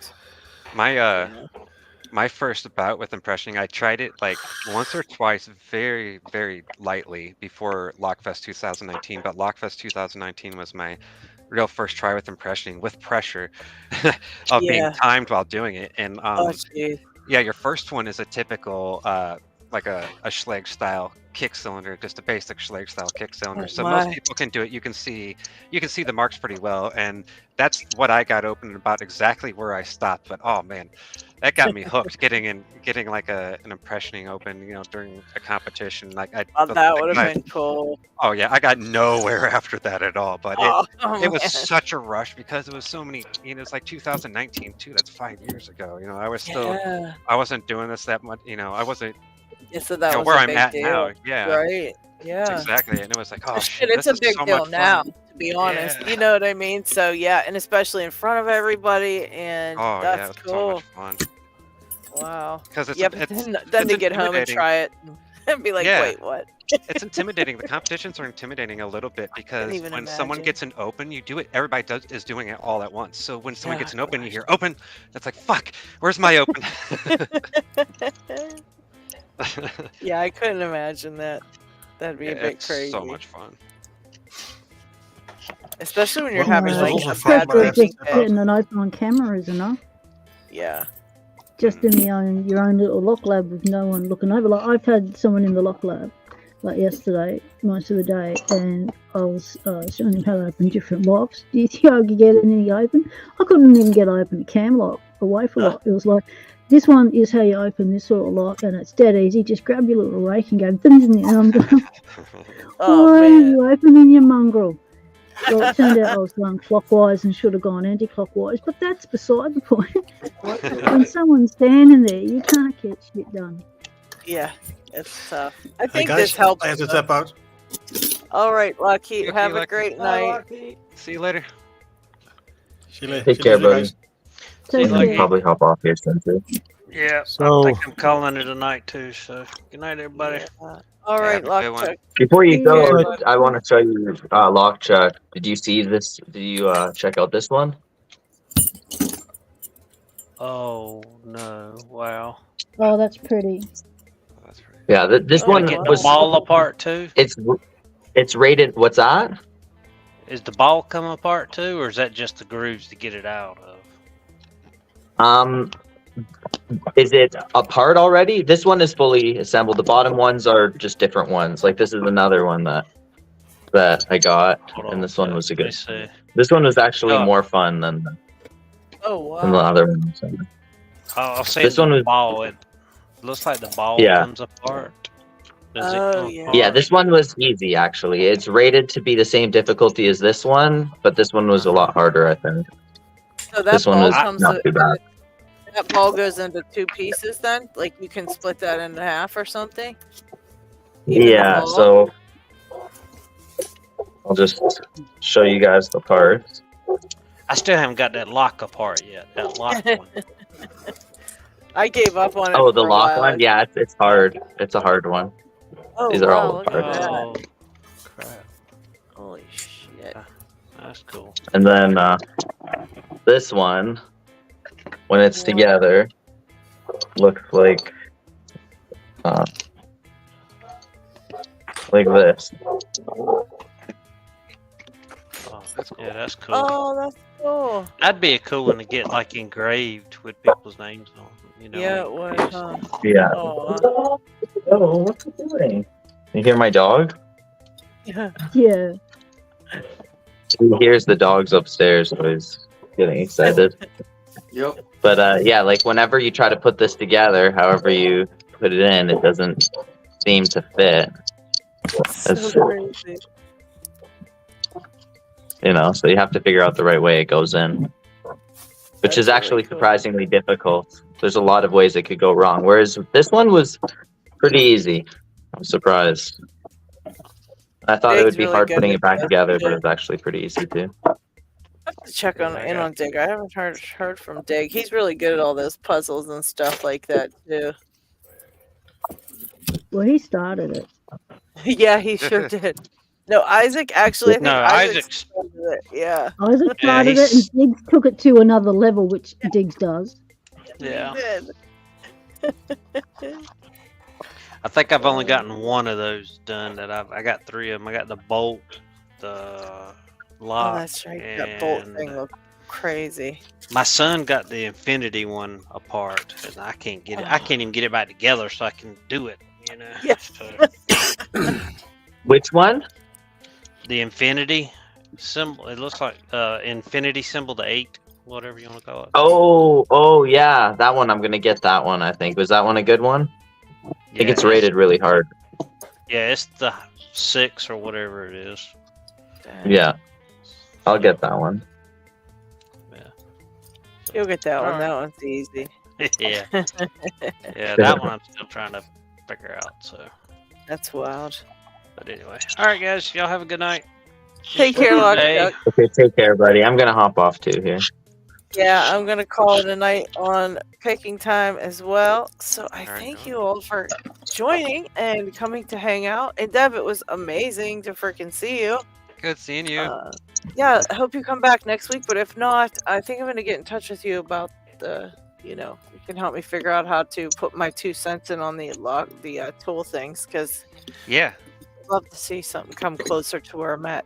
my first bout with impressioning, I tried it like once or twice very, very lightly before Lockfest 2019, but Lockfest 2019 was my real first try with impressioning with pressure of being timed while doing it. And your first one is a typical like a Schleg style kick cylinder, just a basic Schleg style kick cylinder. So most people can do it. You can see the marks pretty well, and that's what I got open about exactly where I stopped. But oh man, that got me hooked. getting like an impressioning open, during a competition. Like that would have been cool. Oh yeah, I got nowhere after that at all. But it was such a rush because it was so many. It's like 2019 too. That's 5 years ago. I was still I wasn't doing this that much. I wasn't. Yeah, so that was where a I'm big at deal. now. Yeah. Right. Yeah. Exactly. And it was like, oh shit, it's a this big is so deal much now, fun. to be honest. You know what I mean? So yeah, and especially in front of everybody, and that's cool. So much fun. Wow. Because then to get home and try it and be like, wait, what? It's intimidating. The competitions are intimidating a little bit because when someone gets an open, you do it. Everybody is doing it all at once. So when someone gets an open, you hear open. That's like, fuck. Where's my open? Yeah, I couldn't imagine that. That'd be a bit crazy. So much fun. Especially when you're having like a just bad drinking day. getting an open on camera is enough. Yeah. Just in your own little lock lab with no one looking over. Like I've had someone in the lock lab, like yesterday, most of the day, and I was showing them how to open different locks. Do you think I could get any open? I couldn't even get open a cam lock, a wafer lock. It was like, this one is how you open this sort of lock, and it's dead easy. Just grab your little rake and go, and I'm going, why are you opening your mongrel? Well, it turned out I was going clockwise and should have gone anti-clockwise, but that's beside the point. When someone's standing there, you can't get shit done. Yeah, it's tough. I think guys, this helps. I have to step out. All right, LockHeat. Okay, Have a great night. See you later. See you later. Take care, buddy. Take I can probably hop off here soon too. Yeah, So- I think I'm calling it a night too. So good night, everybody. All right, have a good one. Lockchuck. Before you See go, you, bud. I want to show you Lockchuck. Did you see this? Did you check out this one? Oh no! Wow. Oh, that's pretty. Yeah, this Can I one get was the ball apart too? It's rated. What's that? Is the ball come apart too, or is that just the grooves to get it out of? Is it apart already? This one is fully assembled. The bottom ones are just different ones. Like this is another one that I got, and this one was a good. This one was actually more fun than Oh wow. the other one. So. I'll say This the one was- ball. It looks like the ball Yeah. comes apart. Does it Oh come yeah. apart? Yeah, this one was easy actually. It's rated to be the same difficulty as this one, but this one was a lot harder, I think. So that This one ball was comes not too bad. That ball goes into 2 pieces then? Like you can split that into half or something? Even the Yeah, ball? so I'll just show you guys the parts. I still haven't got that lock apart yet. That lock one. I gave up on it. Oh, the for a lock while. one? Yeah, it's hard. It's a hard one. Oh, These are wow, all look the at parts. that. Oh crap! Holy shit. That's cool. And then this one, when it's together, looks like this. Yeah, that's cool. Oh, that's cool. That'd be a cool one to get like engraved with people's names on. You know. Yeah, it would, huh? Yeah. Oh, Oh, what's it doing? You hear my dog? yeah. Yeah. He hears the dogs upstairs, so he's getting excited. Yep. But yeah, like whenever you try to put this together, however you put it in, it doesn't seem to fit. That's, So crazy. you know, so you have to figure out the right way it goes in, which is actually surprisingly difficult. There's a lot of ways it could go wrong, whereas this one was pretty easy. I'm surprised. I thought it would be really hard good putting at it back that, together, but yeah. it's actually pretty easy too. I have to check on Dig. I haven't heard from Dig. He's really good at all those puzzles and stuff like that too. Well, he started it. Yeah, he sure did. No, Isaac actually. I think No, Isaac started it. Yeah. Isaac started it, and Diggs took it to another level, which Diggs does. Yeah. He did. I think I've only gotten one of those done. I got 3 of them. I got the bolt, the lock. Oh, that's right. That bolt and thing looked crazy. my son got the infinity one apart, and I can't get it. I can't even get it back together, so I can do it. You know. Yeah. So, Which one? the infinity symbol. It looks like infinity symbol, the 8, whatever you want to call it. Oh, yeah, that one. I'm gonna get that one. I think was that one a good one? I think it's rated really hard. Yeah, it's the 6 or whatever it is. Yeah, I'll get that one. You'll get that one. That one's easy. Yeah. Yeah, that one I'm still trying to figure out. So. That's wild. But anyway, all right, guys, y'all have a good night. Take care, Lockchuck. Okay, take care, buddy. I'm gonna hop off too here. Yeah, I'm gonna call it a night on picking time as well. So I thank you all for joining and coming to hang out. And Dev, it was amazing to freaking see you. Good seeing you. Yeah, I hope you come back next week. But if not, I think I'm gonna get in touch with you about the, you can help me figure out how to put my 2 cents in on the tool things, because Yeah. I'd love to see something come closer to where I'm at.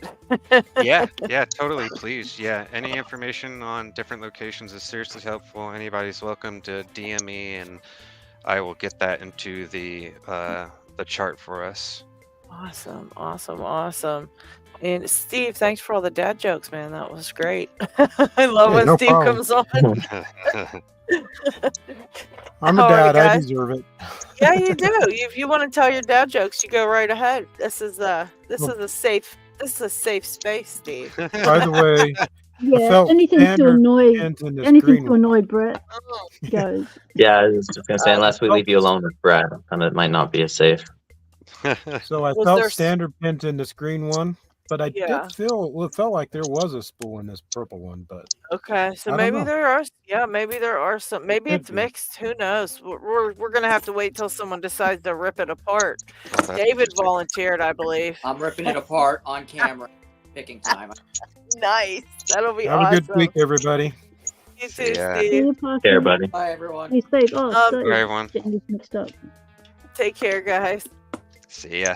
Yeah, totally. Please. Yeah. Any information on different locations is seriously helpful. Anybody's welcome to DM me, and I will get that into the chart for us. Awesome. And Steve, thanks for all the dad jokes, man. That was great. I love when no Steve problem. comes on. I'm a All right, dad. I guys. deserve it. Yeah, you do. If you want to tell your dad jokes, you go right ahead. This is a safe space, Steve. By the way, Yeah, felt anything to standard annoy into this anything green to annoy Brett goes. Yeah, I was just gonna say, unless we leave you alone with Brad, then it might not be as safe. So I Was felt there- standard pins in this green one. But I Yeah. did feel it felt like there was a spool in this purple one, but Okay, so I don't maybe know. there are. Yeah, maybe there are some. Maybe Could it's be. mixed. Who knows? We're gonna have to wait till someone decides to rip it apart. Oh, that's David volunteered, I believe. I'm ripping it apart on camera. Picking time. Nice. That'll be Have awesome. a good week, everybody. You See too, ya. See Steve. you, Parker. Care, buddy. Bye, everyone. Stay safe. Oh, Um, sorry. Bye, everyone. Getting this mixed up. Take care, guys. See ya.